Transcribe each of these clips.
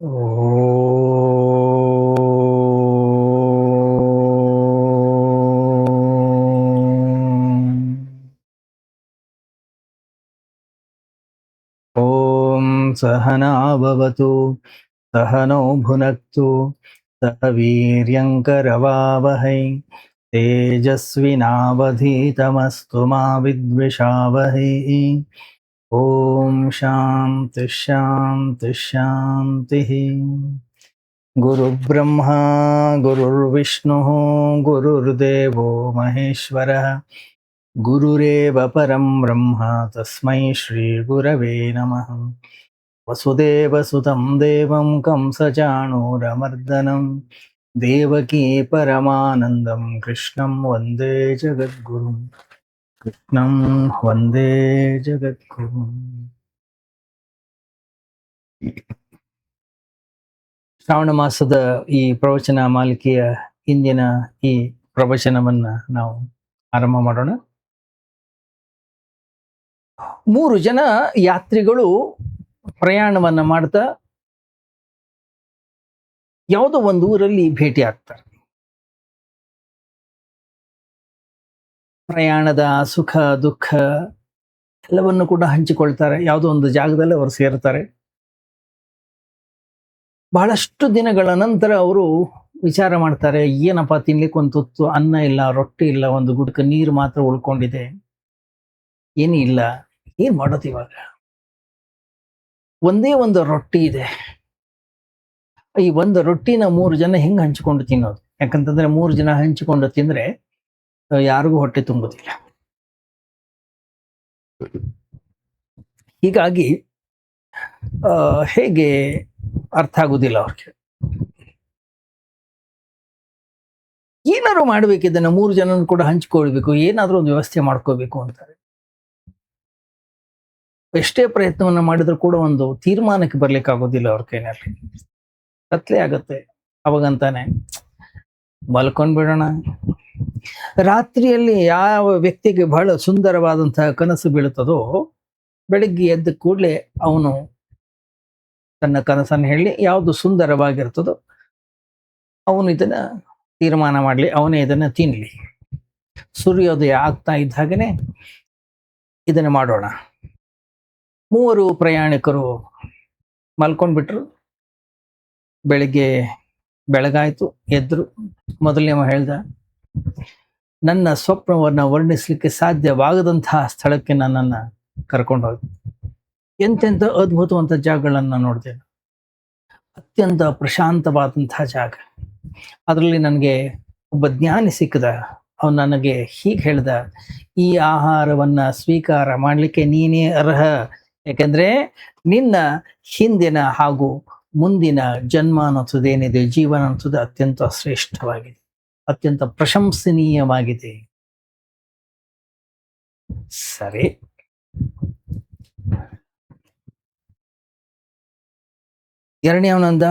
ॐ सहना भवतु सहनौ भुनक्तु सह वीर्यङ्करवावहै तेजस्विनावधीतमस्तु मा विद्विषावहै। ॐ शान्ति शान्ति शान्तिः। गुरुर्ब्रह्मा गुरुर्विष्णुः गुरुर्देवो महेश्वरः गुरुरेव परं ब्रह्म तस्मै श्रीगुरवे नमः। वसुदेवसुतं देवं कंसचाणूरमर्दनं देवकी परमानन्दं कृष्णं वन्दे जगद्गुरुं। कृष्णं वन्दे जगद्गुरुम्। ಶ್ರಾವಣ ಮಾಸದ ಈ ಪ್ರವಚನ ಮಾಲಿಕೆಯ ಇಂದಿನ ಈ ಪ್ರವಚನವನ್ನ ನಾವು ಆರಂಭ ಮಾಡೋಣ. 3 ಜನ ಯಾತ್ರಿಗಳು ಪ್ರಯಾಣವನ್ನ ಮಾಡ್ತಾ ಯಾವುದೋ ಒಂದು ಊರಲ್ಲಿ ಭೇಟಿ ಆಗ್ತಾರೆ. ಪ್ರಯಾಣದ ಸುಖ ದುಃಖ ಎಲ್ಲವನ್ನು ಕೂಡ ಹಂಚಿಕೊಳ್ತಾರೆ. ಯಾವುದೋ ಒಂದು ಜಾಗದಲ್ಲಿ ಅವರು ಸೇರ್ತಾರೆ. ಬಹಳಷ್ಟು ದಿನಗಳ ನಂತರ ಅವರು ವಿಚಾರ ಮಾಡ್ತಾರೆ, ಏನಪ್ಪ ತಿನ್ಲಿಕ್ಕೆ ಒಂದು ತುತ್ತು ಅನ್ನ ಇಲ್ಲ, ರೊಟ್ಟಿ ಇಲ್ಲ, ಒಂದು ಗುಡ್ಕ ನೀರು ಮಾತ್ರ ಉಳ್ಕೊಂಡಿದೆ, ಏನೂ ಇಲ್ಲ, ಏನ್ ಮಾಡೋದು ಇವಾಗ? ಒಂದೇ ಒಂದು ರೊಟ್ಟಿ ಇದೆ. ಈ ಒಂದು ರೊಟ್ಟಿನ 3 ಜನ ಹೆಂಗ್ ಹಂಚಿಕೊಂಡು ತಿನ್ನೋದು? ಯಾಕಂತಂದ್ರೆ 3 ಜನ ಹಂಚಿಕೊಂಡು ತಿಂದ್ರೆ ಯಾರಿಗೂ ಹೊಟ್ಟೆ ತುಂಬುದಿಲ್ಲ. ಹೀಗಾಗಿ ಹೇಗೆ ಅರ್ಥ ಆಗುದಿಲ್ಲ ಅವ್ರಿಗೆ. ಏನಾದ್ರು ಮಾಡ್ಬೇಕು, ಇದನ್ನ 3 ಜನ ಕೂಡ ಹಂಚಿಕೊಳ್ಬೇಕು, ಏನಾದ್ರೂ ಒಂದು ವ್ಯವಸ್ಥೆ ಮಾಡ್ಕೋಬೇಕು ಅಂತಾರೆ. ಎಷ್ಟೇ ಪ್ರಯತ್ನವನ್ನ ಮಾಡಿದ್ರು ಕೂಡ ಒಂದು ತೀರ್ಮಾನಕ್ಕೆ ಬರ್ಲಿಕ್ಕೆ ಆಗೋದಿಲ್ಲ ಅವ್ರ ಕೈನಲ್ಲಿ. ಕತ್ಲೆ ಆಗತ್ತೆ. ಅವಾಗಂತಾನೆ ಮಲ್ಕೊಂಡ್ಬಿಡೋಣ. ರಾತ್ರಿಯಲ್ಲಿ ಯಾವ ವ್ಯಕ್ತಿಗೆ ಬಹಳ ಸುಂದರವಾದಂತಹ ಕನಸು ಬೀಳುತ್ತದೋ, ಬೆಳಿಗ್ಗೆ ಎದ್ದ ಕೂಡಲೇ ಅವನು ತನ್ನ ಕನಸನ್ನು ಹೇಳಿ ಯಾವುದು ಸುಂದರವಾಗಿರ್ತದೋ ಅವನು ಇದನ್ನ ತೀರ್ಮಾನ ಮಾಡಲಿ, ಅವನೇ ಇದನ್ನ ತಿನ್ಲಿ. ಸೂರ್ಯೋದಯ ಆಗ್ತಾ ಇದ್ದ ಹಾಗೇನೆ ಇದನ್ನ ಮಾಡೋಣ. 3 ಪ್ರಯಾಣಿಕರು ಮಲ್ಕೊಂಡ್ಬಿಟ್ರು. ಬೆಳಿಗ್ಗೆ ಬೆಳಗಾಯ್ತು, ಎದ್ರು. ಮೊದಲನೇವ ಹೇಳ್ದ, ನನ್ನ ಸ್ವಪ್ನವನ್ನ ವರ್ಣಿಸ್ಲಿಕ್ಕೆ ಸಾಧ್ಯವಾಗದಂತಹ ಸ್ಥಳಕ್ಕೆ ನನ್ನನ್ನ ಕರ್ಕೊಂಡು ಹೋಗಿ ಎಂತೆಂಥ ಅದ್ಭುತವಂತ ಜಾಗಗಳನ್ನ ನೋಡಿದೆ. ಅತ್ಯಂತ ಪ್ರಶಾಂತವಾದಂತಹ ಜಾಗ. ಅದರಲ್ಲಿ ನನಗೆ ಒಬ್ಬ ಜ್ಞಾನಿ ಸಿಕ್ಕದ. ಅವನು ನನಗೆ ಹೀಗೆ ಹೇಳ್ದ, ಈ ಆಹಾರವನ್ನ ಸ್ವೀಕಾರ ಮಾಡಲಿಕ್ಕೆ ನೀನೇ ಅರ್ಹ. ಯಾಕೆಂದ್ರೆ ನಿನ್ನ ಹಿಂದಿನ ಹಾಗೂ ಮುಂದಿನ ಜನ್ಮ ಅನ್ನೋದೇನಿದೆ, ಜೀವನ ಅನ್ನೋದು ಅತ್ಯಂತ ಶ್ರೇಷ್ಠವಾಗಿದೆ, ಅತ್ಯಂತ ಪ್ರಶಂಸನೀಯವಾಗಿದೆ. ಸರಿ, ಎರಡನೇವನಂದ,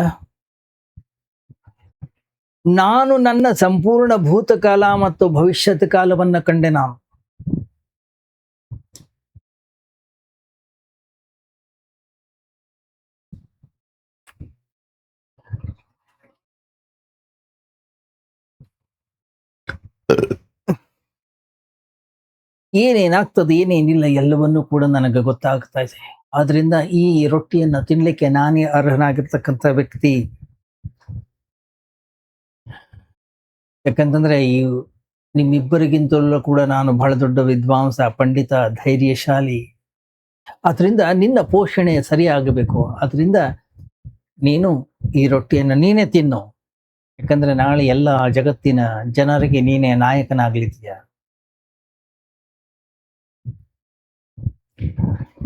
ನಾನು ನನ್ನ ಸಂಪೂರ್ಣ ಭೂತಕಾಲ ಮತ್ತು ಭವಿಷ್ಯತ್ ಕಾಲವನ್ನ ಕಂಡೆ. ನಾನು ಏನೇನಾಗ್ತದೆ ಏನೇನಿಲ್ಲ ಎಲ್ಲವನ್ನೂ ಕೂಡ ನನಗೆ ಗೊತ್ತಾಗ್ತಾ ಇದೆ. ಆದ್ರಿಂದ ಈ ರೊಟ್ಟಿಯನ್ನ ತಿನ್ಲಿಕ್ಕೆ ನಾನೇ ಅರ್ಹನಾಗಿರ್ತಕ್ಕಂಥ ವ್ಯಕ್ತಿ. ಯಾಕಂತಂದ್ರೆ ಈ ನಿಮ್ಮಿಬ್ಬರಿಗಿಂತಲೂ ಕೂಡ ನಾನು ಬಹಳ ದೊಡ್ಡ ವಿದ್ವಾಂಸ, ಪಂಡಿತ, ಧೈರ್ಯಶಾಲಿ. ಆದ್ರಿಂದ ನಿನ್ನ ಪೋಷಣೆ ಸರಿಯಾಗಬೇಕು. ಆದ್ರಿಂದ ನೀನು ಈ ರೊಟ್ಟಿಯನ್ನು ನೀನೇ ತಿನ್ನು. ಯಾಕಂದ್ರೆ ನಾಳೆ ಎಲ್ಲ ಜಗತ್ತಿನ ಜನರಿಗೆ ನೀನೇ ನಾಯಕನಾಗ್ಲಿದ್ದೀಯ.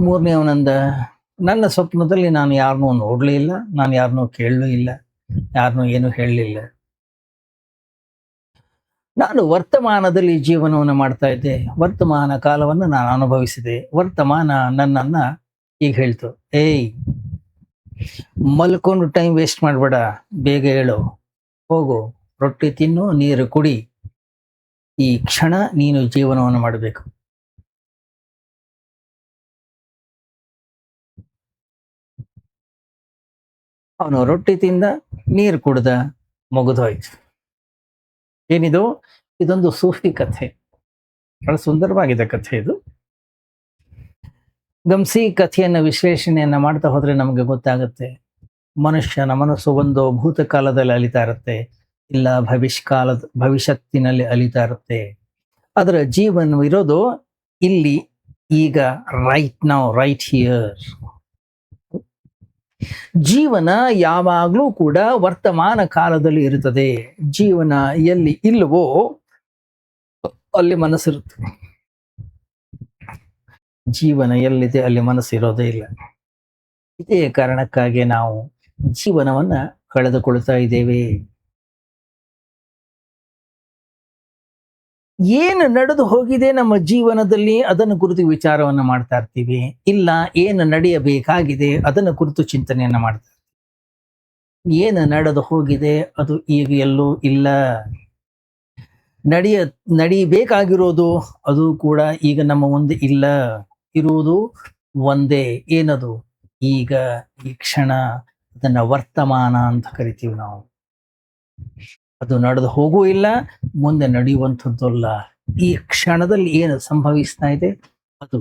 3ನೇವನಂದ, ನನ್ನ ಸ್ವಪ್ನದಲ್ಲಿ ನಾನು ಯಾರನ್ನೂ ನೋಡ್ಲೂ ಇಲ್ಲ, ನಾನು ಯಾರನ್ನೂ ಕೇಳಲೂ ಇಲ್ಲ, ಯಾರನ್ನೂ ಏನು ಹೇಳಲಿಲ್ಲ. ನಾನು ವರ್ತಮಾನದಲ್ಲಿ ಜೀವನವನ್ನು ಮಾಡ್ತಾ ಇದ್ದೆ. ವರ್ತಮಾನ ಕಾಲವನ್ನು ನಾನು ಅನುಭವಿಸಿದೆ. ವರ್ತಮಾನ ನನ್ನನ್ನ ಈಗ ಹೇಳ್ತು, ಏಯ್ ಮಲ್ಕೊಂಡು ಟೈಮ್ ವೇಸ್ಟ್ ಮಾಡಬೇಡ, ಬೇಗ ಹೇಳು, ಹೋಗು, ರೊಟ್ಟಿ ತಿನ್ನು, ನೀರು ಕುಡಿ, ಈ ಕ್ಷಣ ನೀನು ಜೀವನವನ್ನು ಮಾಡಬೇಕು. ಅವನು ರೊಟ್ಟಿ ತಿಂದ, ನೀರು ಕುಡ್ದ, ಮುಗಿದೋಯ್ತು. ಏನಿದು? ಇದೊಂದು ಸೂಫಿ ಕಥೆ. ಬಹಳ ಸುಂದರವಾಗಿದೆ ಕಥೆ ಇದು. ಗಮನಿಸಿ, ಕಥೆಯನ್ನ ವಿಶ್ಲೇಷಣೆಯನ್ನ ಮಾಡ್ತಾ ಹೋದ್ರೆ ನಮಗೆ ಗೊತ್ತಾಗುತ್ತೆ. ಮನುಷ್ಯನ ಮನಸ್ಸು ಒಂದು ಭೂತಕಾಲದಲ್ಲಿ ಅಲಿತಾ ಇರುತ್ತೆ, ಇಲ್ಲ ಭವಿಷ್ಯತ್ತಿನಲ್ಲಿ ಅಲಿತಾ ಇರುತ್ತೆ. ಅದರ ಜೀವನವಿರೋದು ಇಲ್ಲಿ, ಈಗ, ರೈಟ್ ನೌ, ರೈಟ್ ಹಿಯರ್. ಜೀವನ ಯಾವಾಗಲೂ ಕೂಡ ವರ್ತಮಾನ ಕಾಲದಲ್ಲಿ ಇರುತ್ತದೆ. ಜೀವನ ಎಲ್ಲಿ ಇಲ್ಲವೋ ಅಲ್ಲಿ ಮನಸ್ಸಿರುತ್ತೆ. ಜೀವನ ಎಲ್ಲಿದೆ ಅಲ್ಲಿ ಮನಸ್ಸಿರೋದೇ ಇಲ್ಲ. ಇದೇ ಕಾರಣಕ್ಕಾಗಿ ನಾವು ಜೀವನವನ್ನ ಕಳೆದುಕೊಳ್ತಾ ಇದ್ದೇವೆ. ಏನು ನಡೆದು ಹೋಗಿದೆ ನಮ್ಮ ಜೀವನದಲ್ಲಿ ಅದನ್ನು ಕುರಿತು ವಿಚಾರವನ್ನ ಮಾಡ್ತಾ ಇರ್ತೀವಿ, ಇಲ್ಲ ಏನು ನಡೆಯಬೇಕಾಗಿದೆ ಅದನ್ನು ಕುರಿತು ಚಿಂತನೆಯನ್ನ ಮಾಡ್ತಾ ಇರ್ತೀವಿ. ಏನು ನಡೆದು ಹೋಗಿದೆ ಅದು ಈಗ ಎಲ್ಲೂ ಇಲ್ಲ. ನಡಿಬೇಕಾಗಿರೋದು ಅದು ಕೂಡ ಈಗ ನಮ್ಮ ಮುಂದೆ ಇಲ್ಲ. ಇರುವುದು ಒಂದೇ, ಏನದು? ಈಗ, ಈ ಕ್ಷಣ. ಅದನ್ನ ವರ್ತಮಾನ ಅಂತ ಕರಿತೀವಿ ನಾವು. ಅದು ನಡೆದು ಹೋಗೂ ಇಲ್ಲ, ಮುಂದೆ ನಡೆಯುವಂಥದ್ದು ಅಲ್ಲ. ಈ ಕ್ಷಣದಲ್ಲಿ ಏನು ಸಂಭವಿಸ್ತಾ ಇದೆ ಅದು.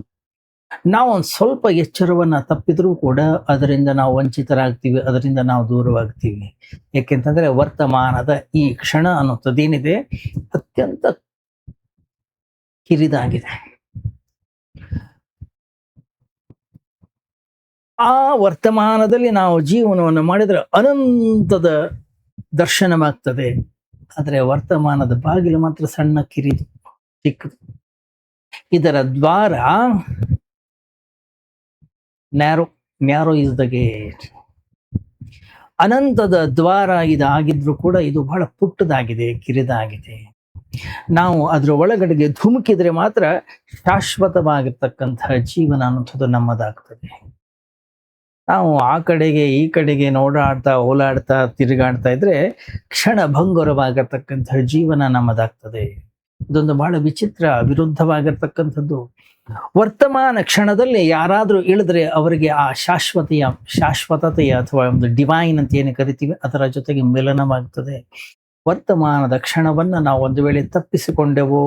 ನಾವು ಒಂದು ಸ್ವಲ್ಪ ಎಚ್ಚರವನ್ನ ತಪ್ಪಿದ್ರೂ ಕೂಡ ಅದರಿಂದ ನಾವು ವಂಚಿತರಾಗ್ತೀವಿ, ಅದರಿಂದ ನಾವು ದೂರವಾಗ್ತೀವಿ. ಯಾಕೆಂತಂದ್ರೆ ವರ್ತಮಾನದ ಈ ಕ್ಷಣ ಅನ್ನೋಂಥದ್ದೇನಿದೆ ಅತ್ಯಂತ ಕಿರಿದಾಗಿದೆ. ಆ ವರ್ತಮಾನದಲ್ಲಿ ನಾವು ಜೀವನವನ್ನು ಮಾಡಿದ್ರೆ ಅನಂತದ ದರ್ಶನವಾಗ್ತದೆ. ಆದರೆ ವರ್ತಮಾನದ ಬಾಗಿಲು ಮಾತ್ರ ಸಣ್ಣ, ಕಿರಿದು, ಚಿಕ್ಕದು. ಇದರ ದ್ವಾರ ನ್ಯಾರೋ ಇಸ್ ದ ಗೇಟ್. ಅನಂತದ ದ್ವಾರ ಇದಾಗಿದ್ರು ಕೂಡ ಇದು ಬಹಳ ಪುಟ್ಟದಾಗಿದೆ, ಕಿರಿದಾಗಿದೆ. ನಾವು ಅದರ ಒಳಗಡೆಗೆ ಧುಮುಕಿದ್ರೆ ಮಾತ್ರ ಶಾಶ್ವತವಾಗಿರ್ತಕ್ಕಂತಹ ಜೀವನ ಅನ್ನೋಂಥದ್ದು ನಮ್ಮದಾಗ್ತದೆ. ನಾವು ಆ ಕಡೆಗೆ ಈ ಕಡೆಗೆ ಓಲಾಡ್ತಾ ತಿರುಗಾಡ್ತಾ ಇದ್ರೆ ಕ್ಷಣ ಭಂಗುರವಾಗಿರ್ತಕ್ಕಂತಹ ಜೀವನ ನಮ್ಮದಾಗ್ತದೆ. ಇದೊಂದು ಬಹಳ ವಿಚಿತ್ರ, ವಿರುದ್ಧವಾಗಿರ್ತಕ್ಕಂಥದ್ದು. ವರ್ತಮಾನ ಕ್ಷಣದಲ್ಲಿ ಯಾರಾದ್ರೂ ಇಳಿದ್ರೆ ಅವರಿಗೆ ಆ ಶಾಶ್ವತತೆಯ ಅಥವಾ ಒಂದು ಡಿವೈನ್ ಅಂತ ಏನು ಕರಿತೀವಿ ಅದರ ಜೊತೆಗೆ ಮಿಲನವಾಗ್ತದೆ. ವರ್ತಮಾನದ ಕ್ಷಣವನ್ನ ನಾವು ಒಂದು ವೇಳೆ ತಪ್ಪಿಸಿಕೊಂಡೆವೋ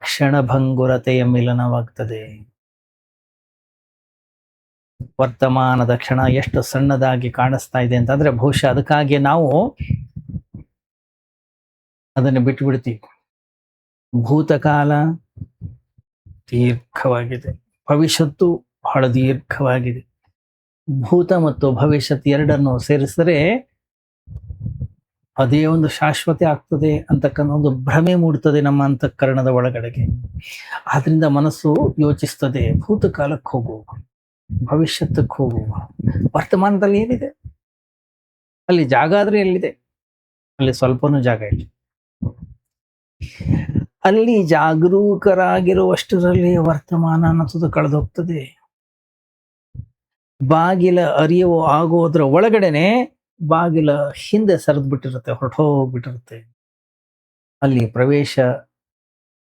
ಕ್ಷಣಭಂಗುರತೆಯ ಮಿಲನವಾಗ್ತದೆ. ವರ್ತಮಾನದ ಕ್ಷಣ ಎಷ್ಟು ಸಣ್ಣದಾಗಿ ಕಾಣಿಸ್ತಾ ಇದೆ ಅಂತಂದ್ರೆ ಬಹುಶಃ ಅದಕ್ಕಾಗಿ ನಾವು ಅದನ್ನು ಬಿಟ್ಟು ಬಿಡ್ತೀವಿ. ಭೂತಕಾಲ ದೀರ್ಘವಾಗಿದೆ, ಭವಿಷ್ಯತ್ತು ಬಹಳ ದೀರ್ಘವಾಗಿದೆ. ಭೂತ ಮತ್ತು ಭವಿಷ್ಯತ್ ಎರಡನ್ನು ಸೇರಿಸಿದರೆ ಅದೇ ಒಂದು ಶಾಶ್ವತ ಆಗ್ತದೆ ಅಂತಕ್ಕಂಥ ಒಂದು ಭ್ರಮೆ ಮೂಡ್ತದೆ ನಮ್ಮ ಅಂತಃಕರಣದ ಒಳಗಡೆಗೆ. ಆದ್ರಿಂದ ಮನಸ್ಸು ಯೋಚಿಸ್ತದೆ, ಭೂತಕಾಲಕ್ಕೆ ಹೋಗು, ಭವಿಷ್ಯತ್ತಕ್ಕೆ ಹೋಗು. ವರ್ತಮಾನದಲ್ಲಿ ಏನಿದೆ? ಅಲ್ಲಿ ಜಾಗ ಆದ್ರೆ ಎಲ್ಲಿದೆ? ಅಲ್ಲಿ ಸ್ವಲ್ಪನೂ ಜಾಗ ಇಲ್ಲ. ಅಲ್ಲಿ ಜಾಗರೂಕರಾಗಿರುವಷ್ಟರಲ್ಲಿ ವರ್ತಮಾನ ಅನ್ನೋದು ಕಳೆದೋಗ್ತದೆ. ಬಾಗಿಲ ಅರಿವು ಆಗೋದ್ರ ಒಳಗಡೆನೆ ಬಾಗಿಲ ಹಿಂದೆ ಸರಿದು ಬಿಟ್ಟಿರುತ್ತೆ, ಹೊರಟೋಗ್ಬಿಟ್ಟಿರುತ್ತೆ. ಅಲ್ಲಿ ಪ್ರವೇಶ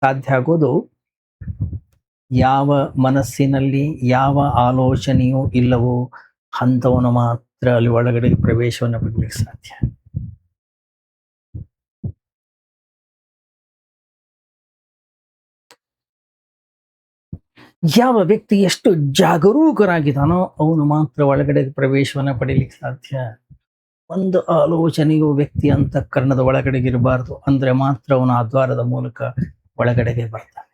ಸಾಧ್ಯ ಆಗೋದು ಯಾವ ಮನಸ್ಸಿನಲ್ಲಿ ಯಾವ ಆಲೋಚನೆಯೂ ಇಲ್ಲವೋ ಅಂಥವನು ಮಾತ್ರ ಅಲ್ಲಿ ಒಳಗಡೆ ಪ್ರವೇಶವನ್ನು ಪಡಲಿಕ್ಕೆ ಸಾಧ್ಯ. ಯಾವ ವ್ಯಕ್ತಿ ಎಷ್ಟು ಜಾಗರೂಕರಾಗಿದ್ದಾನೋ ಅವನು ಮಾತ್ರ ಒಳಗಡೆ ಪ್ರವೇಶವನ್ನ ಪಡೀಲಿಕ್ಕೆ ಸಾಧ್ಯ. ಒಂದು ಆಲೋಚನೆಯು ವ್ಯಕ್ತಿ ಅಂತಃಕರಣದ ಒಳಗಡೆಗೆ ಇರಬಾರದು, ಅಂದ್ರೆ ಮಾತ್ರ ಅವನು ಆ ದ್ವಾರದ ಮೂಲಕ ಒಳಗಡೆಗೆ ಬರ್ತಾನೆ.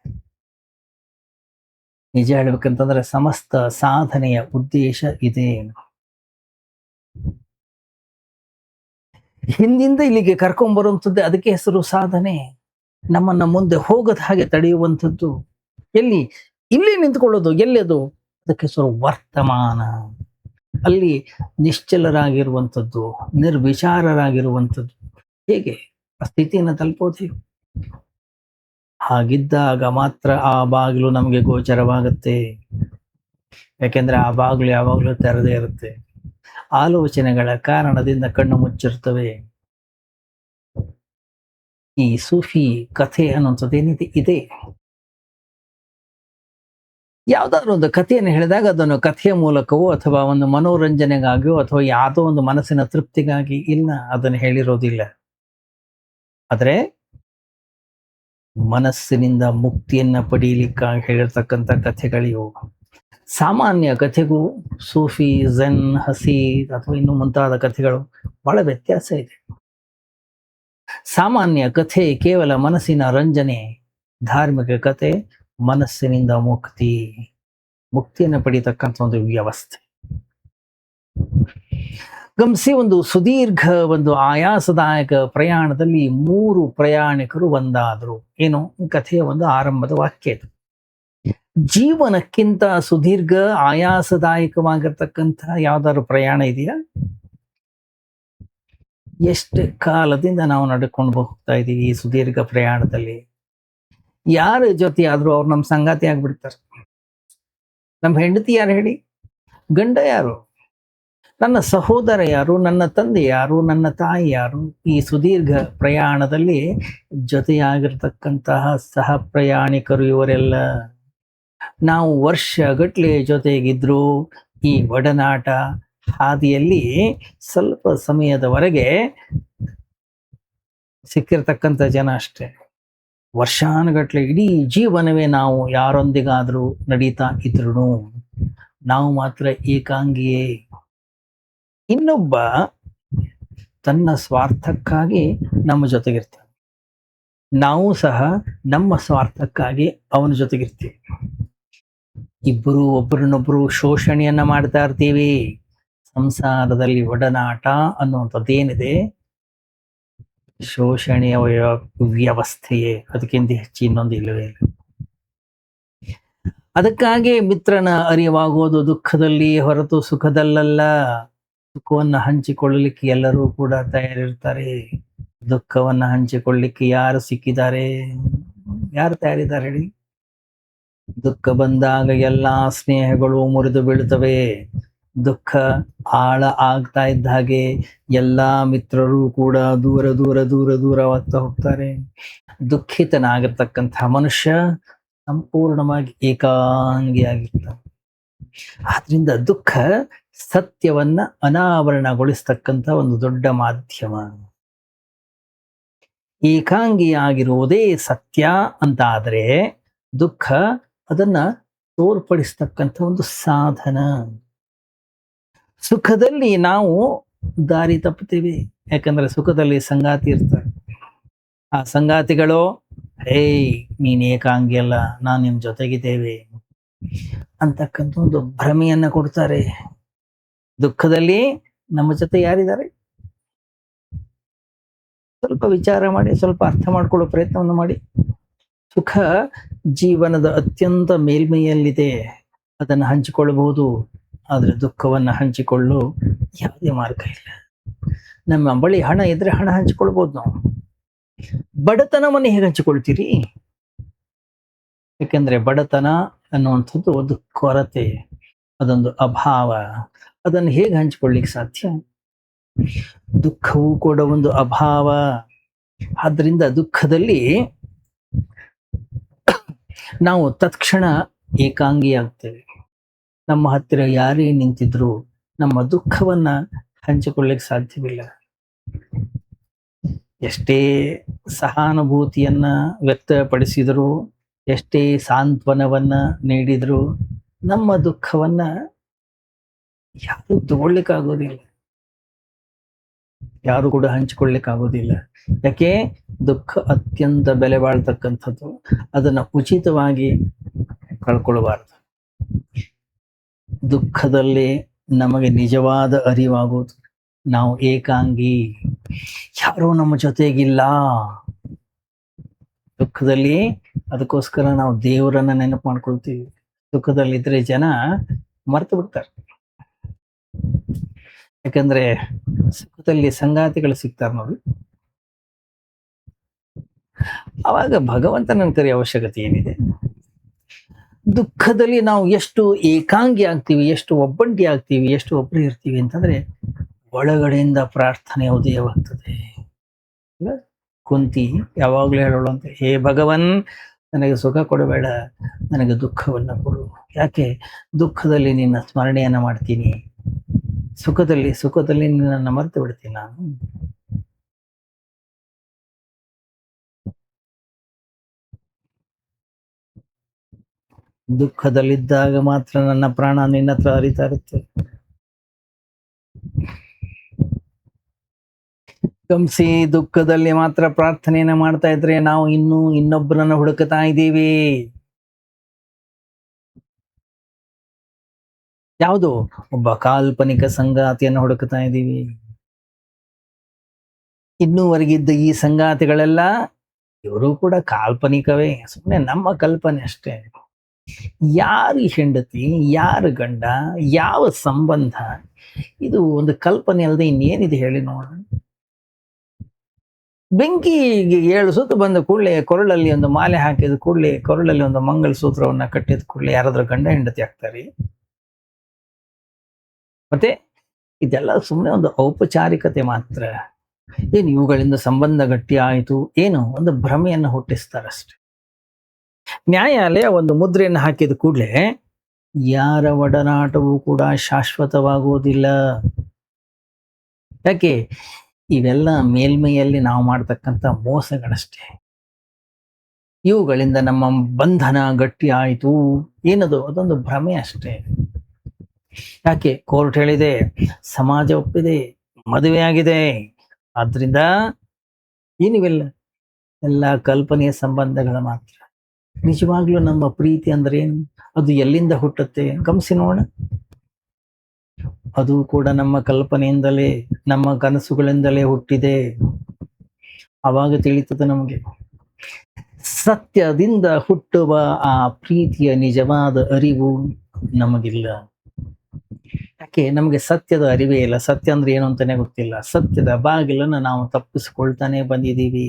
ನಿಜ ಹೇಳ್ಬೇಕಂತಂದ್ರೆ ಸಮಸ್ತ ಸಾಧನೆಯ ಉದ್ದೇಶ ಇದೆ. ಹಿಂದಿಂದ ಇಲ್ಲಿಗೆ ಕರ್ಕೊಂಡ್ಬರುವಂಥದ್ದು, ಅದಕ್ಕೆ ಹೆಸರು ಸಾಧನೆ. ನಮ್ಮನ್ನ ಮುಂದೆ ಹೋಗದ ಹಾಗೆ ತಡೆಯುವಂಥದ್ದು. ಎಲ್ಲಿ? ಇಲ್ಲಿ ನಿಂತ್ಕೊಳ್ಳೋದು. ಎಲ್ಲಿದು? ಅದಕ್ಕೆ ಹೆಸರು ವರ್ತಮಾನ. ಅಲ್ಲಿ ನಿಶ್ಚಲರಾಗಿರುವಂಥದ್ದು, ನಿರ್ವಿಚಾರರಾಗಿರುವಂಥದ್ದು. ಹೇಗೆ ಆ ಸ್ಥಿತಿಯನ್ನು ತಲುಪೋದು? ಹಾಗಿದ್ದಾಗ ಮಾತ್ರ ಆ ಬಾಗಿಲು ನಮಗೆ ಗೋಚರವಾಗುತ್ತೆ. ಯಾಕೆಂದ್ರೆ ಆ ಬಾಗಿಲು ಯಾವಾಗಲೂ ತೆರೆದೇ ಇರುತ್ತೆ. ಆಲೋಚನೆಗಳ ಕಾರಣದಿಂದ ಕಣ್ಣು ಮುಚ್ಚಿರ್ತವೆ. ಈ ಸೂಫಿ ಕಥೆ ಅನ್ನುವಂಥದ್ದು ಏನಿದೆ ಇದೆ. ಯಾವ್ದಾದ್ರು ಒಂದು ಕಥೆಯನ್ನು ಹೇಳಿದಾಗ ಅದನ್ನು ಕಥೆಯ ಮೂಲಕವೋ ಅಥವಾ ಒಂದು ಮನೋರಂಜನೆಗಾಗಿಯೋ ಅಥವಾ ಯಾವುದೋ ಒಂದು ಮನಸ್ಸಿನ ತೃಪ್ತಿಗಾಗಿ ಇಲ್ಲ, ಅದನ್ನು ಹೇಳಿರೋದಿಲ್ಲ. ಆದ್ರೆ ಮನಸ್ಸಿನಿಂದ ಮುಕ್ತಿಯನ್ನ ಪಡೀಲಿಕ್ಕಾಗಿ ಹೇಳಿರ್ತಕ್ಕಂಥ ಕಥೆಗಳಿವು. ಸಾಮಾನ್ಯ ಕಥೆಗೂ ಸೂಫಿ, ಝೆನ್, ಹಸೀದ್ ಅಥವಾ ಇನ್ನು ಮುಂತಾದ ಕಥೆಗಳು ಬಹಳ ವ್ಯತ್ಯಾಸ ಇದೆ. ಸಾಮಾನ್ಯ ಕಥೆ ಕೇವಲ ಮನಸ್ಸಿನ ರಂಜನೆ, ಧಾರ್ಮಿಕ ಕಥೆ ಮನಸ್ಸಿನಿಂದ ಮುಕ್ತಿಯನ್ನು ಪಡೀತಕ್ಕಂಥ ಒಂದು ವ್ಯವಸ್ಥೆ. ಗಮನಿಸಿ, ಒಂದು ಸುದೀರ್ಘ ಒಂದು ಆಯಾಸದಾಯಕ ಪ್ರಯಾಣದಲ್ಲಿ 3 ಪ್ರಯಾಣಿಕರು ಒಂದಾದ್ರು. ಏನು ಕಥೆಯ ಒಂದು ಆರಂಭದ ವಾಕ್ಯ ಇದು. ಜೀವನಕ್ಕಿಂತ ಸುದೀರ್ಘ ಆಯಾಸದಾಯಕವಾಗಿರ್ತಕ್ಕಂಥ ಯಾವ್ದಾದ್ರು ಪ್ರಯಾಣ ಇದೆಯಾ? ಎಷ್ಟು ಕಾಲದಿಂದ ನಾವು ನಡ್ಕೊಂಡು ಹೋಗ್ತಾ ಇದೀವಿ ಈ ಸುದೀರ್ಘ ಪ್ರಯಾಣದಲ್ಲಿ. ಯಾರ ಜೊತೆ ಆದ್ರೂ ಅವ್ರು ನಮ್ಮ ಸಂಗಾತಿ ಆಗ್ಬಿಡ್ತಾರೆ. ನಮ್ಮ ಹೆಂಡತಿ ಯಾರು ಹೇಳಿ? ಗಂಡ ಯಾರು? ನನ್ನ ಸಹೋದರ ಯಾರು? ನನ್ನ ತಂದೆ ಯಾರು? ನನ್ನ ತಾಯಿ ಯಾರು? ಈ ಸುದೀರ್ಘ ಪ್ರಯಾಣದಲ್ಲಿ ಜೊತೆಯಾಗಿರ್ತಕ್ಕಂತಹ ಸಹ ಪ್ರಯಾಣಿಕರು ಇವರೆಲ್ಲ. ನಾವು ವರ್ಷಗಟ್ಲೆ ಜೊತೆಗಿದ್ರು ಈ ಒಡನಾಟ ಹಾದಿಯಲ್ಲಿ ಸ್ವಲ್ಪ ಸಮಯದವರೆಗೆ ಸಿಕ್ಕಿರ್ತಕ್ಕಂಥ ಜನ ಅಷ್ಟೇ. ವರ್ಷಾನುಗಟ್ಲೆ ಇಡೀ ಜೀವನವೇ ನಾವು ಯಾರೊಂದಿಗಾದ್ರೂ ನಡೀತಾ ಇದ್ರು ನಾವು ಮಾತ್ರ ಏಕಾಂಗಿಯೇ. ಇನ್ನೊಬ್ಬ ತನ್ನ ಸ್ವಾರ್ಥಕ್ಕಾಗಿ ನಮ್ಮ ಜೊತೆಗಿರ್ತಾನೆ, ನಾವು ಸಹ ನಮ್ಮ ಸ್ವಾರ್ಥಕ್ಕಾಗಿ ಅವನ ಜೊತೆಗಿರ್ತೀವಿ. ಇಬ್ಬರು ಒಬ್ಬರನ್ನೊಬ್ಬರು ಶೋಷಣೆಯನ್ನ ಮಾಡ್ತಾ ಇರ್ತೀವಿ. ಸಂಸಾರದಲ್ಲಿ ಒಡನಾಟ ಅನ್ನುವಂಥದ್ದೇನಿದೆ ಶೋಷಣೆಯ ವ್ಯವಸ್ಥೆಯೇ, ಅದಕ್ಕಿಂತ ಹೆಚ್ಚು ಇನ್ನೊಂದು ಇಲ್ಲವೇ ಇಲ್ಲ. ಅದಕ್ಕಾಗಿ ಮಿತ್ರನ ಅರಿವಾಗೋದು ದುಃಖದಲ್ಲಿ ಹೊರತು ಸುಖದಲ್ಲಲ್ಲ. ಸುಖವನ್ನ ಹಂಚಿಕೊಳ್ಳಲಿಕ್ಕೆ ಎಲ್ಲರೂ ಕೂಡ ತಯಾರಿರ್ತಾರೆ. ದುಃಖವನ್ನ ಹಂಚಿಕೊಳ್ಳಲಿಕ್ಕೆ ಯಾರು ಸಿಕ್ಕಿದ್ದಾರೆ? ಯಾರು ತಯಾರಿದ್ದಾರೆ ಹೇಳಿ? ದುಃಖ ಬಂದಾಗ ಎಲ್ಲಾ ಸ್ನೇಹಗಳು ಮುರಿದು ಬೀಳ್ತವೆ. ದುಃಖ ಆಳ ಆಗ್ತಾ ಇದ್ದ ಹಾಗೆ ಎಲ್ಲಾ ಮಿತ್ರರು ಕೂಡ ದೂರವಾಗ್ತಾ ಹೋಗ್ತಾರೆ. ದುಃಖಿತನಾಗಿರ್ತಕ್ಕಂಥ ಮನುಷ್ಯ ಸಂಪೂರ್ಣವಾಗಿ ಏಕಾಂಗಿಯಾಗಿರ್ತಾನೆ. ಆದ್ರಿಂದ ದುಃಖ ಸತ್ಯವನ್ನ ಅನಾವರಣಗೊಳಿಸ್ತಕ್ಕಂಥ ಒಂದು ದೊಡ್ಡ ಮಾಧ್ಯಮ. ಏಕಾಂಗಿಯಾಗಿರುವುದೇ ಸತ್ಯ ಅಂತ ಆದ್ರೆ ದುಃಖ ಅದನ್ನ ತೋರ್ಪಡಿಸ್ತಕ್ಕಂಥ ಒಂದು ಸಾಧನ. ಸುಖದಲ್ಲಿ ನಾವು ದಾರಿ ತಪ್ಪುತ್ತೀವಿ, ಯಾಕಂದ್ರೆ ಸುಖದಲ್ಲಿ ಸಂಗಾತಿ ಇರ್ತಾರೆ. ಆ ಸಂಗಾತಿಗಳು ನೀನ್ ಏಕಾಂಗಿ ಅಲ್ಲ, ನಾನ್ ನಿಮ್ ಜೊತೆಗಿದ್ದೇವೆ ಅಂತಕ್ಕಂಥ ಒಂದು ಭ್ರಮೆಯನ್ನ ಕೊಡ್ತಾರೆ. ದುಃಖದಲ್ಲಿ ನಮ್ಮ ಜೊತೆ ಯಾರಿದ್ದಾರೆ? ಸ್ವಲ್ಪ ವಿಚಾರ ಮಾಡಿ, ಸ್ವಲ್ಪ ಅರ್ಥ ಮಾಡ್ಕೊಳ್ಳೋ ಪ್ರಯತ್ನವನ್ನು ಮಾಡಿ. ಸುಖ ಜೀವನದ ಅತ್ಯಂತ ಮೇಲ್ಮೈಯಲ್ಲಿದೆ, ಅದನ್ನು ಹಂಚಿಕೊಳ್ಳಬಹುದು. ಆದ್ರೆ ದುಃಖವನ್ನ ಹಂಚಿಕೊಳ್ಳಲು ಯಾವುದೇ ಮಾರ್ಗ ಇಲ್ಲ. ನಮ್ಮ ಬಳಿ ಹಣ ಇದ್ರೆ ಹಣ ಹಂಚಿಕೊಳ್ಬಹುದು ನಾವು. ಬಡತನವನ್ನು ಹೇಗೆ ಹಂಚಿಕೊಳ್ತೀರಿ? ಯಾಕೆಂದ್ರೆ ಬಡತನ ಅನ್ನುವಂಥದ್ದು ಒಂದು ಕೊರತೆ, ಅದೊಂದು ಅಭಾವ. ಅದನ್ನು ಹೇಗೆ ಹಂಚಿಕೊಳ್ಳಿಕ್ಕೆ ಸಾಧ್ಯ? ದುಃಖವೂ ಕೂಡ ಒಂದು ಅಭಾವ. ಆದ್ರಿಂದ ದುಃಖದಲ್ಲಿ ನಾವು ತತ್ಕ್ಷಣ ಏಕಾಂಗಿ ಆಗ್ತೇವೆ. ನಮ್ಮ ಹತ್ತಿರ ಯಾರೇ ನಿಂತಿದ್ರು ನಮ್ಮ ದುಃಖವನ್ನ ಹಂಚಿಕೊಳ್ಳಿಕ್ಕೆ ಸಾಧ್ಯವಿಲ್ಲ. ಎಷ್ಟೇ ಸಹಾನುಭೂತಿಯನ್ನ ವ್ಯಕ್ತಪಡಿಸಿದ್ರು, ಎಷ್ಟೇ ಸಾಂತ್ವನವನ್ನ ನೀಡಿದ್ರು ನಮ್ಮ ದುಃಖವನ್ನ ಯಾರು ತಗೊಳ್ಲಿಕ್ಕಾಗೋದಿಲ್ಲ, ಯಾರು ಕೂಡ ಹಂಚಿಕೊಳ್ಳಿಕ್ಕಾಗೋದಿಲ್ಲ. ಯಾಕೆ? ದುಃಖ ಅತ್ಯಂತ ಬೆಲೆ ಬಾಳ್ತಕ್ಕಂಥದ್ದು, ಅದನ್ನ ಉಚಿತವಾಗಿ ಕಳ್ಕೊಳ್ಬಾರ್ದು. ದುಃಖದಲ್ಲಿ ನಮಗೆ ನಿಜವಾದ ಅರಿವಾಗೋದು ನಾವು ಏಕಾಂಗಿ, ಯಾರೋ ನಮ್ಮ ಜೊತೆಗಿಲ್ಲ. ದುಃಖದಲ್ಲಿ ಅದಕ್ಕೋಸ್ಕರ ನಾವು ದೇವರನ್ನ ನೆನಪು ಮಾಡ್ಕೊಳ್ತೀವಿ. ಸುಖದಲ್ಲಿದ್ರೆ ಜನ ಮರ್ತು ಬಿಡ್ತಾರೆ. ಯಾಕಂದ್ರೆ ಸುಖದಲ್ಲಿ ಸಂಗಾತಿಗಳು ಸಿಗ್ತಾರೆ ನೋಡಿ, ಅವಾಗ ಭಗವಂತನ ಕರೆಯ ಅವಶ್ಯಕತೆ ಏನಿದೆ? ದುಃಖದಲ್ಲಿ ನಾವು ಎಷ್ಟು ಏಕಾಂಗಿ ಆಗ್ತೀವಿ, ಎಷ್ಟು ಒಬ್ಬಂಟಿ ಆಗ್ತೀವಿ, ಎಷ್ಟು ಒಬ್ಬರೇ ಇರ್ತೀವಿ ಅಂತಂದ್ರೆ ಒಳಗಡೆಯಿಂದ ಪ್ರಾರ್ಥನೆ ಉದಯವಾಗ್ತದೆ. ಕುಂತಿ ಯಾವಾಗ್ಲೂ ಹೇಳೋಳು ಅಂತ, ಹೇ ಭಗವನ್, ನನಗೆ ಸುಖ ಕೊಡಬೇಡ, ನನಗೆ ದುಃಖವನ್ನು ಕೊಡು. ಯಾಕೆ? ದುಃಖದಲ್ಲಿ ನಿನ್ನ ಸ್ಮರಣೆಯನ್ನ ಮಾಡ್ತೀನಿ, ಸುಖದಲ್ಲಿ ನಿನ್ನನ್ನು ಮರೆತು ಬಿಡ್ತೀನಿ ನಾನು. ದುಃಖದಲ್ಲಿದ್ದಾಗ ಮಾತ್ರ ನನ್ನ ಪ್ರಾಣ ನಿನ್ನ ಹತ್ರ ಹರಿತಾ ಇರುತ್ತೆ. ಕಂಸಿ ದುಃಖದಲ್ಲಿ ಮಾತ್ರ ಪ್ರಾರ್ಥನೆಯನ್ನ ಮಾಡ್ತಾ ಇದ್ರೆ ನಾವು ಇನ್ನೂ ಇನ್ನೊಬ್ಬರನ್ನ ಹುಡುಕುತ್ತಾ ಇದ್ದೀವಿ. ಯಾವುದು? ಒಬ್ಬ ಕಾಲ್ಪನಿಕ ಸಂಗಾತಿಯನ್ನು ಹುಡುಕುತ್ತಾ ಇದ್ದೀವಿ. ಇನ್ನೂವರೆಗಿದ್ದ ಈ ಸಂಗಾತಿಗಳೆಲ್ಲ ಇವರು ಕೂಡ ಕಾಲ್ಪನಿಕವೇ, ಸುಮ್ಮನೆ ನಮ್ಮ ಕಲ್ಪನೆ ಅಷ್ಟೇ. ಯಾರು ಹೆಂಡತಿ, ಯಾರು ಗಂಡ, ಯಾವ ಸಂಬಂಧ, ಇದು ಒಂದು ಕಲ್ಪನೆ ಅಲ್ಲದೆ ಇನ್ನೇನಿದೆ ಹೇಳಿ ನೋಡೋಣ. ಬೆಂಕಿಗೆ 7 ಸುತ್ತು ಬಂದ ಕೂಡಲೇ ಕೊರಳಲ್ಲಿ ಒಂದು ಮಾಲೆ ಹಾಕಿದ ಕೂಡಲೇ, ಕೊರಳಲ್ಲಿ ಒಂದು ಮಂಗಲ ಸೂತ್ರವನ್ನ ಕಟ್ಟಿದ ಕೂಡಲೇ ಯಾರಾದ್ರೂ ಗಂಡ ಹೆಂಡತಿ ಆಗ್ತಾರೆ? ಮತ್ತೆ ಇದೆಲ್ಲ ಸುಮ್ಮನೆ ಒಂದು ಔಪಚಾರಿಕತೆ ಮಾತ್ರ. ಏನು ಇವುಗಳಿಂದ ಸಂಬಂಧ ಗಟ್ಟಿ ಆಯಿತು, ಏನು ಒಂದು ಭ್ರಮೆಯನ್ನು ಹುಟ್ಟಿಸ್ತಾರಷ್ಟೆ. ನ್ಯಾಯಾಲಯ ಒಂದು ಮುದ್ರೆಯನ್ನು ಹಾಕಿದ ಕೂಡಲೇ ಯಾರ ಒಡನಾಟವೂ ಕೂಡ ಶಾಶ್ವತವಾಗುವುದಿಲ್ಲ. ಯಾಕೆ? ಇವೆಲ್ಲ ಮೇಲ್ಮೈಯಲ್ಲಿ ನಾವು ಮಾಡ್ತಕ್ಕಂಥ ಮೋಸಗಳಷ್ಟೇ. ಇವುಗಳಿಂದ ನಮ್ಮ ಬಂಧನ ಗಟ್ಟಿ ಆಯಿತು, ಏನದು? ಅದೊಂದು ಭ್ರಮೆ ಅಷ್ಟೇ. ಯಾಕೆ? ಕೋರ್ಟ್ ಹೇಳಿದೆ, ಸಮಾಜ ಒಪ್ಪಿದೆ, ಮದುವೆ ಆಗಿದೆ, ಆದ್ರಿಂದ ಏನಿವೆಲ್ಲ ಎಲ್ಲ ಕಲ್ಪನೆಯ ಸಂಬಂಧಗಳ ಮಾತ್ರ. ನಿಜವಾಗ್ಲೂ ನಮ್ಮ ಪ್ರೀತಿ ಅಂದ್ರೆ ಏನು? ಅದು ಎಲ್ಲಿಂದ ಹುಟ್ಟುತ್ತೆ? ಗಮನಿಸಿ ನೋಡೋಣ. ಅದು ಕೂಡ ನಮ್ಮ ಕಲ್ಪನೆಯಿಂದಲೇ, ನಮ್ಮ ಕನಸುಗಳಿಂದಲೇ ಹುಟ್ಟಿದೆ. ಆವಾಗ ತಿಳಿತದೆ ನಮಗೆ. ಸತ್ಯದಿಂದ ಹುಟ್ಟುವ ಆ ಪ್ರೀತಿಯ ನಿಜವಾದ ಅರಿವು ನಮಗಿಲ್ಲ. ಯಾಕೆ? ನಮಗೆ ಸತ್ಯದ ಅರಿವೇ ಇಲ್ಲ. ಸತ್ಯ ಅಂದ್ರೆ ಏನು ಅಂತಾನೆ ಗೊತ್ತಿಲ್ಲ. ಸತ್ಯದ ಬಾಗಿಲನ್ನು ನಾವು ತಪ್ಪಿಸಿಕೊಳ್ತಾನೆ ಬಂದಿದ್ದೀವಿ.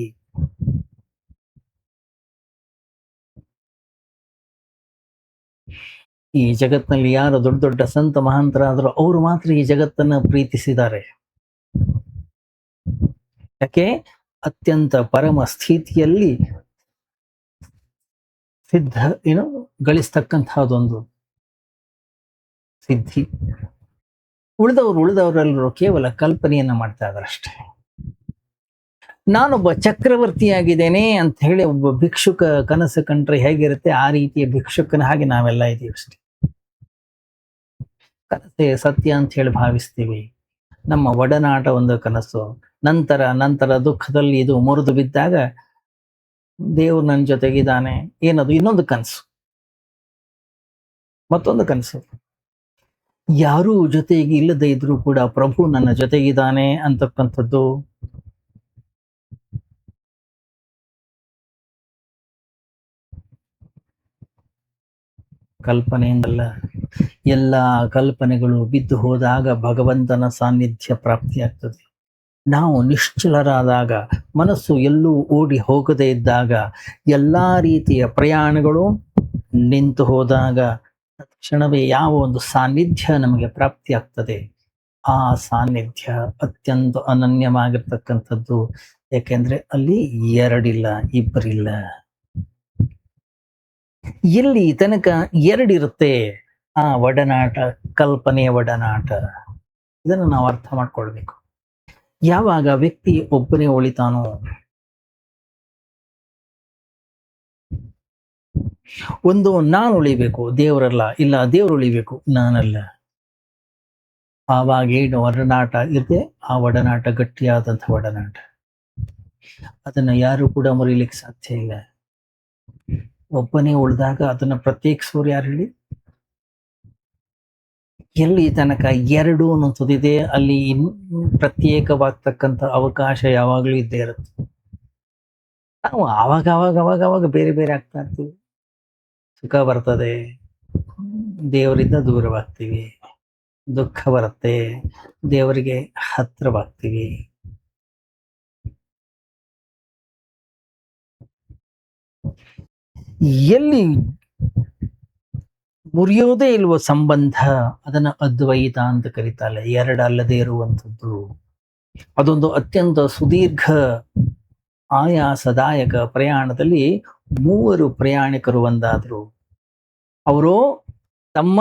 ಈ ಜಗತ್ತಿನಲ್ಲಿ ಯಾರು ದೊಡ್ಡ ದೊಡ್ಡ ಸಂತ ಮಹಾಂತರಾದರೂ ಅವರು ಮಾತ್ರ ಈ ಜಗತ್ತನ್ನ ಪ್ರೀತಿಸಿದ್ದಾರೆ. ಯಾಕೆ? ಅತ್ಯಂತ ಪರಮ ಸ್ಥಿತಿಯಲ್ಲಿ ಸಿದ್ಧ ಗಳಿಸ್ತಕ್ಕಂತಹದೊಂದು ಸಿದ್ಧಿ. ಉಳಿದವರೆಲ್ಲರೂ ಕೇವಲ ಕಲ್ಪನೆಯನ್ನ ಮಾಡ್ತಾ ಇದ್ದಾರೆ ಅಷ್ಟೇ. ನಾನೊಬ್ಬ ಚಕ್ರವರ್ತಿಯಾಗಿದ್ದೇನೆ ಅಂತ ಹೇಳಿ ಒಬ್ಬ ಭಿಕ್ಷುಕ ಕನಸು ಕಂಡ್ರೆ ಹೇಗಿರುತ್ತೆ, ಆ ರೀತಿಯ ಭಿಕ್ಷುಕನ ಹಾಗೆ ನಾವೆಲ್ಲ ಇದ್ದೀವಿ ಅಷ್ಟೇ. ಕನಸೆ ಸತ್ಯ ಅಂತ ಹೇಳಿ ಭಾವಿಸ್ತೀವಿ. ನಮ್ಮ ಒಡನಾಟ ಒಂದು ಕನಸು. ನಂತರ ದುಃಖದಲ್ಲಿ ಇದು ಮುರಿದು ಬಿದ್ದಾಗ ದೇವ್ರು ನನ್ನ ಜೊತೆಗಿದ್ದಾನೆ, ಏನದು? ಇನ್ನೊಂದು ಕನಸು, ಮತ್ತೊಂದು ಕನಸು. ಯಾರೂ ಜೊತೆಗೆ ಇಲ್ಲದೆ ಇದ್ರೂ ಕೂಡ ಪ್ರಭು ನನ್ನ ಜೊತೆಗಿದ್ದಾನೆ ಅಂತಕ್ಕಂಥದ್ದು. ಕಲ್ಪನೆಯಿಂದಲ್ಲ. ಎಲ್ಲ ಕಲ್ಪನೆಗಳು ಬಿದ್ದು ಹೋದಾಗ ಭಗವಂತನ ಸಾನ್ನಿಧ್ಯ ಪ್ರಾಪ್ತಿಯಾಗ್ತದೆ. ನಾವು ನಿಶ್ಚಲರಾದಾಗ, ಮನಸ್ಸು ಎಲ್ಲೂ ಓಡಿ ಹೋಗದೇ ಇದ್ದಾಗ, ಎಲ್ಲಾ ರೀತಿಯ ಪ್ರಯಾಣಗಳು ನಿಂತು ಹೋದಾಗ ತಕ್ಷಣವೇ ಯಾವ ಒಂದು ಸಾನ್ನಿಧ್ಯ ನಮಗೆ ಪ್ರಾಪ್ತಿಯಾಗ್ತದೆ, ಆ ಸಾನ್ನಿಧ್ಯ ಅತ್ಯಂತ ಅನನ್ಯವಾಗಿರ್ತಕ್ಕಂಥದ್ದು. ಯಾಕೆಂದ್ರೆ ಅಲ್ಲಿ ಎರಡಿಲ್ಲ, ಇಬ್ಬರಿಲ್ಲ. ಎಲ್ಲಿ ತನಕ ಎರಡಿರುತ್ತೆ ಆ ಒಡನಾಟ, ಕಲ್ಪನೆಯ ಒಡನಾಟ. ಇದನ್ನು ನಾವು ಅರ್ಥ ಮಾಡ್ಕೊಳ್ಬೇಕು. ಯಾವಾಗ ವ್ಯಕ್ತಿ ಒಬ್ಬನೇ ಉಳಿತಾನೋ, ಒಂದು ನಾನು ಉಳಿಬೇಕು, ದೇವರಲ್ಲ, ಇಲ್ಲ ದೇವರು ಉಳಿಬೇಕು, ನಾನಲ್ಲ. ಆವಾಗ ಏನು ಒಡನಾಟ ಇದೆ, ಆ ಒಡನಾಟ ಗಟ್ಟಿಯಾದಂಥ ಒಡನಾಟ. ಅದನ್ನ ಯಾರು ಕೂಡ ಮುರಿಲಿಕ್ಕೆ ಸಾಧ್ಯ ಇಲ್ಲ. ಒಬ್ಬನೇ ಉಳಿದಾಗ ಅದನ್ನ ಪ್ರತ್ಯೇಕಿಸೋರು ಯಾರು ಹೇಳಿ? ಎಲ್ಲಿ ತನಕ ಎರಡು ಅನ್ನೋದಿದೆ, ಅಲ್ಲಿ ಪ್ರತ್ಯೇಕವಾಗ್ತಕ್ಕಂಥ ಅವಕಾಶ ಯಾವಾಗಲೂ ಇದ್ದೇ ಇರುತ್ತೆ. ನಾವು ಆವಾಗ ಬೇರೆ ಬೇರೆ ಆಗ್ತಾ ಇರ್ತೀವಿ. ಸುಖ ಬರ್ತದೆ, ದೇವರಿಂದ ದೂರವಾಗ್ತೀವಿ. ದುಃಖ ಬರುತ್ತೆ, ದೇವರಿಗೆ ಹತ್ರವಾಗ್ತೀವಿ. ಎಲ್ಲಿ ಮುರಿಯೋದೇ ಇಲ್ವೋ ಸಂಬಂಧ, ಅದನ್ನ ಅದ್ವೈತ ಅಂತ ಕರೀತಾರೆ. ಎರಡಲ್ಲದೆ ಇರುವಂಥದ್ದು. ಅದೊಂದು ಅತ್ಯಂತ ಸುದೀರ್ಘ ಆಯಾಸದಾಯಕ ಪ್ರಯಾಣದಲ್ಲಿ ಮೂವರು ಪ್ರಯಾಣಿಕರು ಒಂದಾದ್ರು. ಅವರು ತಮ್ಮ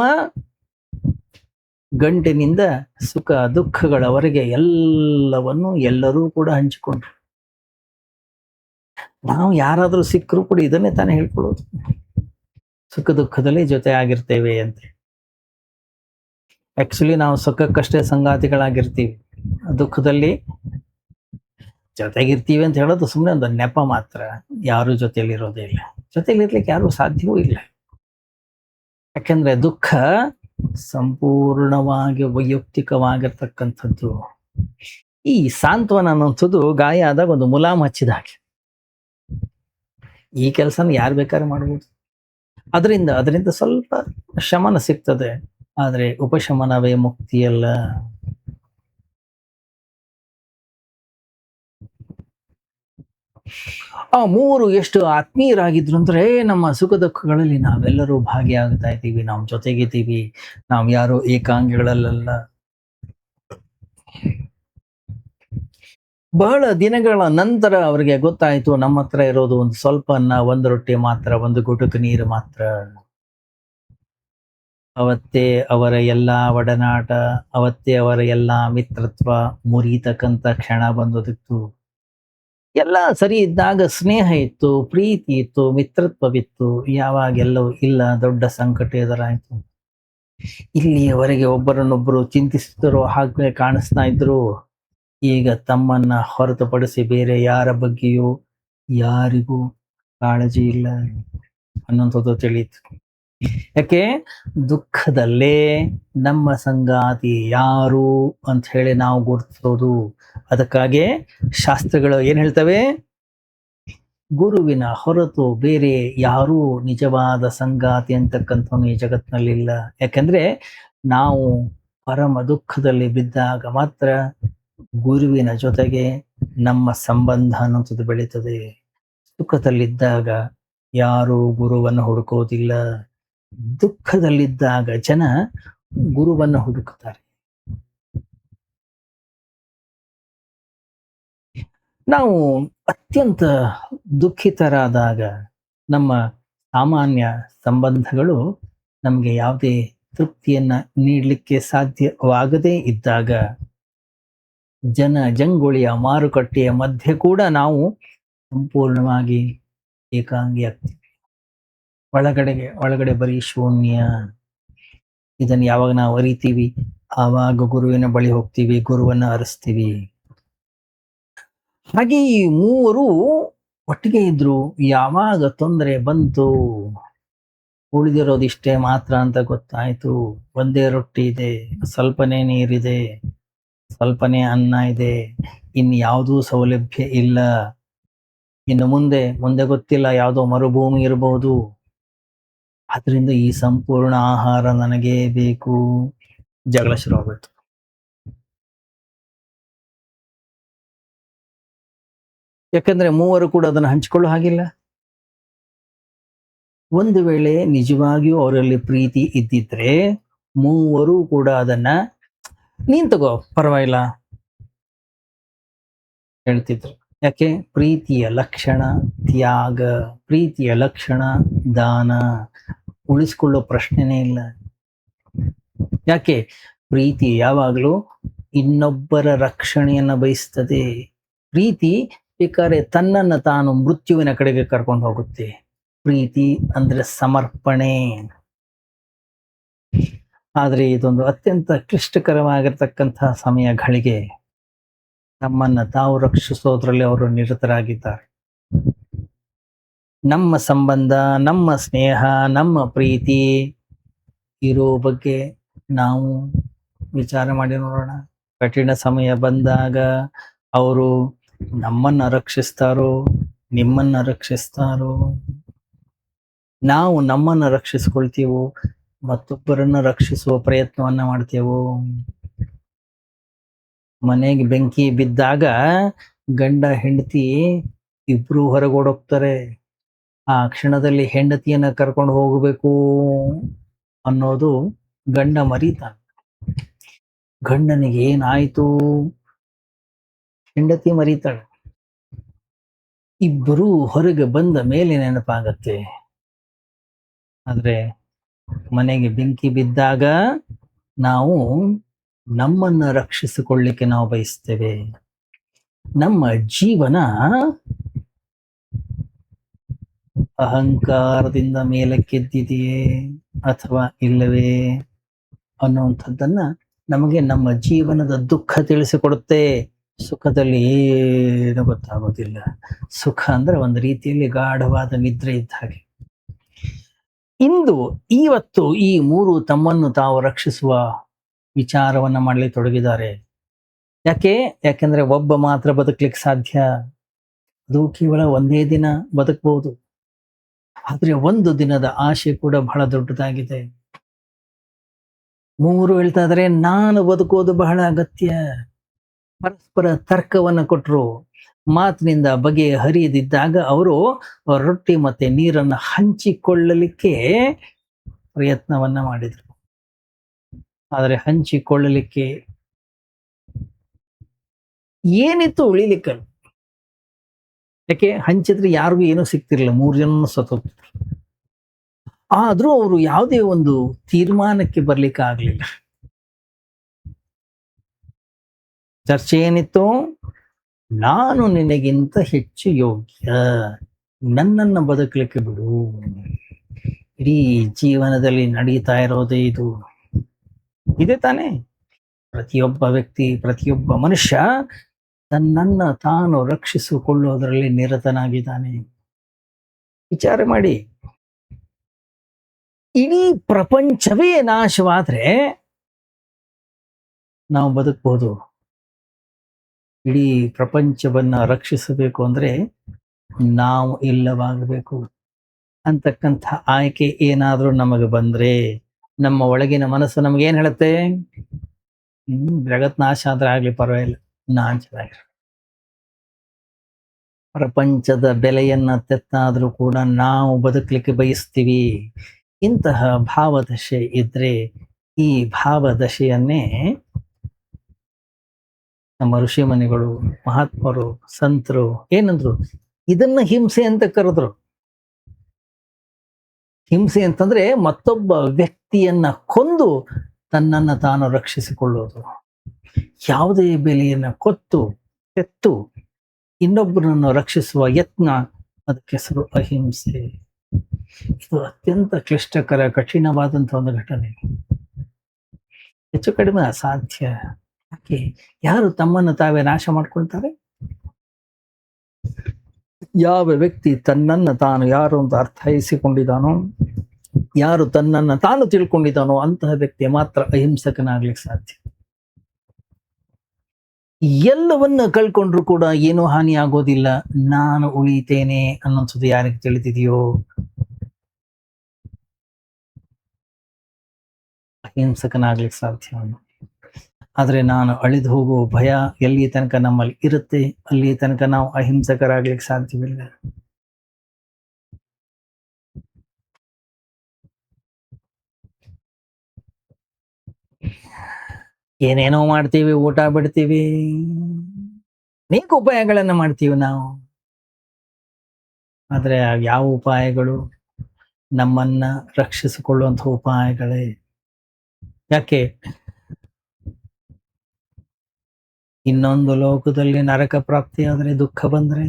ಗಂಟಿನಿಂದ ಸುಖ ದುಃಖಗಳವರೆಗೆ ಎಲ್ಲವನ್ನು ಎಲ್ಲರೂ ಕೂಡ ಹಂಚಿಕೊಂಡ್ರು. ನಾವು ಯಾರಾದ್ರೂ ಸಿಕ್ಕರು ಕೂಡ ಇದನ್ನೇ ತಾನೇ ಹೇಳ್ಕೊಳ್ಳೋದು, ಸುಖ ದುಃಖದಲ್ಲಿ ಜೊತೆ ಆಗಿರ್ತೇವೆ ಅಂತ. ಆಕ್ಚುಲಿ ನಾವು ಸುಖಕ್ಕಷ್ಟೇ ಸಂಗಾತಿಗಳಾಗಿರ್ತೀವಿ, ದುಃಖದಲ್ಲಿ ಜೊತೆಗಿರ್ತೀವಿ ಅಂತ ಹೇಳೋದು ಸುಮ್ಮನೆ ಒಂದು ನೆಪ ಮಾತ್ರ. ಯಾರು ಜೊತೆಯಲ್ಲಿ ಇರೋದೇ ಇಲ್ಲ, ಜೊತೆಲಿ ಇರ್ಲಿಕ್ಕೆ ಯಾರು ಸಾಧ್ಯವೂ ಇಲ್ಲ. ಯಾಕೆಂದ್ರೆ ದುಃಖ ಸಂಪೂರ್ಣವಾಗಿ ವೈಯಕ್ತಿಕವಾಗಿರ್ತಕ್ಕಂಥದ್ದು. ಈ ಸಾಂತ್ವನ ಅನ್ನುವಂಥದ್ದು ಗಾಯ ಆದಾಗ ಒಂದು ಮುಲಾಮ್ ಹಚ್ಚಿದ ಹಾಗೆ. ಈ ಕೆಲಸನ ಯಾರು ಬೇಕಾದ್ರೆ ಮಾಡ್ಬೋದು. ಅದರಿಂದ ಸ್ವಲ್ಪ ಶಮನ ಸಿಗ್ತದೆ, ಆದ್ರೆ ಉಪಶಮನವೇ ಮುಕ್ತಿಯಲ್ಲ. ಆ ಮೂವರು ಎಷ್ಟು ಆತ್ಮೀಯರಾಗಿದ್ರು ಅಂದ್ರೆ, ನಮ್ಮ ಸುಖ ದುಃಖಗಳಲ್ಲಿ ನಾವೆಲ್ಲರೂ ಭಾಗಿಯಾಗ್ತಾ ಇದ್ದೀವಿ, ನಾವು ಜೊತೆಗಿದ್ದೀವಿ, ನಾವು ಯಾರು ಏಕಾಂಗಿಗಳಲ್ಲ. ಬಹಳ ದಿನಗಳ ನಂತರ ಅವರಿಗೆ ಗೊತ್ತಾಯ್ತು, ನಮ್ಮ ಹತ್ರ ಇರೋದು ಒಂದು ಸ್ವಲ್ಪ ಅನ್ನ, ಒಂದು ರೊಟ್ಟಿ ಮಾತ್ರ, ಒಂದು ಗುಟುಕು ನೀರು ಮಾತ್ರ. ಅವತ್ತೇ ಅವರ ಎಲ್ಲಾ ಒಡನಾಟ, ಅವತ್ತೇ ಅವರ ಎಲ್ಲಾ ಮಿತ್ರತ್ವ ಮುರಿತಕ್ಕಂತ ಕ್ಷಣ ಬಂದೋದಿತ್ತು. ಎಲ್ಲ ಸರಿ ಇದ್ದಾಗ ಸ್ನೇಹ ಇತ್ತು, ಪ್ರೀತಿ ಇತ್ತು, ಮಿತ್ರತ್ವವಿತ್ತು. ಯಾವಾಗೆಲ್ಲವೂ ಇಲ್ಲ, ದೊಡ್ಡ ಸಂಕಟ ಎದುರಾಯ್ತು. ಇಲ್ಲಿಯವರೆಗೆ ಒಬ್ಬರನ್ನೊಬ್ಬರು ಚಿಂತಿಸಿದ್ರು ಹಾಗೆ ಕಾಣಿಸ್ತಾ ಇದ್ರು. ಈಗ ತಮ್ಮನ್ನ ಹೊರತುಪಡಿಸಿ ಬೇರೆ ಯಾರ ಬಗ್ಗೆಯೂ ಯಾರಿಗೂ ಕಾಳಜಿ ಇಲ್ಲ ಅನ್ನುವಂಥದ್ದು ತಿಳಿಯಿತು. ಯಾಕೆ? ದುಃಖದಲ್ಲೇ ನಮ್ಮ ಸಂಗಾತಿ ಯಾರು ಅಂತ ಹೇಳಿ ನಾವು ಗುರುತಿಸೋದು. ಅದಕ್ಕಾಗಿ ಶಾಸ್ತ್ರಗಳು ಏನ್ ಹೇಳ್ತವೆ? ಗುರುವಿನ ಹೊರತು ಬೇರೆ ಯಾರೂ ನಿಜವಾದ ಸಂಗಾತಿ ಅಂತಕ್ಕಂಥವನು ಈ ಜಗತ್ತಿನಲ್ಲಿಲ್ಲ. ಯಾಕಂದ್ರೆ ನಾವು ಪರಮ ದುಃಖದಲ್ಲಿ ಬಿದ್ದಾಗ ಮಾತ್ರ ಗುರುವಿನ ಜೊತೆಗೆ ನಮ್ಮ ಸಂಬಂಧ ಅನ್ನುವಂಥದ್ದು ಬೆಳೀತದೆ. ಸುಖದಲ್ಲಿದ್ದಾಗ ಯಾರು ಗುರುವನ್ನು ಹುಡುಕೋದಿಲ್ಲ, ದುಃಖದಲ್ಲಿದ್ದಾಗ ಜನ ಗುರುವನ್ನು ಹುಡುಕುತ್ತಾರೆ. ನಾವು ಅತ್ಯಂತ ದುಃಖಿತರಾದಾಗ ನಮ್ಮ ಸಾಮಾನ್ಯ ಸಂಬಂಧಗಳು ನಮಗೆ ಯಾವುದೇ ತೃಪ್ತಿಯನ್ನ ನೀಡಲಿಕ್ಕೆ ಸಾಧ್ಯವಾಗದೇ ಇದ್ದಾಗ, ಜಂಗುಳಿಯ ಮಾರುಕಟ್ಟೆಯ ಮಧ್ಯೆ ಕೂಡ ನಾವು ಸಂಪೂರ್ಣವಾಗಿ ಏಕಾಂಗಿ ಆಗ್ತೀವಿ. ಒಳಗಡೆ ಬರೀ ಶೂನ್ಯ. ಇದನ್ನು ಯಾವಾಗ ನಾವು ಅರಿತೀವಿ, ಆವಾಗ ಗುರುವಿನ ಬಳಿ ಹೋಗ್ತೀವಿ, ಗುರುವನ್ನ ಅರಸ್ತೀವಿ. ಹಾಗೆ ಈ ಮೂವರು ಒಟ್ಟಿಗೆ ಇದ್ರು. ಯಾವಾಗ ತೊಂದರೆ ಬಂತು, ಉಳಿದಿರೋದಿಷ್ಟೇ ಮಾತ್ರ ಅಂತ ಗೊತ್ತಾಯ್ತು. ಒಂದೇ ರೊಟ್ಟಿ ಇದೆ, ಸ್ವಲ್ಪನೇ ನೀರಿದೆ, ಸ್ವಲ್ಪನೇ ಅನ್ನ ಇದೆ, ಇನ್ಯಾವುದೂ ಸೌಲಭ್ಯ ಇಲ್ಲ. ಇನ್ನು ಮುಂದೆ ಗೊತ್ತಿಲ್ಲ, ಯಾವುದೋ ಮರುಭೂಮಿ ಇರಬಹುದು. ಆದ್ರಿಂದ ಈ ಸಂಪೂರ್ಣ ಆಹಾರ ನನಗೇ ಬೇಕು. ಜಗಳ ಶುರುವಾಗುತ್ತೆ. ಯಾಕಂದ್ರೆ ಮೂವರು ಕೂಡ ಅದನ್ನು ಹಂಚಿಕೊಳ್ಳೋ ಹಾಗಿಲ್ಲ. ಒಂದು ವೇಳೆ ನಿಜವಾಗಿಯೂ ಅವರಲ್ಲಿ ಪ್ರೀತಿ ಇದ್ದಿದ್ರೆ ಮೂವರು ಕೂಡ ಅದನ್ನ ನೀನ್ ತಗೋ ಪರವಾಗಿಲ್ಲ ಹೇಳ್ತಿದ್ರು. ಯಾಕೆ? ಪ್ರೀತಿಯ ಲಕ್ಷಣ ತ್ಯಾಗ, ಪ್ರೀತಿಯ ಲಕ್ಷಣ ದಾನ. ಉಳಿಸ್ಕೊಳ್ಳೋ ಪ್ರಶ್ನೆನೇ ಇಲ್ಲ. ಯಾಕೆ? ಪ್ರೀತಿ ಯಾವಾಗಲೂ ಇನ್ನೊಬ್ಬರ ರಕ್ಷಣೆಯನ್ನ ಬಯಸ್ತದೆ. ಪ್ರೀತಿ ಬೇಕಾದ್ರೆ ತನ್ನನ್ನು ತಾನು ಮೃತ್ಯುವಿನ ಕಡೆಗೆ ಕರ್ಕೊಂಡು ಹೋಗುತ್ತೆ. ಪ್ರೀತಿ ಅಂದ್ರೆ ಸಮರ್ಪಣೆ. ಆದ್ರೆ ಇದೊಂದು ಅತ್ಯಂತ ಕ್ಲಿಷ್ಟಕರವಾಗಿರ್ತಕ್ಕಂತಹ ಸಮಯಗಳಿಗೆ ನಮ್ಮನ್ನ ತಾವು ರಕ್ಷಿಸೋದ್ರಲ್ಲಿ ಅವರು ನಿರತರಾಗಿದ್ದಾರೆ. ನಮ್ಮ ಸಂಬಂಧ, ನಮ್ಮ ಸ್ನೇಹ, ನಮ್ಮ ಪ್ರೀತಿ ಇರೋ ಬಗ್ಗೆ ನಾವು ವಿಚಾರ ಮಾಡಿ ನೋಡೋಣ. ಕಠಿಣ ಸಮಯ ಬಂದಾಗ ಅವರು ನಮ್ಮನ್ನ ರಕ್ಷಿಸ್ತಾರೋ, ನಿಮ್ಮನ್ನ ರಕ್ಷಿಸ್ತಾರೋ? ನಾವು ನಮ್ಮನ್ನ ರಕ್ಷಿಸ್ಕೊಳ್ತೀವೋ, ಮತ್ತೊಬ್ಬರನ್ನ ರಕ್ಷಿಸುವ ಪ್ರಯತ್ನವನ್ನ ಮಾಡ್ತೇವೋ? ಮನೆಗೆ ಬೆಂಕಿ ಬಿದ್ದಾಗ ಗಂಡ ಹೆಂಡತಿ ಇಬ್ರು ಹೊರಗೋಡೋಗ್ತಾರೆ. ಆ ಕ್ಷಣದಲ್ಲಿ ಹೆಂಡತಿಯನ್ನ ಕರ್ಕೊಂಡು ಹೋಗಬೇಕು ಅನ್ನೋದು ಗಂಡ ಮರೀತಾನೆ. ಗಂಡನಿಗೆ ಏನಾಯ್ತು, ಹೆಂಡತಿ ಮರೀತಾಳೆ. ಇಬ್ಬರೂ ಹೊರಗೆ ಬಂದ ಮೇಲೆ ನೆನಪಾಗತ್ತೆ. ಆದ್ರೆ ಮನೆಗೆ ಬೆಂಕಿ ಬಿದ್ದಾಗ ನಾವು ನಮ್ಮನ್ನ ರಕ್ಷಿಸಿಕೊಳ್ಳಿಕ್ಕೆ ನಾವು ಬಯಸ್ತೇವೆ. ನಮ್ಮ ಜೀವನ ಅಹಂಕಾರದಿಂದ ಮೇಲಕ್ಕೆದ್ದಿದೆಯೇ ಅಥವಾ ಇಲ್ಲವೇ ಅನ್ನುವಂಥದ್ದನ್ನ ನಮಗೆ ನಮ್ಮ ಜೀವನದ ದುಃಖ ತಿಳಿಸಿಕೊಡುತ್ತೆ. ಸುಖದಲ್ಲಿ ಏನು ಗೊತ್ತಾಗೋದಿಲ್ಲ. ಸುಖ ಅಂದ್ರೆ ಒಂದು ರೀತಿಯಲ್ಲಿ ಗಾಢವಾದ ನಿದ್ರೆ ಇದ್ದ ಹಾಗೆ. ಇವತ್ತು ಈ ಮೂರು ತಮ್ಮನ್ನು ತಾವು ರಕ್ಷಿಸುವ ವಿಚಾರವನ್ನ ಮಾಡಲಿ ತೊಡಗಿದ್ದಾರೆ. ಯಾಕೆಂದ್ರೆ ಒಬ್ಬ ಮಾತ್ರ ಬದುಕಲಿಕ್ಕೆ ಸಾಧ್ಯ. ಅದು ಕೇವಲ ಒಂದೇ ದಿನ ಬದುಕಬಹುದು. ಆದ್ರೆ ಒಂದು ದಿನದ ಆಶೆ ಕೂಡ ಬಹಳ ದೊಡ್ಡದಾಗಿದೆ. ಮೂವರು ಹೇಳ್ತಾ ಇದ್ರೆ ನಾನು ಬದುಕೋದು ಬಹಳ ಅಗತ್ಯ. ಪರಸ್ಪರ ತರ್ಕವನ್ನ ಕೊಟ್ಟರು. ಮಾತಿನಿಂದ ಬಗೆ ಹರಿಯದಿದ್ದಾಗ ಅವರು ರೊಟ್ಟಿ ಮತ್ತೆ ನೀರನ್ನು ಹಂಚಿಕೊಳ್ಳಲಿಕ್ಕೆ ಪ್ರಯತ್ನವನ್ನ ಮಾಡಿದರು. ಆದರೆ ಹಂಚಿಕೊಳ್ಳಲಿಕ್ಕೆ ಏನಿತ್ತು ಉಳಿಲಿಕ್ಕಲ್ಲ. ಯಾಕೆ ಹಂಚಿದ್ರೆ ಯಾರಿಗೂ ಏನೂ ಸಿಗ್ತಿರ್ಲಿಲ್ಲ. 3 ಜನ ಸತ್ತೋಗ್ತಿದ್ರು. ಆದ್ರೂ ಅವರು ಯಾವುದೇ ಒಂದು ತೀರ್ಮಾನಕ್ಕೆ ಬರ್ಲಿಕ್ಕೆ ಆಗ್ಲಿಲ್ಲ. ಚರ್ಚೆ ಏನಿತ್ತು? ನಾನು ನಿನಗಿಂತ ಹೆಚ್ಚು ಯೋಗ್ಯ, ನನ್ನನ್ನ ಬದುಕಲಿಕ್ಕೆ ಬಿಡು. ಇಡೀ ಜೀವನದಲ್ಲಿ ನಡೀತಾ ಇರೋದೇ ಇದೆ ತಾನೇ. ಪ್ರತಿಯೊಬ್ಬ ವ್ಯಕ್ತಿ, ಪ್ರತಿಯೊಬ್ಬ ಮನುಷ್ಯ ತನ್ನನ್ನ ತಾನು ರಕ್ಷಿಸಿಕೊಳ್ಳುವುದರಲ್ಲಿ ನಿರತನಾಗಿದ್ದಾನೆ. ವಿಚಾರ ಮಾಡಿ, ಇಡೀ ಪ್ರಪಂಚವೇ ನಾಶವಾದ್ರೆ ನಾವು ಬದುಕಬಹುದು. ಇಡೀ ಪ್ರಪಂಚವನ್ನ ರಕ್ಷಿಸಬೇಕು ಅಂದ್ರೆ ನಾವು ಇಲ್ಲವಾಗಬೇಕು ಅಂತಕ್ಕಂಥ ಆಯ್ಕೆ ಏನಾದ್ರೂ ನಮಗೆ ಬಂದ್ರೆ ನಮ್ಮ ಒಳಗಿನ ಮನಸ್ಸು ನಮ್ಗೆ ಏನ್ ಹೇಳುತ್ತೆ? ಜಗತ್ ನಾಶ ಆದ್ರೆ ಆಗ್ಲಿ ಪರವಾಗಿಲ್ಲ, ನಾನ್ ಚೆನ್ನಾಗಿರ. ಪ್ರಪಂಚದ ಬೆಲೆಯನ್ನ ತೆತ್ತಾದ್ರೂ ಕೂಡ ನಾವು ಬದುಕಲಿಕ್ಕೆ ಬಯಸ್ತೀವಿ. ಇಂತಹ ಭಾವದಶೆ ಇದ್ರೆ ಈ ಭಾವದಶೆಯನ್ನೇ ನಮ್ಮ ಋಷಿಮುನಿಗಳು, ಮಹಾತ್ಮರು, ಸಂತರು ಏನಂದ್ರು? ಇದನ್ನ ಹಿಂಸೆ ಅಂತ ಕರೆದ್ರು. ಹಿಂಸೆ ಅಂತಂದ್ರೆ ಮತ್ತೊಬ್ಬ ವ್ಯಕ್ತಿಯನ್ನ ಕೊಂದು ತನ್ನನ್ನ ತಾನು ರಕ್ಷಿಸಿಕೊಳ್ಳುವುದು. ಯಾವುದೇ ಬೆಲೆಯನ್ನ ತೆತ್ತು ಇನ್ನೊಬ್ಬರನ್ನು ರಕ್ಷಿಸುವ ಯತ್ನ, ಅದಕ್ಕೆ ಹೆಸರು ಅಹಿಂಸೆ. ಇದು ಅತ್ಯಂತ ಕ್ಲಿಷ್ಟಕರ, ಕಠಿಣವಾದಂತಹ ಒಂದು ಘಟನೆ. ಹೆಚ್ಚು ಕಡಿಮೆ ಅಸಾಧ್ಯ. ಯಾಕೆ? ಯಾರು ತಮ್ಮನ್ನು ತಾವೇ ನಾಶ ಮಾಡ್ಕೊಳ್ತಾರೆ? ಯಾವ ವ್ಯಕ್ತಿ ತನ್ನನ್ನು ತಾನು ಯಾರು ಅಂತ ಅರ್ಥೈಸಿಕೊಂಡಿದ್ದಾನೋ, ಯಾರು ತನ್ನನ್ನು ತಾನು ತಿಳ್ಕೊಂಡಿದ್ದಾನೋ ಅಂತಹ ವ್ಯಕ್ತಿ ಮಾತ್ರ ಅಹಿಂಸಕನಾಗ್ಲಿಕ್ಕೆ ಸಾಧ್ಯ. ಎಲ್ಲವನ್ನ ಕಳ್ಕೊಂಡ್ರು ಕೂಡ ಏನೂ ಹಾನಿ ಆಗೋದಿಲ್ಲ, ನಾನು ಉಳಿತೇನೆ ಅನ್ನೋದು ಯಾರಿಗೆ ತಿಳಿದಿದೆಯೋ ಅಹಿಂಸಕನಾಗ್ಲಿಕ್ಕೆ ಸಾಧ್ಯ. ಆದ್ರೆ ನಾನು ಅಳಿದು ಹೋಗುವ ಭಯ ಎಲ್ಲಿ ತನಕ ನಮ್ಮಲ್ಲಿ ಇರುತ್ತೆ, ಅಲ್ಲಿ ತನಕ ನಾವು ಅಹಿಂಸಕರಾಗ್ಲಿಕ್ಕೆ ಸಾಧ್ಯವಿಲ್ಲ. ಏನೇನೋ ಮಾಡ್ತೀವಿ, ಊಟ ಬಿಡ್ತೀವಿ, ಅನೇಕ ಉಪಾಯಗಳನ್ನ ಮಾಡ್ತೀವಿ ನಾವು. ಆದ್ರೆ ಯಾವ ಉಪಾಯಗಳು ನಮ್ಮನ್ನ ರಕ್ಷಿಸಿಕೊಳ್ಳುವಂಥ ಉಪಾಯಗಳೇ? ಯಾಕೆ? ಇನ್ನೊಂದು ಲೋಕದಲ್ಲಿ ನರಕ ಪ್ರಾಪ್ತಿ ಆದ್ರೆ, ದುಃಖ ಬಂದ್ರೆ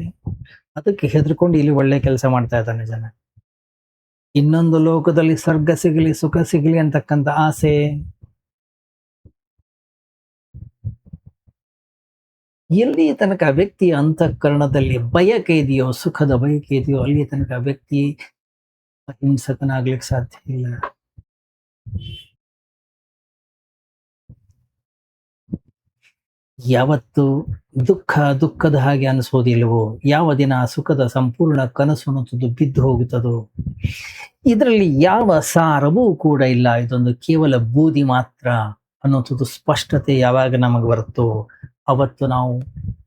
ಅದಕ್ಕೆ ಹೆದರ್ಕೊಂಡು ಇಲ್ಲಿ ಒಳ್ಳೆ ಕೆಲಸ ಮಾಡ್ತಾ ಇದ್ದಾನೆ ಜನ. ಇನ್ನೊಂದು ಲೋಕದಲ್ಲಿ ಸ್ವರ್ಗ ಸಿಗಲಿ, ಸುಖ ಸಿಗಲಿ ಅಂತಕ್ಕಂಥ ಆಸೆ. ಎಲ್ಲಿ ತನಕ ವ್ಯಕ್ತಿಯ ಅಂತಃಕರಣದಲ್ಲಿ ಬಯಕೆ ಇದೆಯೋ, ಸುಖದ ಬಯಕೆ ಇದೆಯೋ, ಅಲ್ಲಿ ತನಕ ವ್ಯಕ್ತಿ ಅಹಿಂಸಕನಾಗ್ಲಿಕ್ಕೆ ಸಾಧ್ಯ ಇಲ್ಲ. ಯಾವತ್ತು ದುಃಖದ ಹಾಗೆ ಅನಿಸೋದಿಲ್ವೋ, ಯಾವ ದಿನ ಸುಖದ ಸಂಪೂರ್ಣ ಕನಸು ಅನ್ನೋದು ಬಿದ್ದು ಹೋಗುತ್ತದೋ, ಇದರಲ್ಲಿ ಯಾವ ಸಾರವೂ ಕೂಡ ಇಲ್ಲ, ಇದೊಂದು ಕೇವಲ ಬೂದಿ ಮಾತ್ರ ಅನ್ನೋದು ಸ್ಪಷ್ಟತೆ ಯಾವಾಗ ನಮಗೆ ಬರುತ್ತೋ ಅವತ್ತು ನಾವು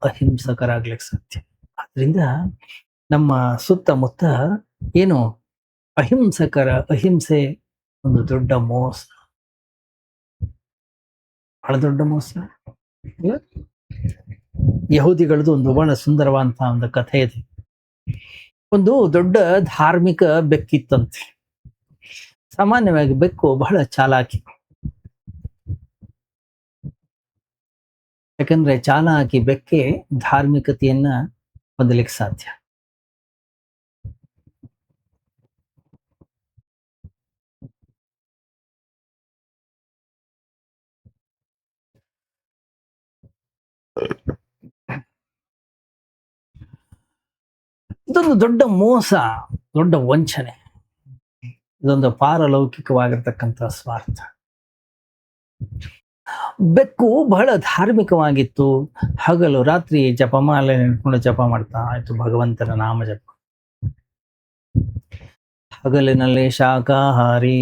ಅಹಿಂಸಕರಾಗ್ಲಿಕ್ಕೆ ಸಾಧ್ಯ. ಆದ್ರಿಂದ ನಮ್ಮ ಸುತ್ತಮುತ್ತ ಏನು ಅಹಿಂಸೆ ಒಂದು ದೊಡ್ಡ ಮೋಸ, ಬಹಳ ದೊಡ್ಡ ಮೋಸ. ಯಹೂದಿಗಳದ್ದು ಒಂದು ಬಹಳ ಸುಂದರವಾದಂತಹ ಒಂದು ಕಥೆ ಇದೆ. ಒಂದು ದೊಡ್ಡ ಧಾರ್ಮಿಕ ಬೆಕ್ಕಿತ್ತಂತೆ. ಸಾಮಾನ್ಯವಾಗಿ ಬೆಕ್ಕು ಬಹಳ ಚಾಲಾಕಿ. ಯಾಕಂದ್ರೆ ಚಾಲಾಕಿ ಬೆಕ್ಕೆ ಧಾರ್ಮಿಕತೆಯನ್ನ ಹೊಂದಲಿಕ್ಕೆ ಸಾಧ್ಯ. ಇದೊಂದು ದೊಡ್ಡ ಮೋಸ, ದೊಡ್ಡ ವಂಚನೆ. ಇದೊಂದು ಪಾರಲೌಕಿಕವಾಗಿರ್ತಕ್ಕಂಥ ಸ್ವಾರ್ಥ. ಬೆಕ್ಕು ಬಹಳ ಧಾರ್ಮಿಕವಾಗಿತ್ತು. ಹಗಲು ರಾತ್ರಿ ಜಪಮಾಲೆ ಹಿಡ್ಕೊಂಡು ಜಪ ಮಾಡ್ತಾ ಆಯ್ತು, ಭಗವಂತನ ನಾಮ ಜಪ. ಹಗಲಿನಲ್ಲಿ ಶಾಕಾಹಾರಿ,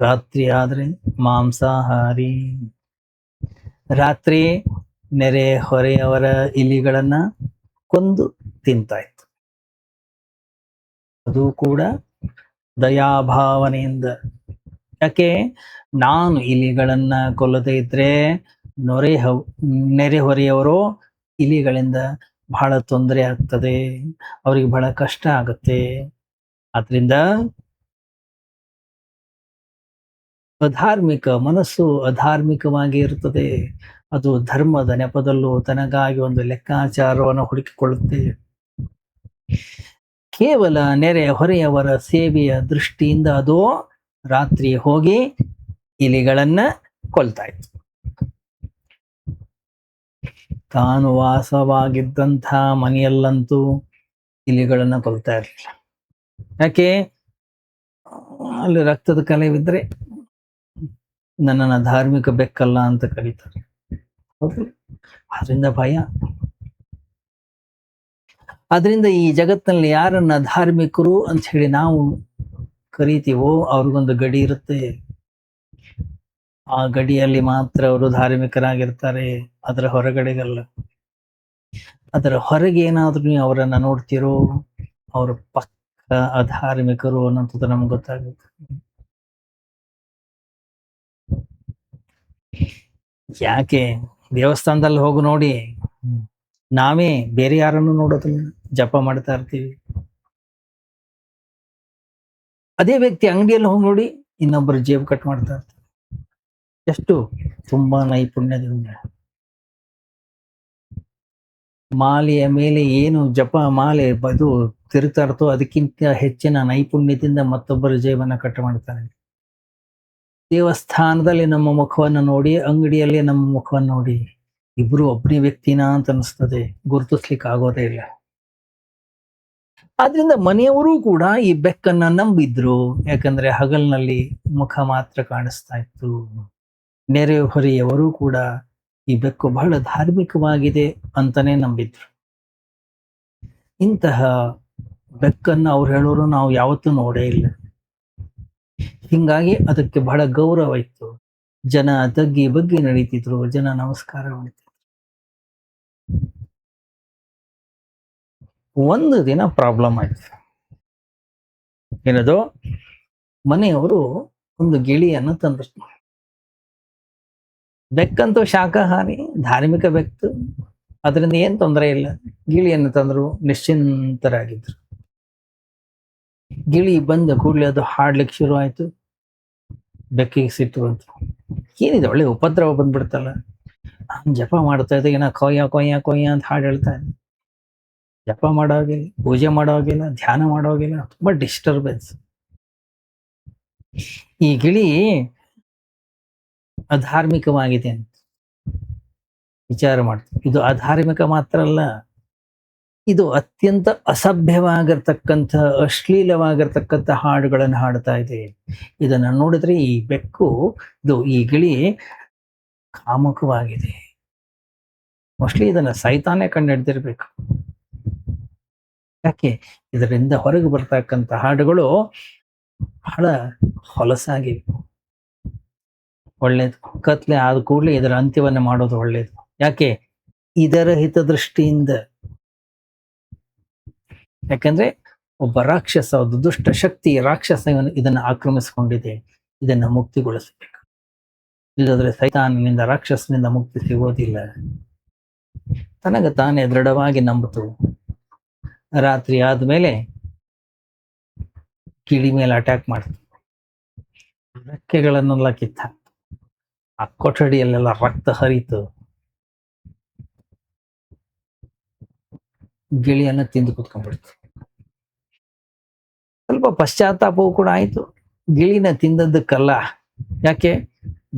ರಾತ್ರಿ ಆದ್ರೆ ಮಾಂಸಾಹಾರಿ. ರಾತ್ರಿ ನೆರೆ ಹೊರೆಯವರ ಇಲಿಗಳನ್ನ ಕೊಂದು ತಿಂತಾ ಇತ್ತು. ಅದು ಕೂಡ ದಯಾಭಾವನೆಯಿಂದ. ಯಾಕೆ? ನಾನು ಇಲಿಗಳನ್ನ ಕೊಲ್ಲದೇ ಇದ್ರೆ ನೆರೆಹೊರೆಯವರು ಇಲಿಗಳಿಂದ ಬಹಳ ತೊಂದರೆ ಆಗ್ತದೆ, ಅವರಿಗೆ ಬಹಳ ಕಷ್ಟ ಆಗುತ್ತೆ. ಆದ್ರಿಂದ ಅಧಾರ್ಮಿಕ ಮನಸ್ಸು ಅಧಾರ್ಮಿಕವಾಗಿ ಇರುತ್ತದೆ. ಅದು ಧರ್ಮದ ನೆಪದಲ್ಲೂ ತನಗಾಗಿ ಒಂದು ಲೆಕ್ಕಾಚಾರವನ್ನು ಹುಡುಕಿಕೊಳ್ಳುತ್ತೆ. ಕೇವಲ ನೆರೆ ಹೊರೆಯವರ ಸೇವೆಯ ದೃಷ್ಟಿಯಿಂದ ಅದು ರಾತ್ರಿ ಹೋಗಿ ಇಲಿಗಳನ್ನ ಕೊಲ್ತಾ ಇತ್ತು. ತಾನು ವಾಸವಾಗಿದ್ದಂಥ ಮನೆಯಲ್ಲಂತೂ ಇಲಿಗಳನ್ನ ಕೊಲ್ತಾ ಇರಲಿಲ್ಲ. ಯಾಕೆ? ಅಲ್ಲಿ ರಕ್ತದ ಕಲೆವಿದ್ರೆ ನನ್ನನ್ನ ಧಾರ್ಮಿಕ ಬೆಕ್ಕಲ್ಲ ಅಂತ ಕರೀತಾರೆ. ಅದರಿಂದ ಭಯ. ಆದ್ರಿಂದ ಈ ಜಗತ್ತಿನಲ್ಲಿ ಯಾರನ್ನ ಧಾರ್ಮಿಕರು ಅಂತ ಹೇಳಿ ನಾವು ಕರಿತೀವೋ ಅವ್ರಿಗೊಂದು ಗಡಿ ಇರುತ್ತೆ. ಆ ಗಡಿಯಲ್ಲಿ ಮಾತ್ರ ಅವರು ಧಾರ್ಮಿಕರಾಗಿರ್ತಾರೆ, ಅದರ ಹೊರಗಡೆಗಲ್ಲ. ಅದರ ಹೊರಗೆ ಏನಾದ್ರೂ ನೀವು ಅವರನ್ನ ನೋಡ್ತಿರೋ, ಅವರು ಪಕ್ಕ ಅಧಾರ್ಮಿಕರು ಅನ್ನೋದು ನಮ್ಗೆ ಗೊತ್ತಾಗುತ್ತೆ. ಯಾಕೆ? ದೇವಸ್ಥಾನದಲ್ಲಿ ಹೋಗಿ ನೋಡಿ, ನಾವೇ ಬೇರೆ ಯಾರನ್ನು ನೋಡೋದಿಲ್ಲ, ಜಪ ಮಾಡ್ತಾ ಇರ್ತೀವಿ. ಅದೇ ವ್ಯಕ್ತಿ ಅಂಗಡಿಯಲ್ಲಿ ಹೋಗಿ ನೋಡಿ, ಇನ್ನೊಬ್ಬರು ಜೇಬು ಕಟ್ ಮಾಡ್ತಾ ಇರ್ತಾರೆ. ಎಷ್ಟು ತುಂಬಾ ನೈಪುಣ್ಯದಿಂದ. ಮಾಲೆಯ ಮೇಲೆ ಏನು ಜಪ ಮಾಲೆ ಅದು ತಿರುಗ್ತಾ ಇರ್ತೋ ಅದಕ್ಕಿಂತ ಹೆಚ್ಚಿನ ನೈಪುಣ್ಯದಿಂದ ಮತ್ತೊಬ್ಬರ ಜೇಬನ್ನ ಕಟ್ ಮಾಡ್ತಾನೆ. ದೇವಸ್ಥಾನದಲ್ಲಿ ನಮ್ಮ ಮುಖವನ್ನು ನೋಡಿ, ಅಂಗಡಿಯಲ್ಲಿ ನಮ್ಮ ಮುಖವನ್ನು ನೋಡಿ, ಇಬ್ರು ಒಬ್ಬನೇ ವ್ಯಕ್ತಿನಾ ಅಂತ ಅನಿಸ್ತದೆ, ಗುರುತಿಸ್ಲಿಕ್ಕೆ ಆಗೋದೇ ಇಲ್ಲ. ಆದ್ರಿಂದ ಮನೆಯವರು ಕೂಡ ಈ ಬೆಕ್ಕನ್ನ ನಂಬಿದ್ರು. ಯಾಕಂದ್ರೆ ಹಗಲಿನಲ್ಲಿ ಮುಖ ಮಾತ್ರ ಕಾಣಿಸ್ತಾ ಇತ್ತು. ನೆರೆಹೊರೆಯವರು ಕೂಡ ಈ ಬೆಕ್ಕು ಬಹಳ ಧಾರ್ಮಿಕವಾಗಿದೆ ಅಂತಾನೆ ನಂಬಿದ್ರು. ಇಂತಹ ಬೆಕ್ಕನ್ನ ಅವ್ರು ಹೇಳೋರು ನಾವು ಯಾವತ್ತೂ ನೋಡೇ ಇಲ್ಲ. ಹಿಂಗಾಗಿ ಅದಕ್ಕೆ ಬಹಳ ಗೌರವ ಇತ್ತು. ಜನ ತಗ್ಗಿ ಬಗ್ಗಿ ನಡೀತಿದ್ರು, ಜನ ನಮಸ್ಕಾರ ಮಾಡ್ತಿದ್ರು. ಒಂದು ದಿನ ಪ್ರಾಬ್ಲಮ್ ಆಯ್ತು. ಏನದು? ಮನೆಯವರು ಒಂದು ಗಿಳಿಯನ್ನು ತಂದ್ರು. ಬೆಕ್ಕಂತೂ ಶಾಕಾಹಾರಿ, ಧಾರ್ಮಿಕ ಬೆಕ್ಕು, ಅದರಿಂದ ಏನ್ ತೊಂದರೆ ಇಲ್ಲ. ಗಿಳಿಯನ್ನು ತಂದ್ರು, ನಿಶ್ಚಿಂತರಾಗಿದ್ರು. ಗಿಳಿ ಬಂದ ಕೂಡಲೇ ಅದು ಹಾಡ್ಲಿಕ್ಕೆ ಶುರು ಆಯ್ತು. ಬೆಕ್ಕಿಗೆ ಸಿಟ್ಟು ಬಂತು. ಏನಿದೆ ಒಳ್ಳೆ ಉಪದ್ರವ ಬಂದ್ಬಿಡ್ತಲ್ಲ, ಜಪ ಮಾಡ್ತಾ ಇದ್ದ ಏನೋ ಕೊಯ್ಯ ಕೊಯ್ಯ ಕೊಯ್ಯ ಅಂತ ಹಾಡು ಹೇಳ್ತಾ ಇದ್ದ. ಜಪ ಮಾಡೋಗಿಲ್ಲ, ಪೂಜೆ ಮಾಡೋಗಿಲ್ಲ, ಧ್ಯಾನ ಮಾಡೋಗಿಲ್ಲ, ತುಂಬಾ ಡಿಸ್ಟರ್ಬೆನ್ಸ್. ಈ ಗಿಳಿ ಅಧಾರ್ಮಿಕವಾಗಿದೆ ಅಂತ ವಿಚಾರ ಮಾಡ್ತೀವಿ. ಇದು ಅಧಾರ್ಮಿಕ ಮಾತ್ರ ಅಲ್ಲ, ಇದು ಅತ್ಯಂತ ಅಸಭ್ಯವಾಗಿರ್ತಕ್ಕಂಥ ಅಶ್ಲೀಲವಾಗಿರ್ತಕ್ಕಂಥ ಹಾಡುಗಳನ್ನು ಹಾಡ್ತಾ ಇದೆ. ಇದನ್ನ ನೋಡಿದ್ರೆ ಈ ಬೆಕ್ಕು, ಈ ಗಿಳಿ ಕಾಮುಕವಾಗಿದೆ. ಮೋಸ್ಟ್ಲಿ ಇದನ್ನ ಸೈತಾನೇ ಕಂಡು ಹಿಡ್ದಿರ್ಬೇಕು. ಯಾಕೆ? ಇದರಿಂದ ಹೊರಗೆ ಬರ್ತಕ್ಕಂಥ ಹಾಡುಗಳು ಬಹಳ ಹೊಲಸಾಗಿವೆ. ಒಳ್ಳೇದು. ಕತ್ಲೆ ಆದ ಕೂಡಲೇ ಇದರ ಅಂತ್ಯವನ್ನ ಮಾಡೋದು ಒಳ್ಳೇದು. ಯಾಕೆ? ಇದರ ಹಿತದೃಷ್ಟಿಯಿಂದ. ಯಾಕಂದ್ರೆ ಒಬ್ಬ ರಾಕ್ಷಸ, ಒಂದು ದುಷ್ಟ ಶಕ್ತಿ ರಾಕ್ಷಸ ಇದನ್ನ ಆಕ್ರಮಿಸಿಕೊಂಡಿದೆ. ಇದನ್ನ ಮುಕ್ತಿಗೊಳಿಸಬೇಕು. ಇಲ್ಲದ್ರೆ ಸೈತಾನನಿಂದ, ರಾಕ್ಷಸನಿಂದ ಮುಕ್ತಿ ಸಿಗೋದಿಲ್ಲ. ತನಗ ತಾನೇ ದೃಢವಾಗಿ ನಂಬಿತು. ರಾತ್ರಿ ಆದ್ಮೇಲೆ ಗಿಳಿ ಮೇಲೆ ಅಟ್ಯಾಕ್ ಮಾಡ್ತು. ರೆಕ್ಕೆಗಳನ್ನೆಲ್ಲ ಕಿತ್ತ ಆ ಕೊಠಡಿಯಲ್ಲೆಲ್ಲ ರಕ್ತ ಹರಿತು. ಗಿಳಿಯನ್ನ ತಿಂದು ಕುತ್ಕೊಂಡ್ಬಿಡ್ತು. ಸ್ವಲ್ಪ ಪಶ್ಚಾತ್ತಾಪವೂ ಕೂಡ ಆಯ್ತು. ಗಿಳಿನ ತಿಂದದ್ದಕ್ಕಲ್ಲ. ಯಾಕೆ?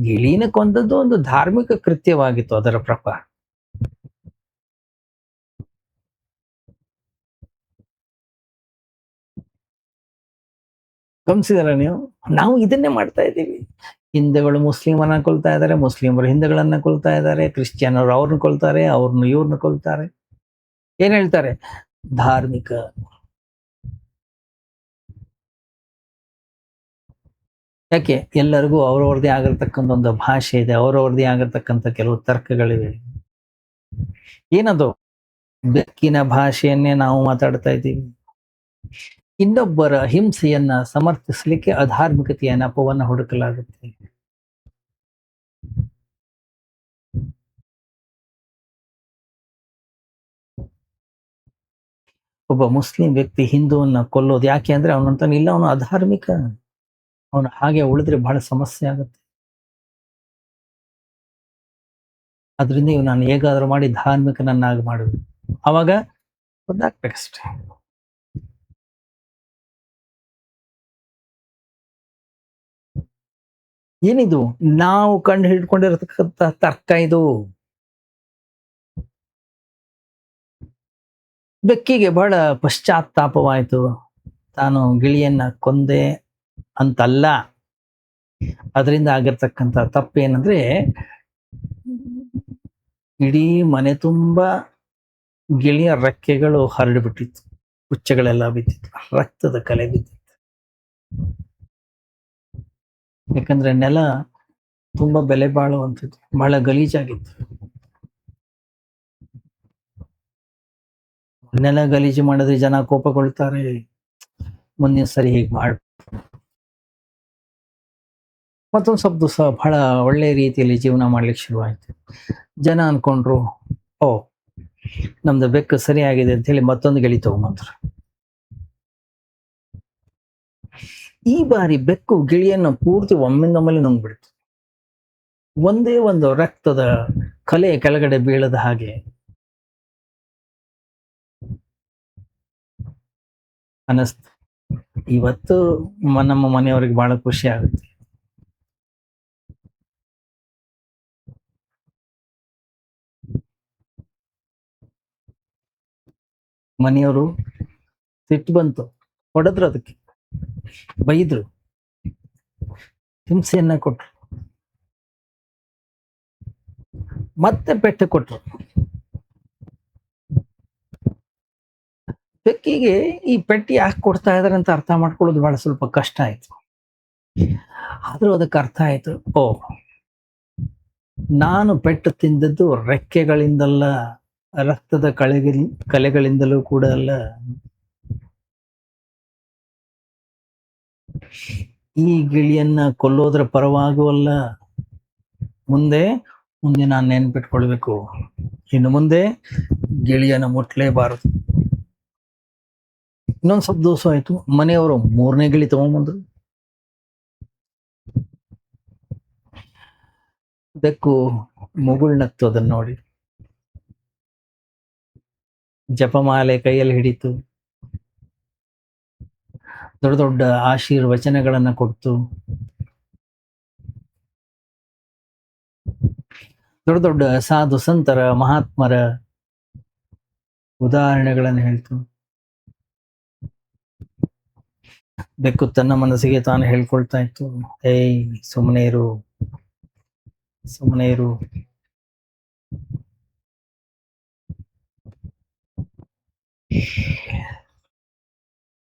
ಗಿಳಿನ ಕೊಂದದ್ದು ಒಂದು ಧಾರ್ಮಿಕ ಕೃತ್ಯವಾಗಿತ್ತು ಅದರ ಪ್ರಕಾರ. ಗಮನಿಸಿದಾರ ನೀವು? ನಾವು ಇದನ್ನೇ ಮಾಡ್ತಾ ಇದ್ದೀವಿ. ಹಿಂದೂಗಳು ಮುಸ್ಲಿಮರನ್ನ ಕೊಲ್ತಾ ಇದ್ದಾರೆ, ಮುಸ್ಲಿಮರು ಹಿಂದೂಗಳನ್ನ ಕೊಲ್ತಾ ಇದ್ದಾರೆ, ಕ್ರಿಶ್ಚಿಯನ್ನರು ಅವ್ರನ್ನ ಕೊಲ್ತಾರೆ, ಅವ್ರನ್ನ ಇವ್ರನ್ನ ಕೊಲ್ತಾರೆ. ಏನ್ ಹೇಳ್ತಾರೆ? ಧಾರ್ಮಿಕ. ಯಾಕೆ? ಎಲ್ಲರಿಗೂ ಅವ್ರವ್ರದೇ ಆಗಿರ್ತಕ್ಕಂಥ ಒಂದು ಭಾಷೆ ಇದೆ, ಅವ್ರವ್ರದೇ ಆಗಿರ್ತಕ್ಕಂಥ ಕೆಲವು ತರ್ಕಗಳಿವೆ. ಏನದು? ಬೆಕ್ಕಿನ ಭಾಷೆಯನ್ನೇ ನಾವು ಮಾತಾಡ್ತಾ ಇದ್ದೀವಿ. ಇನ್ನೊಬ್ಬರ ಹಿಂಸೆಯನ್ನ ಸಮರ್ಥಿಸಲಿಕ್ಕೆ ಅಧಾರ್ಮಿಕತೆಯ ನೆಪವನ್ನ ಹುಡುಕಲಾಗುತ್ತೆ. ಒಬ್ಬ ಮುಸ್ಲಿಂ ವ್ಯಕ್ತಿ ಹಿಂದೂವನ್ನ ಕೊಲ್ಲೋದು ಯಾಕೆ ಅಂದ್ರೆ ಅವನಂತಾನೆ ಇಲ್ಲ, ಅವನು ಅಧಾರ್ಮಿಕ, ಅವನು ಹಾಗೆ ಉಳಿದ್ರೆ ಬಹಳ ಸಮಸ್ಯೆ ಆಗುತ್ತೆ. ಅದರಿಂದ ಇವ್ ನಾನು ಹೇಗಾದ್ರೂ ಮಾಡಿ ಧಾರ್ಮಿಕನನ್ನಾಗಿ ಮಾಡುದು, ಅವಾಗ ಗೊತ್ತಾಗ್ಬೇಕಷ್ಟೆ. ಏನಿದು? ನಾವು ಕಂಡು ಹಿಡ್ಕೊಂಡಿರತಕ್ಕಂತ ತರ್ಕ ಇದು. ಬೆಕ್ಕಿಗೆ ಬಹಳ ಪಶ್ಚಾತ್ತಾಪವಾಯಿತು. ತಾನು ಗಿಳಿಯನ್ನ ಕೊಂದೆ ಅಂತಲ್ಲ, ಅದರಿಂದ ಆಗಿರ್ತಕ್ಕಂಥ ತಪ್ಪೇನಂದ್ರೆ ಇಡೀ ಮನೆ ತುಂಬಾ ಗಿಳಿಯ ರೆಕ್ಕೆಗಳು ಹರಡಿಬಿಟ್ಟಿತ್ತು, ಪುಚ್ಚಗಳೆಲ್ಲ ಬಿದ್ದಿತ್ತು, ರಕ್ತದ ಕಲೆ ಬಿದ್ದಿತ್ತು. ಯಾಕಂದ್ರೆ ನೆಲ ತುಂಬಾ ಬೆಲೆ ಬಾಳುವಂಥದ್ದು, ಬಹಳ ಗಲೀಜಾಗಿತ್ತು. ನೆಲ ಗಲೀಜು ಮಾಡಿದ್ರೆ ಜನ ಕೋಪಗೊಳ್ತಾರೆ, ಮುಂದಿನ ಸರಿ ಹೀಗೆ ಮಾಡ್. ಮತ್ತೊಂದು ಸ್ವಲ್ಪ ದಿವಸ ಬಹಳ ಒಳ್ಳೆ ರೀತಿಯಲ್ಲಿ ಜೀವನ ಮಾಡ್ಲಿಕ್ಕೆ ಶುರುವಾಯ್ತು. ಜನ ಅನ್ಕೊಂಡ್ರು, ಓ ನಮ್ದು ಬೆಕ್ಕು ಸರಿಯಾಗಿದೆ ಅಂತ ಹೇಳಿ ಮತ್ತೊಂದು ಗಿಳಿ ತಗೊಂಬಂದ್ರು. ಈ ಬಾರಿ ಬೆಕ್ಕು ಗಿಳಿಯನ್ನು ಪೂರ್ತಿ ಒಮ್ಮಿಂದೊಮ್ಮೆಲೆ ನುಂಗ್ಬಿಡ್ತು. ಒಂದೇ ಒಂದು ರಕ್ತದ ಕಲೆ ಕೆಳಗಡೆ ಬೀಳದ ಹಾಗೆ. ಅನಸ್ತು. ಇವತ್ತು ನಮ್ಮ ಮನೆಯವರಿಗೆ ಬಹಳ ಖುಷಿ ಆಗುತ್ತೆ. ಮನೆಯವರು ಸಿಟ್ಟು ಬಂತು, ಹೊಡೆದ್ರು, ಅದಕ್ಕೆ ಬೈದ್ರು, ಹಿಂಸೆಯನ್ನ ಕೊಟ್ರು, ಮತ್ತೆ ಪೆಟ್ಟು ಕೊಟ್ರು. ಬೆಕ್ಕಿಗೆ ಈ ಪೆಟ್ಟು ಯಾಕೆ ಕೊಡ್ತಾ ಇದಾರೆ ಅಂತ ಅರ್ಥ ಮಾಡ್ಕೊಳ್ಳೋದು ಬಹಳ ಸ್ವಲ್ಪ ಕಷ್ಟ ಆಯ್ತು. ಆದ್ರೂ ಅದಕ್ಕೆ ಅರ್ಥ ಆಯ್ತು, ಓ ನಾನು ಪೆಟ್ಟು ತಿಂದದ್ದು ರೆಕ್ಕೆಗಳಿಂದಲ್ಲ, ರಕ್ತದ ಕಲೆಗಳಿಂದಲೂ ಕೂಡ ಅಲ್ಲ. ಈ ಗಿಳಿಯನ್ನ ಕೊಲ್ಲೋದ್ರ ಪರವಾಗೂ ಅಲ್ಲ. ಮುಂದೆ ನಾನು ನೆನ್ಪಿಟ್ಕೊಳ್ಬೇಕು, ಇನ್ನು ಮುಂದೆ ಗಿಳಿಯನ್ನ ಮುಟ್ಲೇಬಾರದು. ಇನ್ನೊಂದ್ ಸ್ವಲ್ಪ ದಿವಸ ಆಯ್ತು, ಮನೆಯವರು 3ನೇ ಗಿಳಿ ತಗೊಂಡ್ಬಂದ್ರು. ಬೆಕ್ಕು ಮುಗುಳ್ನಕ್ತು ಅದನ್ನ ನೋಡಿ, ಜಪಮಾಲೆ ಕೈಯಲ್ಲಿ ಹಿಡಿತು, ದೊಡ್ಡ ದೊಡ್ಡ ಆಶೀರ್ವಚನಗಳನ್ನ ಕೊಡ್ತು, ದೊಡ್ಡ ದೊಡ್ಡ ಸಾಧು ಸಂತರ ಮಹಾತ್ಮರ ಉದಾಹರಣೆಗಳನ್ನು ಹೇಳ್ತು. ಬೆಕ್ಕು ತನ್ನ ಮನಸ್ಸಿಗೆ ತಾನು ಹೇಳ್ಕೊಳ್ತಾ ಇತ್ತು, ಏಯ್ ಸುಮ್ಮನೆ ಇರು, ಸುಮ್ಮನೆ ಇರು.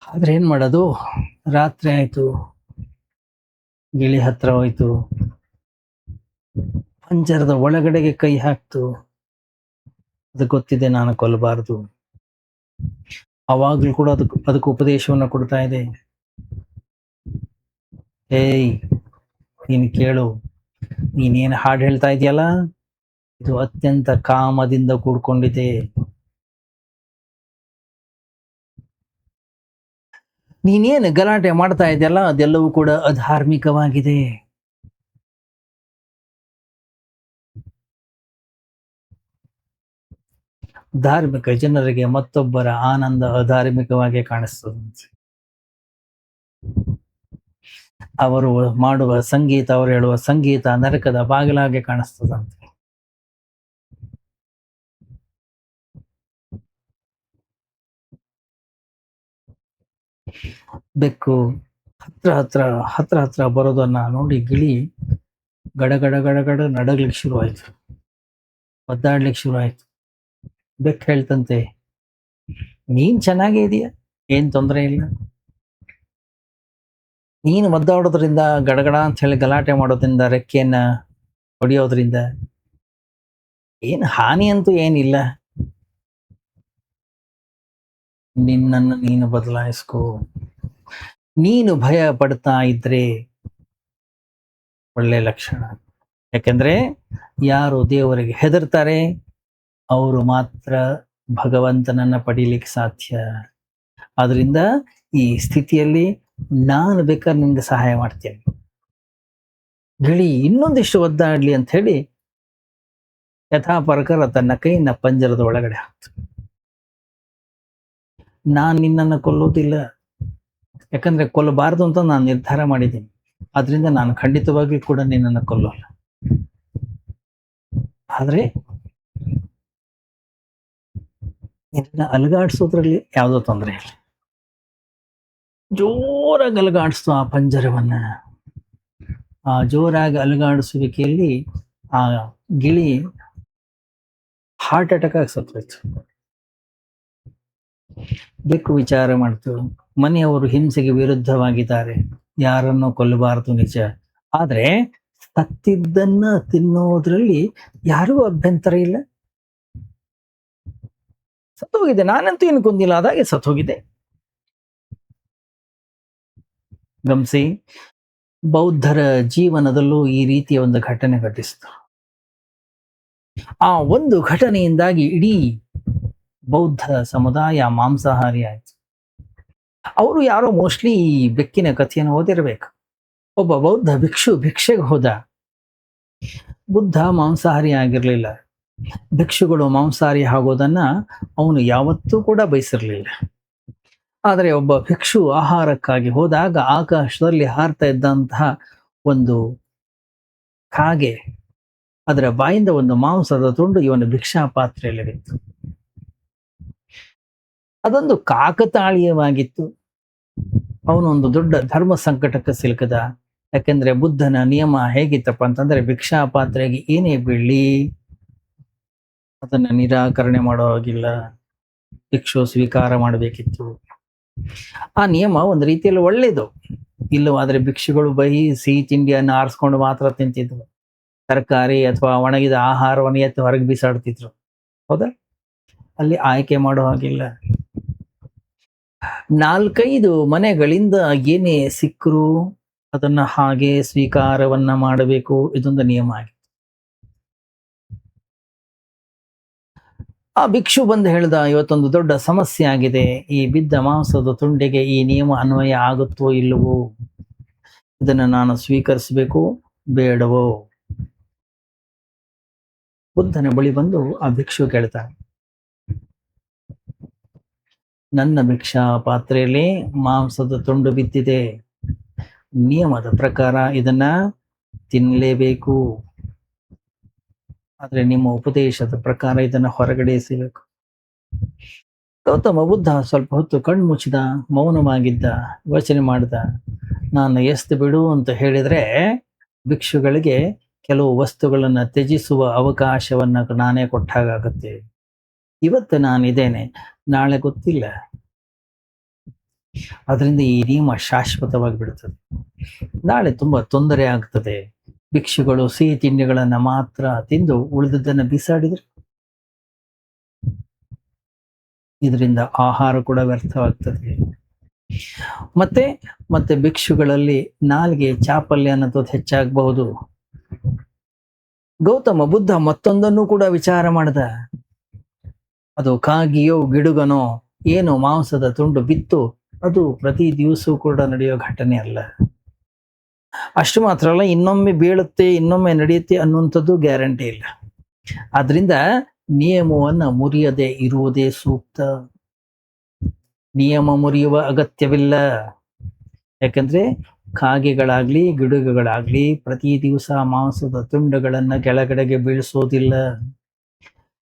ಆದ್ರೆ ಏನ್ ಮಾಡೋದು? ರಾತ್ರಿ ಆಯ್ತು, ಗಿಳಿ ಹತ್ರ ಹೋಯ್ತು, ಪಂಜರದ ಒಳಗಡೆಗೆ ಕೈ ಹಾಕ್ತು. ಅದು ಗೊತ್ತಿದೆ ನಾನು ಕೊಲ್ಲಬಾರದು. ಅವಾಗ್ಲೂ ಕೂಡ ಅದಕ್ಕೆ ಉಪದೇಶವನ್ನ ಕೊಡ್ತಾ ಇದೆ, ಏಯ್ ನೀನು ಕೇಳು, ನೀನೇನು ಹಾಡು ಹೇಳ್ತಾ ಇದೆಯಲ್ಲ, ಇದು ಅತ್ಯಂತ ಕಾಮದಿಂದ ಕೂಡ್ಕೊಂಡಿದೆ. ನೀನೇನು ಗಲಾಟೆ ಮಾಡ್ತಾ ಇದೆಯಲ್ಲ ಅದೆಲ್ಲವೂ ಕೂಡ ಅಧಾರ್ಮಿಕವಾಗಿದೆ. ಧಾರ್ಮಿಕ ಜನರಿಗೆ ಮತ್ತೊಬ್ಬರ ಆನಂದ ಅಧಾರ್ಮಿಕವಾಗಿ ಕಾಣಿಸ್ತದೆ. ಅವರು ಮಾಡುವ ಸಂಗೀತ, ಅವರು ಹೇಳುವ ಸಂಗೀತ ನರಕದ ಬಾಗಿಲಾಗೆ ಕಾಣಿಸ್ತದಂತೆ. ಬೆಕ್ಕು ಹತ್ರ ಹತ್ರ ಹತ್ರ ಹತ್ರ ಬರೋದನ್ನ ನೋಡಿ ಗಿಳಿ ಗಡಗಡ ಗಡಗಡ ನಡಗ್ಲಿಕ್ಕೆ ಶುರು ಆಯ್ತು, ಒದ್ದಾಡ್ಲಿಕ್ಕೆ ಶುರು ಆಯ್ತು. ಬೆಕ್ಕು ಹೇಳ್ತಂತೆ, ನೀನ್ ಚೆನ್ನಾಗೇ ಇದೀಯ, ಏನ್ ತೊಂದರೆ ಇಲ್ಲ. ನೀನು ಒದ್ದಾಡೋದ್ರಿಂದ, ಗಡಗಡ ಅಂತ ಹೇಳಿ ಗಲಾಟೆ ಮಾಡೋದ್ರಿಂದ, ರೆಕ್ಕೆಯನ್ನ ಹೊಡೆಯೋದ್ರಿಂದ ಏನ್ ಹಾನಿ ಅಂತೂ ಏನಿಲ್ಲ. ನಿನ್ನನ್ನು ನೀನು ಬದಲಾಯಿಸ್ಕೋ. ನೀನು ಭಯ ಪಡ್ತಾ ಇದ್ರೆ ಒಳ್ಳೆ ಲಕ್ಷಣ. ಯಾಕೆಂದ್ರೆ ಯಾರು ದೇವರಿಗೆ ಹೆದರ್ತಾರೆ ಅವರು ಮಾತ್ರ ಭಗವಂತನನ್ನ ಪಡೀಲಿಕ್ಕೆ ಸಾಧ್ಯ. ಆದ್ರಿಂದ ಈ ಸ್ಥಿತಿಯಲ್ಲಿ ನಾನು ಬೇಕಾದ್ರೆ ನಿಮ್ಗೆ ಸಹಾಯ ಮಾಡ್ತೇನೆ. ಗಿಳಿ ಇನ್ನೊಂದಿಷ್ಟು ಒದ್ದಾಡ್ಲಿ ಅಂತ ಹೇಳಿ ಯಥಾಪರಕರ ತನ್ನ ಕೈನ ಪಂಜರದ ಒಳಗಡೆ ಹಾಕ್ತು. ನಾನ್ ನಿನ್ನನ್ನು ಕೊಲ್ಲೋದಿಲ್ಲ, ಯಾಕಂದ್ರೆ ಕೊಲ್ಲಬಾರದು ಅಂತ ನಾನು ನಿರ್ಧಾರ ಮಾಡಿದ್ದೀನಿ. ಆದ್ರಿಂದ ನಾನು ಖಂಡಿತವಾಗಿ ಕೂಡ ನಿನ್ನನ್ನು ಕೊಲ್ಲೋಲ್ಲ. ಆದ್ರೆ ನಿನ್ನ ಅಲುಗಾಡಿಸೋದ್ರಲ್ಲಿ ಯಾವುದೋ ತೊಂದರೆ ಇಲ್ಲ. ಜೋರಾಗಿ ಅಲುಗಾಡಿಸ್ತು ಆ ಪಂಜರವನ್ನ. ಆ ಜೋರಾಗಿ ಅಲುಗಾಡಿಸುವಿಕೆಯಲ್ಲಿ ಆ ಗಿಳಿ ಹಾರ್ಟ್ ಅಟ್ಯಾಕ್ ಆಗಿ ಸತ್ತೋಯ್ತು. ಬೆಕ್ಕು ವಿಚಾರ ಮಾಡ್ತು, ಮನೆಯವರು ಹಿಂಸೆಗೆ ವಿರುದ್ಧವಾಗಿದ್ದಾರೆ, ಯಾರನ್ನು ಕೊಲ್ಲಬಾರದು ನಿಜ, ಆದ್ರೆ ಸತ್ತಿದ್ದನ್ನ ತಿನ್ನೋದ್ರಲ್ಲಿ ಯಾರಿಗೂ ಅಭ್ಯಂತರ ಇಲ್ಲ. ಸತ್ತೋಗಿದೆ, ನಾನಂತೂ ಏನು ಕೊಂದಿಲ್ಲ, ಅದಾಗೆ ಸತ್ತೋಗಿದೆ. ಗಮನಿಸಿ, ಬೌದ್ಧರ ಜೀವನದಲ್ಲೂ ಈ ರೀತಿಯ ಒಂದು ಘಟನೆ ಘಟಿಸಿತು. ಆ ಒಂದು ಘಟನೆಯಿಂದಾಗಿ ಇಡೀ ಬೌದ್ಧ ಸಮುದಾಯ ಮಾಂಸಾಹಾರಿ ಆಯ್ತು. ಅವರು ಯಾರೋ ಮೋಸ್ಟ್ಲಿ ಈ ಬೆಕ್ಕಿನ ಕಥೆಯನ್ನು ಓದಿರ್ಬೇಕು. ಒಬ್ಬ ಬೌದ್ಧ ಭಿಕ್ಷೆಗೆ ಹೋದ. ಬುದ್ಧ ಮಾಂಸಾಹಾರಿ ಆಗಿರ್ಲಿಲ್ಲ. ಭಿಕ್ಷುಗಳು ಮಾಂಸಾಹಾರಿ ಆಗೋದನ್ನ ಅವನು ಯಾವತ್ತೂ ಕೂಡ ಬಯಸಿರ್ಲಿಲ್ಲ. ಆದರೆ ಒಬ್ಬ ಭಿಕ್ಷು ಆಹಾರಕ್ಕಾಗಿ ಹೋದಾಗ ಆಕಾಶದಲ್ಲಿ ಹಾರ್ತಾ ಇದ್ದಂತಹ ಒಂದು ಕಾಗೆ, ಅದರ ಬಾಯಿಂದ ಒಂದು ಮಾಂಸದ ತುಂಡು ಇವನ ಭಿಕ್ಷಾ ಪಾತ್ರೆಯಲ್ಲಿ ಬಿತ್ತು. ಅದೊಂದು ಕಾಕತಾಳೀಯವಾಗಿತ್ತು. ಅವನು ಒಂದು ದೊಡ್ಡ ಧರ್ಮ ಸಂಕಟಕ್ಕೆ ಸಿಲುಕದ. ಯಾಕೆಂದ್ರೆ ಬುದ್ಧನ ನಿಯಮ ಹೇಗಿತ್ತಪ್ಪ ಅಂತಂದ್ರೆ, ಭಿಕ್ಷಾ ಪಾತ್ರೆಗೆ ಏನೇ ಬೀಳಲಿ ಅದನ್ನ ನಿರಾಕರಣೆ ಮಾಡೋ ಹಾಗಿಲ್ಲ, ಭಿಕ್ಷು ಸ್ವೀಕಾರ ಮಾಡಬೇಕಿತ್ತು. ಆ ನಿಯಮ ಒಂದು ರೀತಿಯಲ್ಲಿ ಒಳ್ಳೇದು. ಇಲ್ಲವಾದ್ರೆ ಭಿಕ್ಷುಗಳು ಬರೀ ಸಿಹಿ ತಿಂಡಿಯನ್ನು ಆರಿಸ್ಕೊಂಡು ಮಾತ್ರ ತಿಂತಿದ್ರು, ತರಕಾರಿ ಅಥವಾ ಒಣಗಿದ ಆಹಾರವನ್ನು ಎತ್ತು ಹೊರಗೆ ಬಿಸಾಡ್ತಿದ್ರು. ಹೌದಾ? ಅಲ್ಲಿ ಆಯ್ಕೆ ಮಾಡೋ ಹಾಗಿಲ್ಲ. 4-5 ಮನೆಗಳಿಂದ ಏನೇ ಸಿಕ್ಕರು ಅದನ್ನ ಹಾಗೆ ಸ್ವೀಕಾರವನ್ನ ಮಾಡಬೇಕು, ಇದೊಂದು ನಿಯಮ ಆಗಿದೆ. ಆ ಭಿಕ್ಷು ಬಂದು ಹೇಳ್ದ, ಇವತ್ತೊಂದು ದೊಡ್ಡ ಸಮಸ್ಯೆ ಆಗಿದೆ, ಈ ಬಿದ್ದ ಮಾಂಸದ ತುಂಡಿಗೆ ಈ ನಿಯಮ ಅನ್ವಯ ಆಗುತ್ತೋ ಇಲ್ಲವೋ, ಇದನ್ನ ನಾನು ಸ್ವೀಕರಿಸಬೇಕು ಬೇಡವೋ? ಬುದ್ಧನ ಬಳಿ ಬಂದು ಆ ಭಿಕ್ಷು ಕೇಳ್ತಾನೆ, ನನ್ನ ಭಿಕ್ಷಾ ಪಾತ್ರೆಯಲ್ಲಿ ಮಾಂಸದ ತುಂಡು ಬಿದ್ದಿದೆ, ನಿಯಮದ ಪ್ರಕಾರ ಇದನ್ನ ತಿನ್ನಲೇಬೇಕು, ಆದ್ರೆ ನಿಮ್ಮ ಉಪದೇಶದ ಪ್ರಕಾರ ಇದನ್ನ ಹೊರಗಡೆ ಎಸೆಯಬೇಕು. ಗೌತಮ ಬುದ್ಧ ಸ್ವಲ್ಪ ಹೊತ್ತು ಕಣ್ಣು ಮುಚ್ಚಿದ, ಮೌನವಾಗಿದ್ದ, ಯೋಚನೆ ಮಾಡಿದ. ನಾನು ಎಸ್ತು ಬಿಡು ಅಂತ ಹೇಳಿದ್ರೆ ಭಿಕ್ಷುಗಳಿಗೆ ಕೆಲವು ವಸ್ತುಗಳನ್ನ ತ್ಯಜಿಸುವ ಅವಕಾಶವನ್ನ ನಾನೇ ಕೊಟ್ಟಾಗುತ್ತೆ. ಇವತ್ತು ನಾನಿದ್ದೇನೆ, ನಾಳೆ ಗೊತ್ತಿಲ್ಲ. ಅದರಿಂದ ಈ ನಿಯಮ ಶಾಶ್ವತವಾಗಿ ಬಿಡುತ್ತದೆ. ನಾಳೆ ತುಂಬಾ ತೊಂದರೆ ಆಗ್ತದೆ. ಭಿಕ್ಷುಗಳು ಸಿಹಿ ತಿಂಡಿಗಳನ್ನ ಮಾತ್ರ ತಿಂದು ಉಳಿದದ್ದನ್ನ ಬಿಸಾಡಿದ್ರೆ ಇದರಿಂದ ಆಹಾರ ಕೂಡ ವ್ಯರ್ಥವಾಗ್ತದೆ. ಮತ್ತೆ ಭಿಕ್ಷುಗಳಲ್ಲಿ ನಾಲ್ಗೆ ಚಾಪಲ್ಯ ಅನ್ನೋದು ಹೆಚ್ಚಾಗಬಹುದು. ಗೌತಮ ಬುದ್ಧ ಮತ್ತೊಂದನ್ನು ಕೂಡ ವಿಚಾರ ಮಾಡ್ದ. ಅದು ಕಾಗಿಯೋ ಗಿಡುಗನೋ ಏನೋ ಮಾಂಸದ ತುಂಡು ಬಿತ್ತು, ಅದು ಪ್ರತಿ ದಿವಸವೂ ಕೂಡ ನಡೆಯೋ ಘಟನೆ ಅಲ್ಲ. ಅಷ್ಟು ಮಾತ್ರ ಅಲ್ಲ, ಇನ್ನೊಮ್ಮೆ ಬೀಳುತ್ತೆ, ಇನ್ನೊಮ್ಮೆ ನಡೆಯುತ್ತೆ ಅನ್ನುವಂಥದ್ದು ಗ್ಯಾರಂಟಿ ಇಲ್ಲ. ಆದ್ರಿಂದ ನಿಯಮವನ್ನ ಮುರಿಯದೆ ಇರುವುದೇ ಸೂಕ್ತ. ನಿಯಮ ಮುರಿಯುವ ಅಗತ್ಯವಿಲ್ಲ. ಯಾಕಂದ್ರೆ ಕಾಗೆಗಳಾಗ್ಲಿ ಗಿಡಗಳಾಗ್ಲಿ ಪ್ರತಿ ದಿವಸ ಮಾಂಸದ ತುಂಡುಗಳನ್ನ ಕೆಳಗಡೆಗೆ ಬೀಳಿಸೋದಿಲ್ಲ.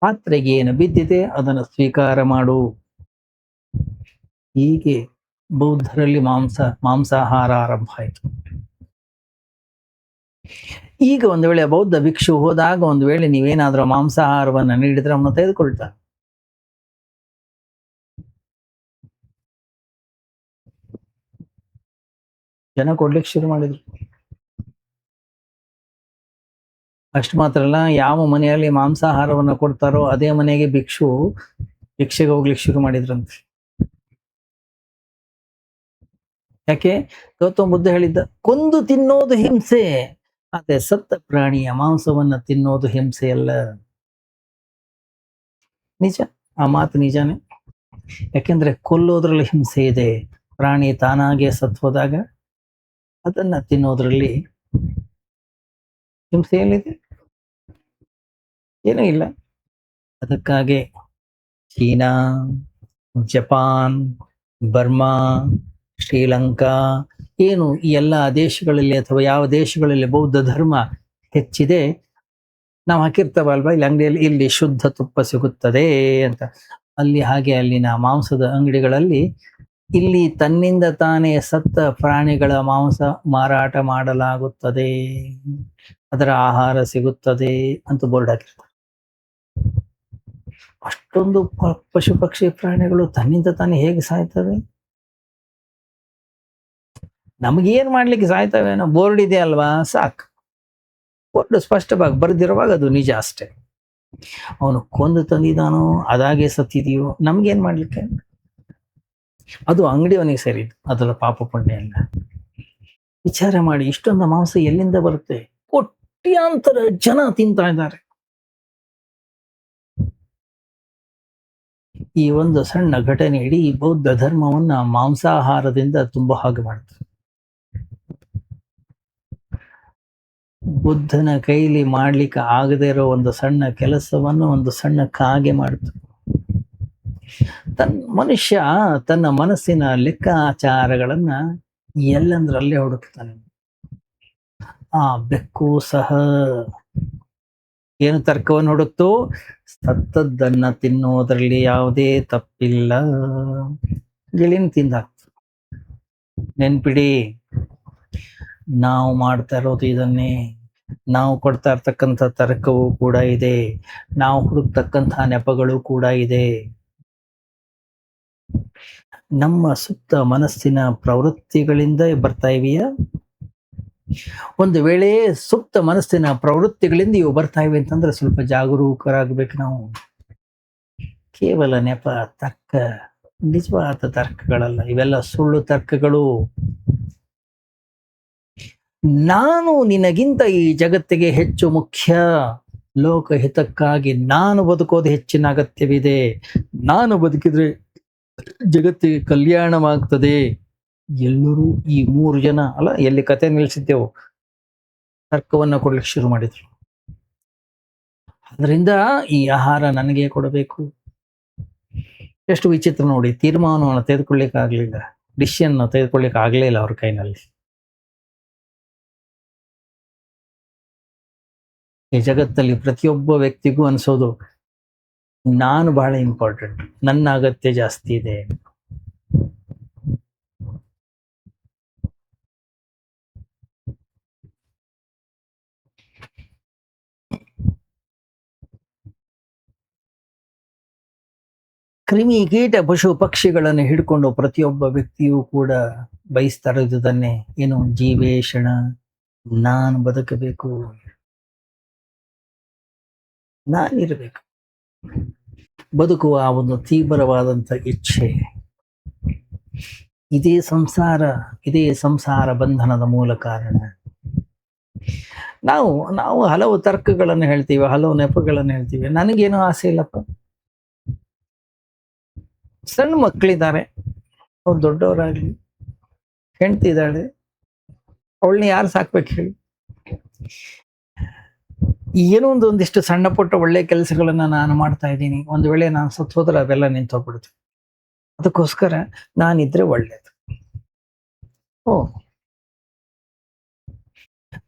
ಪಾತ್ರೆಗೆ ಏನು ಬಿದ್ದಿದೆ ಅದನ್ನು ಸ್ವೀಕಾರ ಮಾಡು. ಹೀಗೆ ಬೌದ್ಧರಲ್ಲಿ ಮಾಂಸಾಹಾರ ಆರಂಭ ಆಯಿತು. ಈಗ ಒಂದು ವೇಳೆ ಬೌದ್ಧ ಭಿಕ್ಷು ಹೋದಾಗ ಒಂದು ವೇಳೆ ನೀವೇನಾದ್ರೂ ಮಾಂಸಾಹಾರವನ್ನ ನೀಡಿದ್ರೆ ಅವನ್ನ ತೆಗೆದುಕೊಳ್ತಾನೆ. ಜನ ಕೊಡ್ಲಿಕ್ಕೆ ಶುರು ಮಾಡಿದ್ರು. ಅಷ್ಟು ಮಾತ್ರ ಅಲ್ಲ, ಯಾವ ಮನೆಯಲ್ಲಿ ಮಾಂಸಾಹಾರವನ್ನ ಕೊಡ್ತಾರೋ ಅದೇ ಮನೆಗೆ ಭಿಕ್ಷೆಗೆ ಹೋಗ್ಲಿಕ್ಕೆ ಶುರು ಮಾಡಿದ್ರಂತೆ. ಯಾಕೆ? ಗೌತಮ ಬುದ್ಧ ಹೇಳಿದ್ದ, ಕೊಂದು ತಿನ್ನೋದು ಹಿಂಸೆ, ಆದ್ರೆ ಸತ್ತ ಪ್ರಾಣಿಯ ಮಾಂಸವನ್ನ ತಿನ್ನೋದು ಹಿಂಸೆ ಅಲ್ಲ. ನಿಜ, ಆ ಮಾತು ನಿಜಾನೇ. ಯಾಕೆಂದ್ರೆ ಕೊಲ್ಲೋದ್ರಲ್ಲಿ ಹಿಂಸೆ ಇದೆ. ಪ್ರಾಣಿ ತಾನಾಗೆ ಸತ್ತು ಹೋದಾಗ ಅದನ್ನ ತಿನ್ನೋದ್ರಲ್ಲಿ ಹಿಂಸೆ ಎಲ್ಲಿದೆ? ಏನೂ ಇಲ್ಲ. ಅದಕ್ಕಾಗಿ ಚೀನಾ, ಜಪಾನ್, ಬರ್ಮಾ, ಶ್ರೀಲಂಕಾ, ಏನು ಈ ಎಲ್ಲ ದೇಶಗಳಲ್ಲಿ ಅಥವಾ ಯಾವ ದೇಶಗಳಲ್ಲಿ ಬೌದ್ಧ ಧರ್ಮ ಹೆಚ್ಚಿದೆ, ನಾವು ಹಾಕಿರ್ತಾವಲ್ವಾ ಇಲ್ಲಿ ಅಂಗಡಿಯಲ್ಲಿ, ಇಲ್ಲಿ ಶುದ್ಧ ತುಪ್ಪ ಸಿಗುತ್ತದೆ ಅಂತ, ಅಲ್ಲಿ ಹಾಗೆ ಅಲ್ಲಿನ ಮಾಂಸದ ಅಂಗಡಿಗಳಲ್ಲಿ ಇಲ್ಲಿ ತನ್ನಿಂದ ತಾನೇ ಸತ್ತ ಪ್ರಾಣಿಗಳ ಮಾಂಸ ಮಾರಾಟ ಮಾಡಲಾಗುತ್ತದೆ, ಅದರ ಆಹಾರ ಸಿಗುತ್ತದೆ ಅಂತ ಬೋರ್ಡ್ ಹಾಕಿರ್ತಾರೆ. ಅಷ್ಟೊಂದು ಪಶು ಪಕ್ಷಿ ಪ್ರಾಣಿಗಳು ತನ್ನಿಂದ ತಾನೇ ಹೇಗೆ ಸಾಯ್ತವೆ? ನಮಗೇನ್ ಮಾಡ್ಲಿಕ್ಕೆ ಸಾಯ್ತವೆ ಅನ್ನೋ ಬೋರ್ಡ್ ಇದೆ ಅಲ್ವಾ, ಸಾಕು. ಬೋರ್ಡ್ ಸ್ಪಷ್ಟವಾಗಿ ಬರೆದಿರುವಾಗ ಅದು ನಿಜ ಅಷ್ಟೇ. ಅವನು ಕೊಂದು ತಂದಿದ್ದಾನೋ ಅದಾಗೆ ಸತ್ತಿದೆಯೋ ನಮ್ಗೇನ್ ಮಾಡ್ಲಿಕ್ಕೆ? ಅದು ಅಂಗಡಿಯವನಿಗೆ ಸರಿ, ಅದರ ಪಾಪ ಪುಣ್ಯ ಇಲ್ಲ. ವಿಚಾರ ಮಾಡಿ, ಇಷ್ಟೊಂದು ಮಾಂಸ ಎಲ್ಲಿಂದ ಬರುತ್ತೆ? ಕೋಟ್ಯಾಂತರ ಜನ ತಿಂತಾ ಇದ್ದಾರೆ. ಈ ಒಂದು ಸಣ್ಣ ಘಟನೆ ಇಡೀ ಬೌದ್ಧ ಧರ್ಮವನ್ನ ಮಾಂಸಾಹಾರದಿಂದ ತುಂಬ ಹಾಗೆ ಮಾಡ್ತಾರೆ. ಬುದ್ಧನ ಕೈಲಿ ಮಾಡ್ಲಿಕ್ಕೆ ಆಗದೆ ಇರೋ ಒಂದು ಸಣ್ಣ ಕೆಲಸವನ್ನು ಒಂದು ಸಣ್ಣ ಕಾಗೆ ಮಾಡ್ತು. ಮನುಷ್ಯ ತನ್ನ ಮನಸ್ಸಿನ ಲೆಕ್ಕಾಚಾರಗಳನ್ನ ಎಲ್ಲಂದ್ರಲ್ಲೇ ಹುಡುಕ್ತಾನೆ. ಆ ಬೆಕ್ಕು ಸಹ ಏನು ತರ್ಕವನ್ನು ಹುಡುಕ್ತು? ಸತ್ತದ್ದನ್ನ ತಿನ್ನೋದ್ರಲ್ಲಿ ಯಾವುದೇ ತಪ್ಪಿಲ್ಲ, ಗಿಳಿನ ತಿಂದಾಕ್ತು. ನೆನ್ಪಿಡಿ, ನಾವು ಮಾಡ್ತಾ ಇರೋದು ಇದನ್ನೇ. ನಾವು ಕೊಡ್ತಾ ಇರ್ತಕ್ಕಂಥ ತರ್ಕವೂ ಕೂಡ ಇದೆ, ನಾವು ಹುಡುಕ್ತಕ್ಕಂಥ ನೆಪಗಳು ಕೂಡ ಇದೆ. ನಮ್ಮ ಸುತ್ತ ಮನಸ್ಸಿನ ಪ್ರವೃತ್ತಿಗಳಿಂದ ಬರ್ತಾ ಇವೆಯಾ? ಒಂದು ವೇಳೆ ಸುಪ್ತ ಮನಸ್ಸಿನ ಪ್ರವೃತ್ತಿಗಳಿಂದ ಇವು ಬರ್ತಾ ಇವೆ ಅಂತಂದ್ರೆ ಸ್ವಲ್ಪ ಜಾಗರೂಕರಾಗಬೇಕು ನಾವು. ಕೇವಲ ನೆಪ, ತರ್ಕ ನಿಜವಾದ ತರ್ಕಗಳಲ್ಲ, ಇವೆಲ್ಲ ಸುಳ್ಳು ತರ್ಕಗಳು. ನಾನು ನಿನಗಿಂತ ಈ ಜಗತ್ತಿಗೆ ಹೆಚ್ಚು ಮುಖ್ಯ, ಲೋಕಹಿತಕ್ಕಾಗಿ ನಾನು ಬದುಕೋದು ಹೆಚ್ಚಿನ ಅಗತ್ಯವಿದೆ, ನಾನು ಬದುಕಿದ್ರೆ ಜಗತ್ತಿಗೆ ಕಲ್ಯಾಣವಾಗ್ತದೆ. ಎಲ್ಲರೂ ಈ 3 ಜನ ಅಲ್ಲ, ಎಲ್ಲಿ ಕತೆ ನಿಲ್ಲಿಸಿದ್ದೆವು, ತರ್ಕವನ್ನ ಕೊಡ್ಲಿಕ್ಕೆ ಶುರು ಮಾಡಿದ್ರು. ಅದರಿಂದ ಈ ಆಹಾರ ನನಗೆ ಕೊಡಬೇಕು. ಎಷ್ಟು ವಿಚಿತ್ರ ನೋಡಿ, ತೀರ್ಮಾನವನ್ನು ತೆಗೆದುಕೊಳ್ಳಿಕ್ಕೆ ಆಗ್ಲಿಲ್ಲ, ಡಿಸಿಷನ್ ತೆಗೆದುಕೊಳ್ಳಿಕ್ಕೆ ಆಗ್ಲೇ ಇಲ್ಲ ಅವ್ರ ಕೈನಲ್ಲಿ. ಈ ಜಗತ್ತಲ್ಲಿ ಪ್ರತಿಯೊಬ್ಬ ವ್ಯಕ್ತಿಗೂ ಅನ್ಸೋದು, ನಾನು ಬಹಳ ಇಂಪಾರ್ಟೆಂಟ್, ನನ್ನ ಅಗತ್ಯ ಜಾಸ್ತಿ ಇದೆ. ಕ್ರಿಮಿ ಕೀಟ ಪಶು ಪಕ್ಷಿಗಳನ್ನು ಹಿಡ್ಕೊಂಡು ಪ್ರತಿಯೊಬ್ಬ ವ್ಯಕ್ತಿಯೂ ಕೂಡ ಬಯಸ್ತಾ ಇರೋದನ್ನೇ, ಏನು? ಜೀವೇಷಣ, ನಾನು ಬದುಕಬೇಕು, ನಾನಿರಬೇಕು. ಬದುಕುವ ಒಂದು ತೀವ್ರವಾದಂಥ ಇಚ್ಛೆ, ಇದೇ ಸಂಸಾರ ಬಂಧನದ ಮೂಲ ಕಾರಣ. ನಾವು ಹಲವು ತರ್ಕಗಳನ್ನು ಹೇಳ್ತೀವಿ, ಹಲವು ನೆಪಗಳನ್ನು ಹೇಳ್ತೀವಿ. ನನಗೇನು ಆಸೆ ಇಲ್ಲಪ್ಪ. ಸಣ್ಣ ಮಕ್ಕಳಿದ್ದಾರೆ, ಅವ್ರು ದೊಡ್ಡವರಾಗ್ಲಿ, ಹೆಂಡ್ತಿ ಇದ್ದಾಳೆ, ಅವಳನ್ನ ಯಾರು ಸಾಕ್ಬೇಕು ಹೇಳಿ? ಏನೋ ಒಂದಿಷ್ಟು ಸಣ್ಣ ಪುಟ್ಟ ಒಳ್ಳೆ ಕೆಲಸಗಳನ್ನ ನಾನು ಮಾಡ್ತಾ ಇದ್ದೀನಿ. ಒಂದು ವೇಳೆ ನಾನು ಸತ್ತು ಹೋದ್ರೆ ಅವೆಲ್ಲ ನಿಂತೋಗ್ಬಿಡುತ್ತೆ. ಅದಕ್ಕೋಸ್ಕರ ನಾನಿದ್ರೆ ಒಳ್ಳೇದು. ಓಹ್!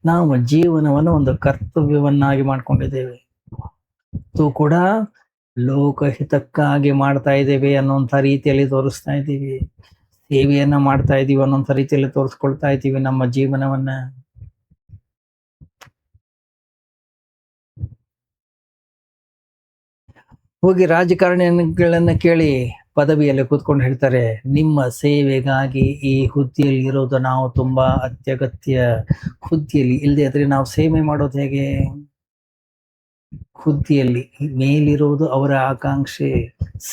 ನಾವು ಜೀವನವನ್ನು ಒಂದು ಕರ್ತವ್ಯವನ್ನಾಗಿ ಮಾಡ್ಕೊಂಡಿದ್ದೇವೆ. ಅದು ಕೂಡ ಲೋಕಹಿತಕ್ಕಾಗಿ ಮಾಡ್ತಾ ಇದ್ದೇವೆ ಅನ್ನುವಂಥ ರೀತಿಯಲ್ಲಿ ತೋರಿಸ್ತಾ ಇದ್ದೀವಿ. ಸೇವೆಯನ್ನ ಮಾಡ್ತಾ ಇದ್ದೀವಿ ಅನ್ನೋಂಥ ರೀತಿಯಲ್ಲಿ ತೋರಿಸ್ಕೊಳ್ತಾ ಇದ್ದೀವಿ ನಮ್ಮ ಜೀವನವನ್ನ. ಹೋಗಿ ರಾಜಕಾರಣಿಗಳನ್ನ ಕೇಳಿ, ಪದವಿಯಲ್ಲಿ ಕೂತ್ಕೊಂಡು ಹೇಳ್ತಾರೆ, ನಿಮ್ಮ ಸೇವೆಗಾಗಿ ಈ ಹುದ್ದೆಯಲ್ಲಿ ಇರೋದು ನಾವು ತುಂಬಾ ಅತ್ಯಗತ್ಯ. ಹುದ್ದೆಯಲ್ಲಿ ಇಲ್ಲದೆ ಇದ್ರೆ ನಾವು ಸೇವೆ ಮಾಡೋದು ಹೇಗೆ? ಹುದ್ದೆಯಲ್ಲಿ ಮೇಲಿರುವುದು ಅವರ ಆಕಾಂಕ್ಷೆ,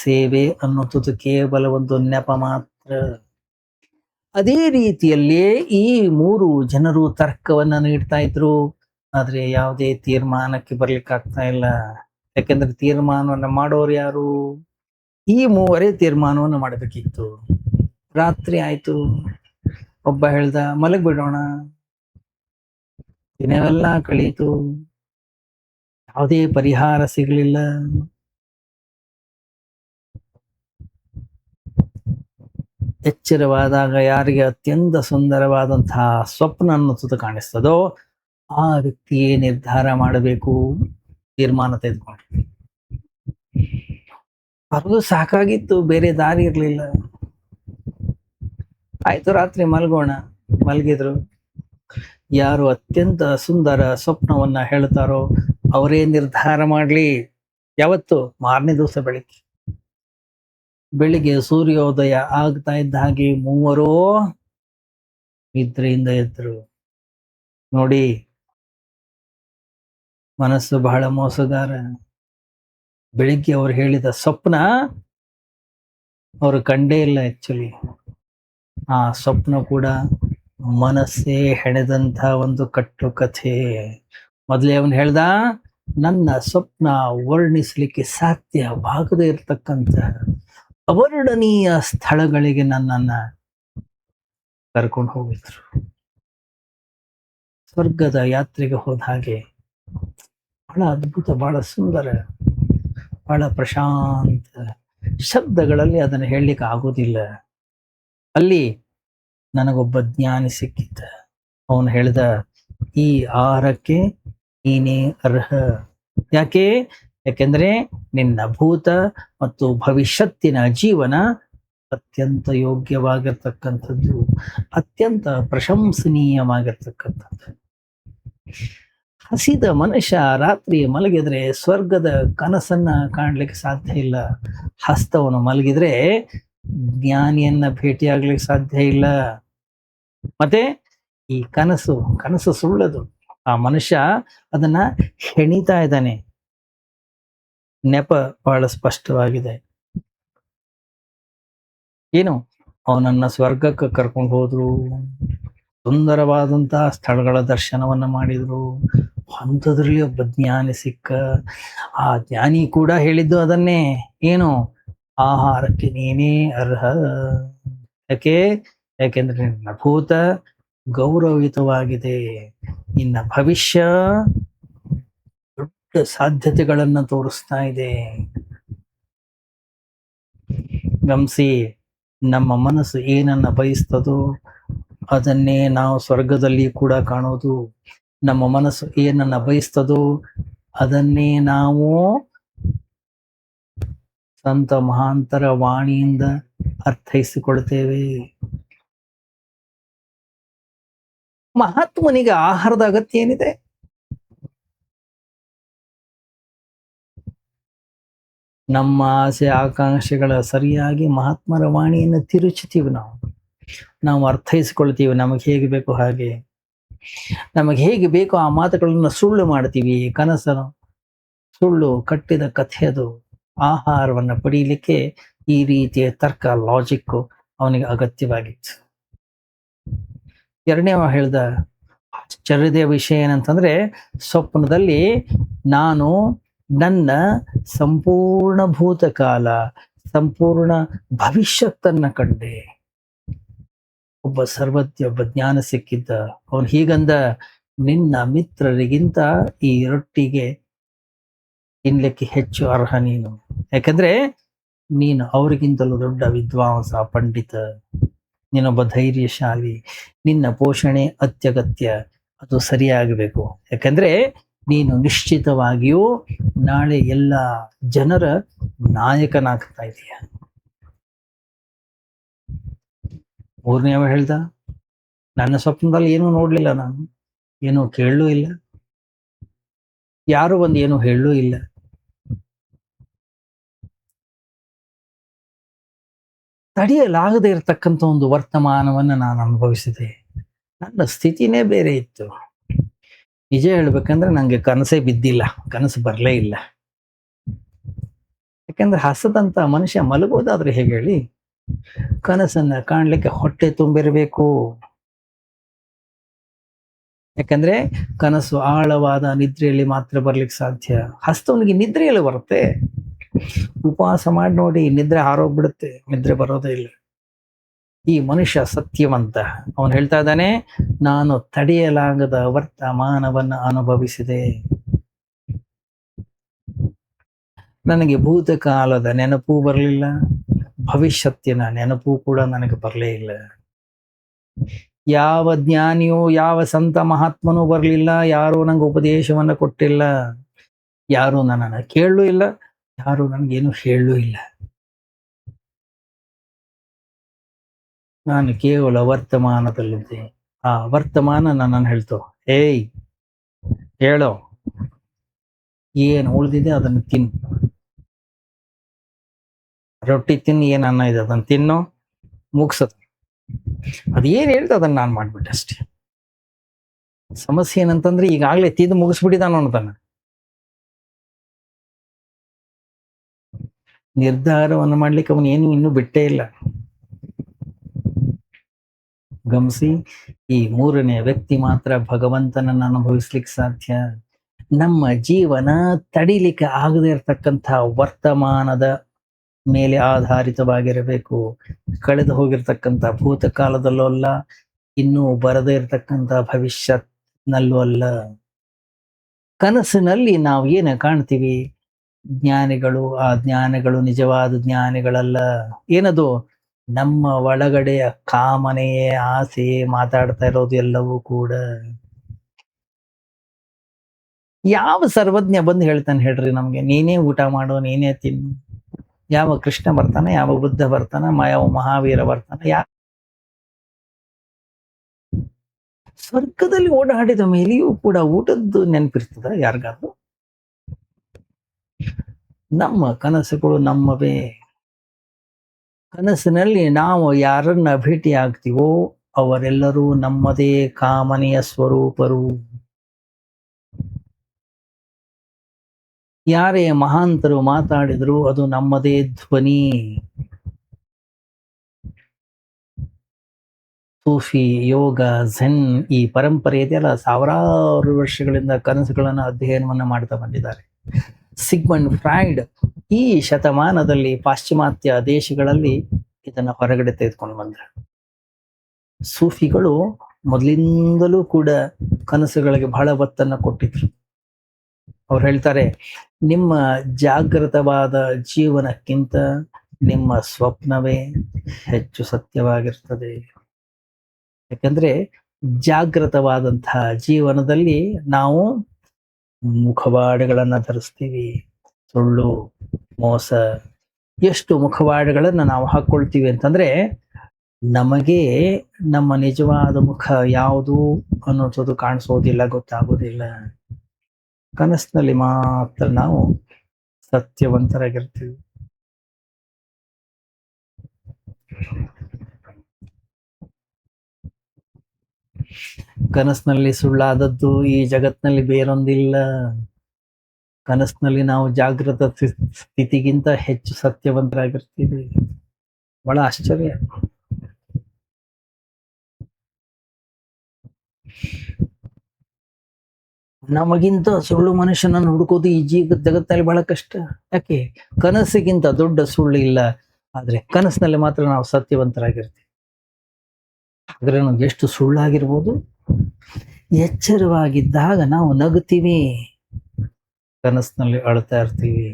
ಸೇವೆ ಅನ್ನೋದು ಕೇವಲ ಒಂದು ನೆಪ ಮಾತ್ರ. ಅದೇ ರೀತಿಯಲ್ಲೇ ಈ 3 ಜನರು ತರ್ಕವನ್ನ ನೀಡ್ತಾ ಇದ್ರು, ಆದ್ರೆ ಯಾವುದೇ ತೀರ್ಮಾನಕ್ಕೆ ಬರ್ಲಿಕ್ಕೆ ಆಗ್ತಾ ಇಲ್ಲ. ಯಾಕೆಂದ್ರೆ ತೀರ್ಮಾನವನ್ನ ಮಾಡೋರು ಯಾರು? ಈ 3 ತೀರ್ಮಾನವನ್ನ ಮಾಡಬೇಕಿತ್ತು. ರಾತ್ರಿ ಆಯ್ತು, ಒಬ್ಬ ಹೇಳ್ದ ಮಲಗ್ಬಿಡೋಣ. ದಿನವೆಲ್ಲ ಕಳೀತು, ಯಾವುದೇ ಪರಿಹಾರ ಸಿಗಲಿಲ್ಲ. ಎಚ್ಚರವಾದಾಗ ಯಾರಿಗೆ ಅತ್ಯಂತ ಸುಂದರವಾದಂತಹ ಸ್ವಪ್ನ ಅನ್ನೋದು ಕಾಣಿಸ್ತದೋ ಆ ವ್ಯಕ್ತಿಯೇ ನಿರ್ಧಾರ ಮಾಡಬೇಕು, ತೀರ್ಮಾನ ತೆಗೆದುಕೊಂಡು. ಅವ್ರಿಗೂ ಸಾಕಾಗಿತ್ತು, ಬೇರೆ ದಾರಿ ಇರ್ಲಿಲ್ಲ. ಆಯ್ತು, ರಾತ್ರಿ ಮಲ್ಗೋಣ. ಮಲಗಿದ್ರು. ಯಾರು ಅತ್ಯಂತ ಸುಂದರ ಸ್ವಪ್ನವನ್ನ ಹೇಳ್ತಾರೋ ಅವರೇ ನಿರ್ಧಾರ ಮಾಡ್ಲಿ. ಯಾವತ್ತು? ಮಾರನೇ ದಿವಸ ಬೆಳಿಗ್ಗೆ ಸೂರ್ಯೋದಯ ಆಗ್ತಾ ಇದ್ದ ಹಾಗೆ 3 ನಿದ್ರೆಯಿಂದ ಎದ್ರು. ನೋಡಿ, ಮನಸ್ಸು ಬಹಳ ಮೋಸಗಾರ. ಬೆಳಿಗ್ಗೆ ಅವ್ರು ಹೇಳಿದ ಸ್ವಪ್ನ ಅವರು ಕಂಡೇ ಇಲ್ಲ. ಆಕ್ಚುಲಿ ಆ ಸ್ವಪ್ನ ಕೂಡ ಮನಸ್ಸೇ ಹೆಣೆದಂತ ಒಂದು ಕಟ್ಟುಕಥೆ. ಮೊದಲೇ ಅವನು ಹೇಳ್ದ, ನನ್ನ ಸ್ವಪ್ನ ವರ್ಣಿಸ್ಲಿಕ್ಕೆ ಸಾಧ್ಯವಾಗದೇ ಇರತಕ್ಕಂತ ಅವರ್ಣನೀಯ ಸ್ಥಳಗಳಿಗೆ ನನ್ನನ್ನ ಕರ್ಕೊಂಡು ಹೋಗಿದ್ರು. ಸ್ವರ್ಗದ ಯಾತ್ರೆಗೆ ಹೋದ ಹಾಗೆ. ಬಹಳ ಅದ್ಭುತ, ಬಹಳ ಸುಂದರ, ಬಹಳ ಪ್ರಶಾಂತ. ಶಬ್ದಗಳಲ್ಲಿ ಅದನ್ನು ಹೇಳಲಿಕ್ಕೆ ಆಗೋದಿಲ್ಲ. ಅಲ್ಲಿ ನನಗೊಬ್ಬ ಜ್ಞಾನಿ ಸಿಕ್ಕಿದ್ದ. ಅವನು ಹೇಳಿದ, ಈ ಆಹಾರಕ್ಕೆ ನೀನೇ ಅರ್ಹ. ಯಾಕೆ? ಯಾಕೆಂದ್ರೆ ನಿನ್ನ ಭೂತ ಮತ್ತು ಭವಿಷ್ಯತ್ತಿನ ಜೀವನ ಅತ್ಯಂತ ಯೋಗ್ಯವಾಗಿರ್ತಕ್ಕಂಥದ್ದು, ಅತ್ಯಂತ ಪ್ರಶಂಸನೀಯವಾಗಿರ್ತಕ್ಕಂಥದ್ದು. ಹಸಿದ ಮನುಷ್ಯ ರಾತ್ರಿ ಮಲಗಿದ್ರೆ ಸ್ವರ್ಗದ ಕನಸನ್ನ ಕಾಣ್ಲಿಕ್ಕೆ ಸಾಧ್ಯ ಇಲ್ಲ. ಹಸ್ತವನು ಮಲಗಿದ್ರೆ ಜ್ಞಾನಿಯನ್ನ ಭೇಟಿಯಾಗ್ಲಿಕ್ಕೆ ಸಾಧ್ಯ ಇಲ್ಲ. ಮತ್ತೆ ಈ ಕನಸು ಸುಳ್ಳದು. ಆ ಮನುಷ್ಯ ಅದನ್ನ ಹೆಣಿತಾ ಇದ್ದಾನೆ. ನೆಪ ಬಹಳ ಸ್ಪಷ್ಟವಾಗಿದೆ. ಏನು? ಅವನನ್ನ ಸ್ವರ್ಗಕ್ಕೆ ಕರ್ಕೊಂಡು ಹೋದ್ರು, ಸುಂದರವಾದಂತಹ ಸ್ಥಳಗಳ ದರ್ಶನವನ್ನ ಮಾಡಿದ್ರು. ಅಂಥದ್ರಲ್ಲಿ ಒಬ್ಬ ಜ್ಞಾನಿ ಸಿಕ್ಕ. ಆ ಜ್ಞಾನಿ ಕೂಡ ಹೇಳಿದ್ದು ಅದನ್ನೇ. ಏನು? ಆಹಾರಕ್ಕೆ ನೀನೇ ಅರ್ಹ. ಯಾಕೆ? ಯಾಕೆಂದ್ರೆ ನಿನ್ನ ಭೂತ ಗೌರವಯುತವಾಗಿದೆ, ನಿನ್ನ ಭವಿಷ್ಯ ದೊಡ್ಡ ಸಾಧ್ಯತೆಗಳನ್ನ ತೋರಿಸ್ತಾ ಇದೆ. ಗಮನಿಸಿ, ನಮ್ಮ ಮನಸ್ಸು ಏನನ್ನ ಬಯಸ್ತದೋ ಅದನ್ನೇ ನಾವು ಸ್ವರ್ಗದಲ್ಲಿ ಕೂಡ ಕಾಣೋದು. ನಮ್ಮ ಮನಸ್ಸು ಏನನ್ನ ಬಯಸ್ತದೋ ಅದನ್ನೇ ನಾವು ಸಂತ ಮಹಾಂತರ ವಾಣಿಯಿಂದ ಅರ್ಥೈಸಿಕೊಳ್ತೇವೆ. ಮಹಾತ್ಮನಿಗೆ ಆಹಾರದ ಅಗತ್ಯ ಏನಿದೆ? ನಮ್ಮ ಆಸೆ ಆಕಾಂಕ್ಷೆಗಳ ಸರಿಯಾಗಿ ಮಹಾತ್ಮರ ವಾಣಿಯನ್ನು ತಿರುಚುತ್ತೀವಿ. ನಾವು ಅರ್ಥೈಸಿಕೊಳ್ತೀವಿ ನಮಗೆ ಹೇಗೆ ಬೇಕೋ ಹಾಗೆ. ನಮಗೆ ಹೇಗೆ ಬೇಕೋ ಆ ಮಾತುಗಳನ್ನು ಸುಳ್ಳು ಮಾಡ್ತೀವಿ. ಕನಸನ್ನು ಸುಳ್ಳು ಕಟ್ಟಿದ ಕಥೆಯದು. ಆಹಾರವನ್ನು ಪಡೀಲಿಕ್ಕೆ ಈ ರೀತಿಯ ತರ್ಕ, ಲಾಜಿಕ್ ಅವನಿಗೆ ಅಗತ್ಯವಾಗಿತ್ತು. ಎರಡನೇವ ಹೇಳ್ದ ಆಶ್ಚರ್ಯದ ವಿಷಯ ಏನಂತಂದ್ರೆ, ಸ್ವಪ್ನದಲ್ಲಿ ನಾನು ನನ್ನ ಸಂಪೂರ್ಣ ಭೂತಕಾಲ, ಸಂಪೂರ್ಣ ಭವಿಷ್ಯತ್ತನ್ನ ಕಂಡೆ. ಒಬ್ಬ ಸರ್ವಜ್ಞ, ಒಬ್ಬ ಜ್ಞಾನ ಸಿಕ್ಕಿದ್ದ. ಅವನು ಹೀಗಂದ, ನಿನ್ನ ಮಿತ್ರರಿಗಿಂತ ಈ ರೊಟ್ಟಿಗೆ ತಿನ್ಲಿಕ್ಕೆ ಹೆಚ್ಚು ಅರ್ಹ ನೀನು. ಯಾಕಂದ್ರೆ ನೀನು ಅವರಿಗಿಂತಲೂ ದೊಡ್ಡ ವಿದ್ವಾಂಸ, ಪಂಡಿತ, ನೀನೊಬ್ಬ ಧೈರ್ಯಶಾಲಿ, ನಿನ್ನ ಪೋಷಣೆ ಅತ್ಯಗತ್ಯ, ಅದು ಸರಿಯಾಗಬೇಕು. ಯಾಕಂದ್ರೆ ನೀನು ನಿಶ್ಚಿತವಾಗಿಯೂ ನಾಳೆ ಎಲ್ಲ ಜನರ ನಾಯಕನಾಗ್ತಾ ಇದೀಯ. ಮೂರನೇವ ಹೇಳ್ದ, ನನ್ನ ಸ್ವಪ್ನದಲ್ಲಿ ಏನೂ ನೋಡ್ಲಿಲ್ಲ, ನಾನು ಏನೂ ಕೇಳಲೂ ಇಲ್ಲ, ಯಾರು ಒಂದು ಏನು ಹೇಳಲೂ ಇಲ್ಲ. ತಡೆಯಲಾಗದೇ ಇರತಕ್ಕಂಥ ಒಂದು ವರ್ತಮಾನವನ್ನು ನಾನು ಅನುಭವಿಸಿದೆ. ನನ್ನ ಸ್ಥಿತಿನೇ ಬೇರೆ ಇತ್ತು. ನಿಜ ಹೇಳ್ಬೇಕಂದ್ರೆ ನಂಗೆ ಕನಸೇ ಬಿದ್ದಿಲ್ಲ, ಕನಸು ಬರಲೇ ಇಲ್ಲ. ಯಾಕಂದ್ರೆ ಹಸದಂತ ಮನುಷ್ಯ ಮಲಗೋದಾದ್ರೆ ಹೇಗೆ ಹೇಳಿ? ಕನಸನ್ನ ಕಾಣ್ಲಿಕ್ಕೆ ಹೊಟ್ಟೆ ತುಂಬಿರಬೇಕು. ಯಾಕಂದ್ರೆ ಕನಸು ಆಳವಾದ ನಿದ್ರೆಯಲ್ಲಿ ಮಾತ್ರ ಬರ್ಲಿಕ್ಕೆ ಸಾಧ್ಯ. ಹಸ್ತವನಿಗೆ ನಿದ್ರೆಯಲ್ಲಿ ಬರುತ್ತೆ. ಉಪವಾಸ ಮಾಡಿ ನೋಡಿ, ನಿದ್ರೆ ಹಾರೋಗ್ಬಿಡುತ್ತೆ, ನಿದ್ರೆ ಬರೋದೇ ಇಲ್ಲ. ಈ ಮನುಷ್ಯ ಸತ್ಯವಂತ. ಅವನು ಹೇಳ್ತಾ ಇದ್ದಾನೆ, ನಾನು ತಡೆಯಲಾಗದ ವರ್ತಮಾನವನ್ನ ಅನುಭವಿಸಿದೆ. ನನಗೆ ಭೂತಕಾಲದ ನೆನಪು ಬರಲಿಲ್ಲ, ಭವಿಷ್ಯತ್ತಿನ ನೆನಪು ಕೂಡ ನನಗೆ ಬರಲೇ ಇಲ್ಲ. ಯಾವ ಜ್ಞಾನಿಯೂ ಯಾವ ಸಂತ ಮಹಾತ್ಮನೂ ಬರಲಿಲ್ಲ, ಯಾರೂ ನಂಗೆ ಉಪದೇಶವನ್ನ ಕೊಟ್ಟಿಲ್ಲ, ಯಾರೂ ನನ್ನನ್ನು ಕೇಳಲೂ ಇಲ್ಲ, ಯಾರೂ ನನಗೇನು ಹೇಳಲೂ ಇಲ್ಲ. ನಾನು ಕೇವಲ ವರ್ತಮಾನದಲ್ಲಿದ್ದೆ. ಆ ವರ್ತಮಾನ ನನ್ನನ್ನು ಹೇಳ್ತು, ಏಯ್ ಹೇಳೋ, ಏನು ಉಳಿದಿದೆ ಅದನ್ನು ತಿನ್ನು, ರೊಟ್ಟಿ ತಿನ್ನು, ಏನು ಅನ್ನ ಇದೆ ಅದನ್ನು ತಿನ್ನು, ಮುಗಿಸೋದು. ಅದೇನು ಹೇಳ್ತು ಅದನ್ನು ನಾನು ಮಾಡ್ಬಿಟ್ಟೆ ಅಷ್ಟೇ. ಸಮಸ್ಯೆ ಏನಂತಂದ್ರೆ ಈಗಾಗಲೇ ತಿಂದು ಮುಗಿಸ್ಬಿಟ್ಟಿದ್ದಾನು ಅನ್ನೋದನ್ನ. ನಿರ್ಧಾರವನ್ನು ಮಾಡ್ಲಿಕ್ಕೆ ಅವನು ಏನು ಇನ್ನೂ ಬಿಟ್ಟೇ ಇಲ್ಲ. ಗಮನಿಸಿ, ಈ ಮೂರನೇ ವ್ಯಕ್ತಿ ಮಾತ್ರ ಭಗವಂತನನ್ನು ಅನುಭವಿಸ್ಲಿಕ್ಕೆ ಸಾಧ್ಯ. ನಮ್ಮ ಜೀವನ ತಡಿಲಿಕ್ಕೆ ಆಗದೇ ಇರತಕ್ಕಂಥ ವರ್ತಮಾನದ ಮೇಲೆ ಆಧಾರಿತವಾಗಿರಬೇಕು. ಕಳೆದು ಹೋಗಿರ್ತಕ್ಕಂಥ ಭೂತಕಾಲದಲ್ಲೂ ಅಲ್ಲ, ಇನ್ನೂ ಬರದೇ ಇರತಕ್ಕಂಥ ಭವಿಷ್ಯನಲ್ಲೂ ಅಲ್ಲ. ಕನಸಿನಲ್ಲಿ ನಾವು ಏನು ಕಾಣ್ತೀವಿ? ಜ್ಞಾನಿಗಳು. ಆ ಜ್ಞಾನಿಗಳು ನಿಜವಾದ ಜ್ಞಾನಿಗಳಲ್ಲ. ಏನದು? ನಮ್ಮ ಒಳಗಡೆಯ ಕಾಮನೆಯೇ, ಆಸೆಯೇ ಮಾತಾಡ್ತಾ ಇರೋದು ಎಲ್ಲವೂ ಕೂಡ. ಯಾವ ಸರ್ವಜ್ಞ ಬಂದು ಹೇಳ್ತಾನೆ ಹೇಳ್ರಿ ನಮ್ಗೆ, ನೀನೇ ಊಟ ಮಾಡು, ನೀನೇ ತಿನ್ನು? ಯಾವ ಕೃಷ್ಣ ಬರ್ತಾನೆ? ಯಾವ ಬುದ್ಧ ಬರ್ತಾನ? ಯಾವ ಮಹಾವೀರ ಬರ್ತಾನ? ಸ್ವರ್ಗದಲ್ಲಿ ಓಡಾಡಿದ ಮೇಲೆಯೂ ಕೂಡ ಊಟದ್ದು ನೆನಪಿರ್ತದ ಯಾರಿಗಾದ್ರು? ನಮ್ಮ ಕನಸುಗಳು ನಮ್ಮವೇ. ಕನಸಿನಲ್ಲಿ ನಾವು ಯಾರನ್ನ ಭೇಟಿ ಆಗ್ತೀವೋ ಅವರೆಲ್ಲರೂ ನಮ್ಮದೇ ಕಾಮನೆಯ ಸ್ವರೂಪರು. ಯಾರೇ ಮಹಾಂತರು ಮಾತಾಡಿದ್ರು ಅದು ನಮ್ಮದೇ ಧ್ವನಿ. ಸೂಫಿ, ಯೋಗ, ಝೆನ್ ಈ ಪರಂಪರೆ ಇದೆಯಲ್ಲ, ಸಾವಿರಾರು ವರ್ಷಗಳಿಂದ ಕನಸುಗಳನ್ನ ಅಧ್ಯಯನವನ್ನ ಮಾಡ್ತಾ ಬಂದಿದ್ದಾರೆ. ಸಿಗ್ಮಂಡ್ ಫ್ರಾಯ್ಡ್ ಈ ಶತಮಾನದಲ್ಲಿ ಪಾಶ್ಚಿಮಾತ್ಯ ದೇಶಗಳಲ್ಲಿ ಇದನ್ನ ಹೊರಗಡೆ ತೆಗೆದುಕೊಂಡು ಬಂದ್ರು. ಸೂಫಿಗಳು ಮೊದಲಿಂದಲೂ ಕೂಡ ಕನಸುಗಳಿಗೆ ಬಹಳ ಒತ್ತನ್ನ ಕೊಟ್ಟಿದ್ರು. ಅವ್ರು ಹೇಳ್ತಾರೆ, ನಿಮ್ಮ ಜಾಗೃತವಾದ ಜೀವನಕ್ಕಿಂತ ನಿಮ್ಮ ಸ್ವಪ್ನವೇ ಹೆಚ್ಚು ಸತ್ಯವಾಗಿರ್ತದೆ. ಯಾಕಂದ್ರೆ ಜಾಗೃತವಾದಂತಹ ಜೀವನದಲ್ಲಿ ನಾವು ಮುಖವಾಡಗಳನ್ನ ಧರಿಸ್ತೀವಿ. ಸುಳ್ಳು, ಮೋಸ, ಎಷ್ಟು ಮುಖವಾಡಗಳನ್ನ ನಾವು ಹಾಕೊಳ್ತೀವಿ ಅಂತಂದ್ರೆ ನಮಗೆ ನಮ್ಮ ನಿಜವಾದ ಮುಖ ಯಾವುದು ಅನ್ನೋದು ಕಾಣಿಸೋದಿಲ್ಲ, ಗೊತ್ತಾಗೋದಿಲ್ಲ. ಕನಸಿನಲ್ಲಿ ಮಾತ್ರ ನಾವು ಸತ್ಯವಂತರಾಗಿರ್ತೀವಿ. ಕನಸಿನಲ್ಲಿ ಸುಳ್ಳಾದದ್ದು ಈ ಜಗತ್ತಿನಲ್ಲಿ ಬೇರೊಂದಿಲ್ಲ. ಕನಸಿನಲ್ಲಿ ನಾವು ಜಾಗೃತ ಸ್ಥಿತಿಗಿಂತ ಹೆಚ್ಚು ಸತ್ಯವಂತರಾಗಿರ್ತೀವಿ. ಬಹಳ ಆಶ್ಚರ್ಯ. ನಮಗಿಂತ ಸುಳ್ಳು ಮನುಷ್ಯನನ್ನು ಹುಡುಕೋದು ಈ ಜಗತ್ತಲ್ಲಿ ಬಹಳ ಕಷ್ಟ. ಯಾಕೆ? ಕನಸಿಗಿಂತ ದೊಡ್ಡ ಸುಳ್ಳು ಇಲ್ಲ, ಆದ್ರೆ ಕನಸಿನಲ್ಲಿ ಮಾತ್ರ ನಾವು ಸತ್ಯವಂತರಾಗಿರ್ತೀವಿ. ಆದರೆ ನಮ್ಗೆ ಎಷ್ಟು ಸುಳ್ಳಾಗಿರ್ಬೋದು. ಎಚ್ಚರವಾಗಿದ್ದಾಗ ನಾವು ನಗುತ್ತೀವಿ, ಕನಸಿನಲ್ಲಿ ಅಳ್ತಾ ಇರ್ತೀವಿ.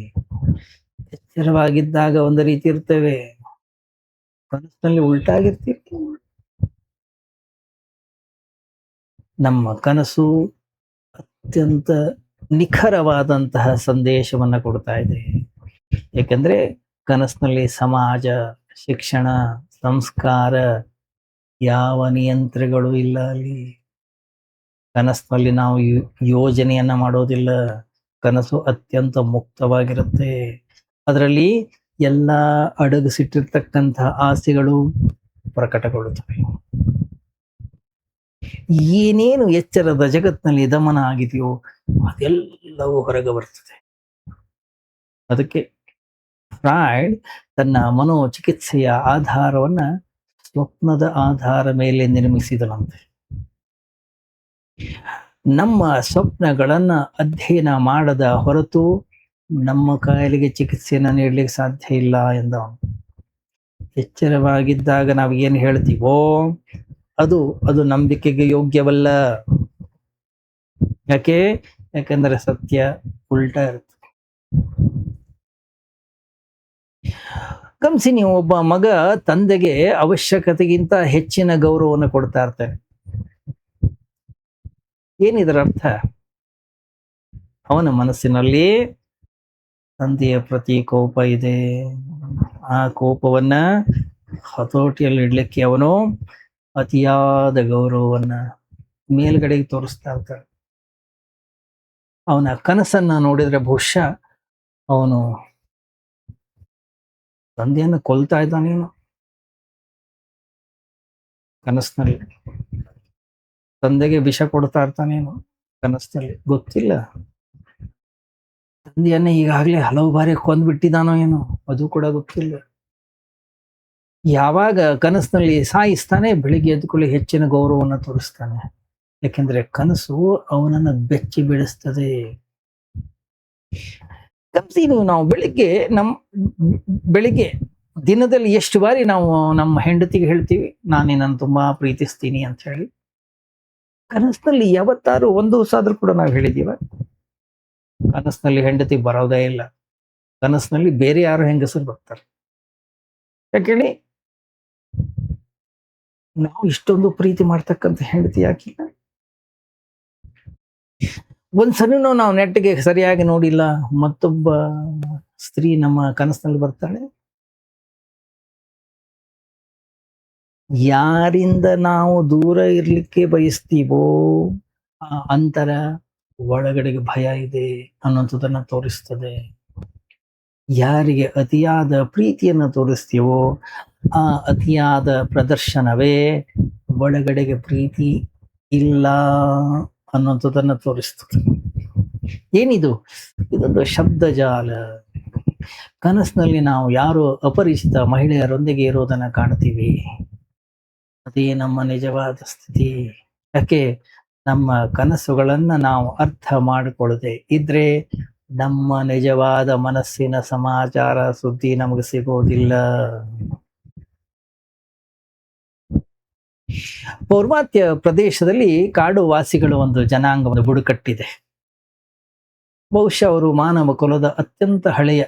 ಎಚ್ಚರವಾಗಿದ್ದಾಗ ಒಂದು ರೀತಿ ಇರ್ತೇವೆ, ಕನಸಿನಲ್ಲಿ ಉಲ್ಟಾಗಿರ್ತೀವಿ. ನಮ್ಮ ಕನಸು ಅತ್ಯಂತ ನಿಖರವಾದಂತಹ ಸಂದೇಶವನ್ನ ಕೊಡ್ತಾ ಇದೆ. ಏಕೆಂದ್ರೆ ಕನಸಿನಲ್ಲಿ ಸಮಾಜ, ಶಿಕ್ಷಣ, ಸಂಸ್ಕಾರ ಯಾವ ನಿಯಂತ್ರಣಗಳು ಇಲ್ಲ ಅಲ್ಲಿ. ಕನಸಿನಲ್ಲಿ ನಾವು ಯೋಜನೆಯನ್ನ ಮಾಡೋದಿಲ್ಲ. ಕನಸು ಅತ್ಯಂತ ಮುಕ್ತವಾಗಿರುತ್ತೆ. ಅದರಲ್ಲಿ ಎಲ್ಲ ಅಡಗಿಸಿಟ್ಟಿರ್ತಕ್ಕಂತಹ ಆಸೆಗಳು ಪ್ರಕಟಗೊಳ್ಳುತ್ತವೆ. ಏನೇನು ಎಚ್ಚರದ ಜಗತ್ತಿನಲ್ಲಿ ದಮನ ಆಗಿದೆಯೋ ಅದೆಲ್ಲವೂ ಹೊರಗೆ ಬರ್ತದೆ. ಅದಕ್ಕೆ ಫ್ರಾಯ್ಡ್ ತನ್ನ ಮನೋಚಿಕಿತ್ಸೆಯ ಆಧಾರವನ್ನ ಸ್ವಪ್ನದ ಆಧಾರ ಮೇಲೆ ನಿರ್ಮಿಸಿದನಂತೆ. ನಮ್ಮ ಸ್ವಪ್ನಗಳನ್ನ ಅಧ್ಯಯನ ಮಾಡದ ಹೊರತು ನಮ್ಮ ಕಾಯಿಲೆಗೆ ಚಿಕಿತ್ಸೆಯನ್ನು ನೀಡಲಿಕ್ಕೆ ಸಾಧ್ಯ ಇಲ್ಲ ಎಂದ. ಎಚ್ಚರವಾಗಿದ್ದಾಗ ನಾವು ಏನು ಹೇಳ್ತೀವೋ ಅದು ನಂಬಿಕೆಗೆ ಯೋಗ್ಯವಲ್ಲ. ಯಾಕೆಂದ್ರೆ ಸತ್ಯ ಉಲ್ಟಾ ಇರುತ್ತೆ. ಗಮನಿಸಿ, ನೀವು ಒಬ್ಬ ಮಗ ತಂದೆಗೆ ಅವಶ್ಯಕತೆಗಿಂತ ಹೆಚ್ಚಿನ ಗೌರವವನ್ನು ಕೊಡ್ತಾ ಇರ್ತಾನೆ. ಏನಿದರ ಅರ್ಥ? ಅವನ ಮನಸ್ಸಿನಲ್ಲಿ ತಂದೆಯ ಪ್ರತಿ ಕೋಪ ಇದೆ. ಆ ಕೋಪವನ್ನ ಹತೋಟಿಯಲ್ಲಿ ಇಡ್ಲಿಕ್ಕೆ ಅವನು ಅತಿಯಾದ ಗೌರವವನ್ನ ಮೇಲ್ಗಡೆಗೆ ತೋರಿಸ್ತಾ ಇರ್ತಾನೆ. ಅವನ ಕನಸನ್ನ ನೋಡಿದ್ರೆ ಬಹುಶಃ ಅವನು ತಂದೆಯನ್ನು ಕೊಲ್ತಾ ಇದ್ದಾನೇನು ಕನಸಿನಲ್ಲಿ. ತಂದೆಗೆ ವಿಷ ಕೊಡ್ತಾ ಇರ್ತಾನೇನು ಕನಸಿನಲ್ಲಿ, ಗೊತ್ತಿಲ್ಲ. ತಂದೆಯನ್ನ ಈಗಾಗಲೇ ಹಲವು ಬಾರಿ ಕೊಂದ್ಬಿಟ್ಟಿದಾನೋ ಏನೋ ಅದು ಕೂಡ ಗೊತ್ತಿಲ್ಲ. ಯಾವಾಗ ಕನಸಿನಲ್ಲಿ ಸಾಯಿಸ್ತಾನೆ, ಬೆಳಿಗ್ಗೆ ಎದ್ದುಕೊಳ್ಳಿ ಹೆಚ್ಚಿನ ಗೌರವವನ್ನು ತೋರಿಸ್ತಾನೆ. ಯಾಕೆಂದ್ರೆ ಕನಸು ಅವನನ್ನ ಬೆಚ್ಚಿ ಬೀಳಿಸ್ತದೆ. ನಾವು ಬೆಳಿಗ್ಗೆ ದಿನದಲ್ಲಿ ಎಷ್ಟು ಬಾರಿ ನಾವು ನಮ್ಮ ಹೆಂಡತಿಗೆ ಹೇಳ್ತೀವಿ, ನಾನು ನಿನ್ನನ್ನು ತುಂಬಾ ಪ್ರೀತಿಸ್ತೀನಿ ಅಂತ ಹೇಳಿ. ಕನಸಿನಲ್ಲಿ ಯಾವತ್ತಾರು ಒಂದು ದಿವಸ ಆದ್ರೂ ಕೂಡ ನಾವು ಹೇಳಿದೀವ? ಕನಸಿನಲ್ಲಿ ಹೆಂಡತಿ ಬರೋದೇ ಇಲ್ಲ. ಕನಸಿನಲ್ಲಿ ಬೇರೆ ಯಾರು ಹೆಂಗಸರು ಬರ್ತಾರೆ. ಯಾಕೇಳಿ, ನಾವು ಇಷ್ಟೊಂದು ಪ್ರೀತಿ ಮಾಡ್ತಕ್ಕಂಥ ಹೆಂಡತಿ ಯಾಕಿಲ್ಲ? ಒಂದ್ಸರಿನೂ ನಾವು ನೆಟ್ಟಿಗೆ ಸರಿಯಾಗಿ ನೋಡಿಲ್ಲ, ಮತ್ತೊಬ್ಬ ಸ್ತ್ರೀ ನಮ್ಮ ಕನಸಿನಲ್ಲಿ ಬರ್ತಾಳೆ. ಯಾರಿಂದ ನಾವು ದೂರ ಇರ್ಲಿಕ್ಕೆ ಬಯಸ್ತೀವೋ ಆ ಅಂತರ ಒಳಗಡೆಗೆ ಭಯ ಇದೆ ಅನ್ನೋಂಥದ್ದನ್ನ ತೋರಿಸ್ತದೆ. ಯಾರಿಗೆ ಅತಿಯಾದ ಪ್ರೀತಿಯನ್ನು ತೋರಿಸ್ತೀವೋ ಆ ಅತಿಯಾದ ಪ್ರದರ್ಶನವೇ ಒಳಗಡೆಗೆ ಪ್ರೀತಿ ಇಲ್ಲ ಅನ್ನೋಂಥದ್ದನ್ನ ತೋರಿಸ್ತದೆ. ಏನಿದು? ಇದೊಂದು ಶಬ್ದಜಾಲ. ಕನಸಿನಲ್ಲಿ ನಾವು ಯಾರೋ ಅಪರಿಚಿತ ಮಹಿಳೆಯರೊಂದಿಗೆ ಇರೋದನ್ನ ಕಾಣ್ತೀವಿ. ಅದೇ ನಮ್ಮ ನಿಜವಾದ ಸ್ಥಿತಿ. ಯಾಕೆ? ನಮ್ಮ ಕನಸುಗಳನ್ನ ನಾವು ಅರ್ಥ ಮಾಡಿಕೊಳ್ಳದೆ ಇದ್ರೆ ನಮ್ಮ ನಿಜವಾದ ಮನಸ್ಸಿನ ಸಮಾಚಾರ ಸುದ್ದಿ ನಮಗೆ ಸಿಗೋದಿಲ್ಲ. ಪೌರ್ವಾತ್ಯ ಪ್ರದೇಶದಲ್ಲಿ ಕಾಡು ವಾಸಿಗಳ ಒಂದು ಜನಾಂಗವನ್ನು ಬುಡಕಟ್ಟಿದೆ. ಬಹುಶಃ ಅವರು ಮಾನವ ಕುಲದ ಅತ್ಯಂತ ಹಳೆಯ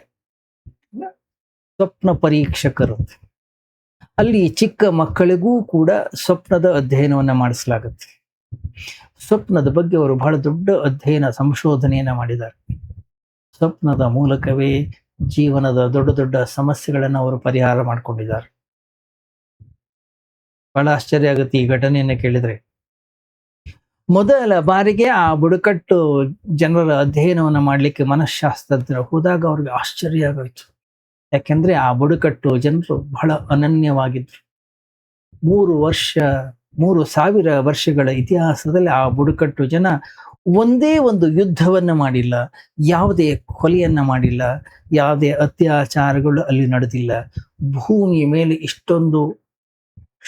ಸ್ವಪ್ನ ಪರೀಕ್ಷಕರು. ಅಲ್ಲಿ ಚಿಕ್ಕ ಮಕ್ಕಳಿಗೂ ಕೂಡ ಸ್ವಪ್ನದ ಅಧ್ಯಯನವನ್ನ ಮಾಡಿಸಲಾಗುತ್ತೆ. ಸ್ವಪ್ನದ ಬಗ್ಗೆ ಅವರು ಬಹಳ ದೊಡ್ಡ ಅಧ್ಯಯನ ಸಂಶೋಧನೆಯನ್ನ ಮಾಡಿದ್ದಾರೆ. ಸ್ವಪ್ನದ ಮೂಲಕವೇ ಜೀವನದ ದೊಡ್ಡ ದೊಡ್ಡ ಸಮಸ್ಯೆಗಳನ್ನು ಅವರು ಪರಿಹಾರ ಮಾಡಿಕೊಂಡಿದ್ದಾರೆ. ಬಹಳ ಆಶ್ಚರ್ಯ ಆಗುತ್ತೆ ಈ ಘಟನೆಯನ್ನ ಕೇಳಿದ್ರೆ. ಮೊದಲ ಬಾರಿಗೆ ಆ ಬುಡಕಟ್ಟು ಜನರ ಅಧ್ಯಯನವನ್ನ ಮಾಡ್ಲಿಕ್ಕೆ ಮನಃಶಾಸ್ತ್ರಜ್ಞರು ಹೋದಾಗ ಅವ್ರಿಗೆ ಆಶ್ಚರ್ಯ ಆಗೋಯ್ತು. ಯಾಕೆಂದ್ರೆ ಆ ಬುಡಕಟ್ಟು ಜನರು ಬಹಳ ಅನನ್ಯವಾಗಿದ್ರು. 3,000 ವರ್ಷಗಳ ಇತಿಹಾಸದಲ್ಲಿ ಆ ಬುಡಕಟ್ಟು ಜನ ಒಂದೇ ಒಂದು ಯುದ್ಧವನ್ನ ಮಾಡಿಲ್ಲ, ಯಾವುದೇ ಕೊಲೆಯನ್ನ ಮಾಡಿಲ್ಲ, ಯಾವುದೇ ಅತ್ಯಾಚಾರಗಳು ಅಲ್ಲಿ ನಡೆದಿಲ್ಲ. ಭೂಮಿಯ ಮೇಲೆ ಇಷ್ಟೊಂದು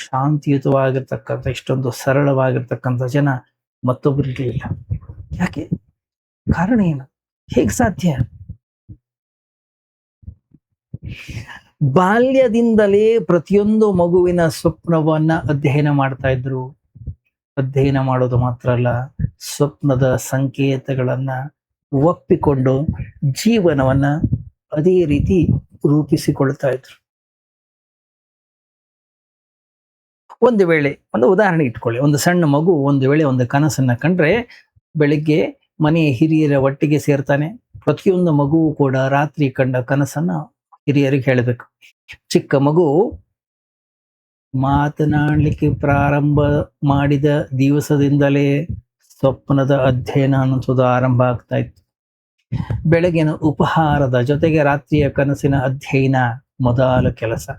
ಶಾಂತಿಯುತವಾಗಿರ್ತಕ್ಕಂಥ, ಇಷ್ಟೊಂದು ಸರಳವಾಗಿರ್ತಕ್ಕಂಥ ಜನ ಮತ್ತೊಬ್ಬರಿರಲಿಲ್ಲ. ಯಾಕೆ? ಕಾರಣ ಏನು? ಹೇಗೆ ಸಾಧ್ಯ? ಬಾಲ್ಯದಿಂದಲೇ ಪ್ರತಿಯೊಂದು ಮಗುವಿನ ಸ್ವಪ್ನವನ್ನ ಅಧ್ಯಯನ ಮಾಡ್ತಾ ಇದ್ರು. ಅಧ್ಯಯನ ಮಾಡೋದು ಮಾತ್ರ ಅಲ್ಲ, ಸ್ವಪ್ನದ ಸಂಕೇತಗಳನ್ನ ಒಪ್ಪಿಕೊಂಡು ಜೀವನವನ್ನ ಅದೇ ರೀತಿ ರೂಪಿಸಿಕೊಳ್ತಾ ಇದ್ರು. ಒಂದು ವೇಳೆ ಒಂದು ಉದಾಹರಣೆ ಇಟ್ಕೊಳ್ಳಿ, ಒಂದು ಸಣ್ಣ ಮಗು ಒಂದು ವೇಳೆ ಒಂದು ಕನಸನ್ನ ಕಂಡ್ರೆ ಬೆಳಿಗ್ಗೆ ಮನೆಯ ಹಿರಿಯರ ಒಟ್ಟಿಗೆ ಸೇರ್ತಾನೆ. ಪ್ರತಿಯೊಂದು ಮಗುವು ಕೂಡ ರಾತ್ರಿ ಕಂಡ ಕನಸನ್ನ ಹಿರಿಯರಿಗೆ ಹೇಳಬೇಕು. ಚಿಕ್ಕ ಮಗು ಮಾತನಾಡಲಿಕ್ಕೆ ಪ್ರಾರಂಭ ಮಾಡಿದ ದಿವಸದಿಂದಲೇ ಸ್ವಪ್ನದ ಅಧ್ಯಯನ ಅನ್ನೋದು ಆರಂಭ ಆಗ್ತಾ ಇತ್ತು. ಬೆಳಗಿನ ಉಪಹಾರದ ಜೊತೆಗೆ ರಾತ್ರಿಯ ಕನಸಿನ ಅಧ್ಯಯನ ಮೊದಲ ಕೆಲಸ.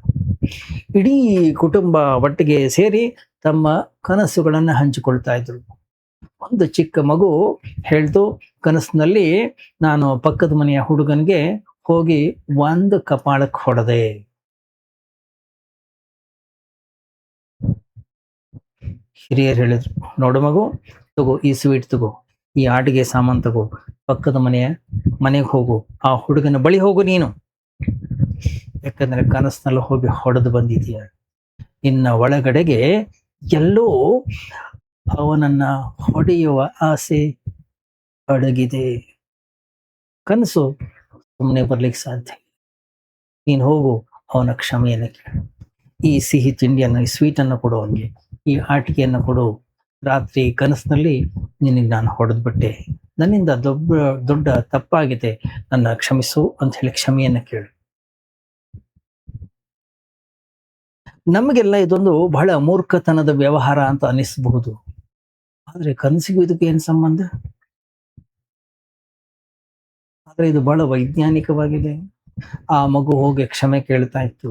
ಇಡೀ ಕುಟುಂಬ ಒಟ್ಟಿಗೆ ಸೇರಿ ತಮ್ಮ ಕನಸುಗಳನ್ನ ಹಂಚಿಕೊಳ್ತಾ ಇದ್ರು. ಒಂದು ಚಿಕ್ಕ ಮಗು ಹೇಳ್ತು, ಕನಸಿನಲ್ಲಿ ನಾನು ಪಕ್ಕದ ಮನೆಯ ಹುಡುಗನಿಗೆ ಹೋಗಿ ಒಂದು ಕಪಾಳಕ್ಕೆ ಹೊಡೆದೆ. ಹಿರಿಯರು ಹೇಳಿದ್ರು, ನೋಡು ಮಗು, ತಗೋ ಈ ಸ್ವೀಟ್ ತಗೋ, ಈ ಆಟಿಗೆ ಸಾಮಾನು ತಗೋ, ಪಕ್ಕದ ಮನೆಗೆ ಹೋಗು, ಆ ಹುಡುಗನ ಬಳಿ ಹೋಗು ನೀನು, ಯಾಕಂದ್ರೆ ಕನಸಿನಲ್ಲಿ ಹೋಗಿ ಹೊಡೆದು ಬಂದಿದೀಯ. ಇನ್ನ ಒಳಗಡೆಗೆ ಎಲ್ಲೋ ಅವನನ್ನ ಹೊಡೆಯುವ ಆಸೆ ಅಡಗಿದೆ. ಕನಸು ಸುಮ್ಮನೆ ಬರ್ಲಿಕ್ಕೆ ಸಾಧ್ಯ. ನೀನು ಹೋಗು, ಅವನ ಕ್ಷಮೆಯನ್ನು ಕೇಳು, ಈ ಸಿಹಿ ತಿಂಡಿಯನ್ನು, ಈ ಸ್ವೀಟನ್ನು ಕೊಡು ಅವನಿಗೆ, ಈ ಆಟಿಕೆಯನ್ನು ಕೊಡು. ರಾತ್ರಿ ಕನಸಿನಲ್ಲಿ ನಿನಗೆ ನಾನು ಹೊಡೆದ್ಬಿಟ್ಟೆ, ನನ್ನಿಂದ ದೊಡ್ಡ ತಪ್ಪಾಗಿದೆ, ನನ್ನ ಕ್ಷಮಿಸು ಅಂತ ಹೇಳಿ ಕ್ಷಮೆಯನ್ನು ಕೇಳು. ನಮಗೆಲ್ಲ ಇದೊಂದು ಬಹಳ ಮೂರ್ಖತನದ ವ್ಯವಹಾರ ಅಂತ ಅನಿಸಬಹುದು. ಆದ್ರೆ ಕನಸಿಗೂ ಇದಕ್ಕೆ ಏನ್ ಸಂಬಂಧ? ಆದ್ರೆ ಇದು ಬಹಳ ವೈಜ್ಞಾನಿಕವಾಗಿದೆ. ಆ ಮಗು ಹೋಗಿ ಕ್ಷಮೆ ಕೇಳ್ತಾ ಇತ್ತು,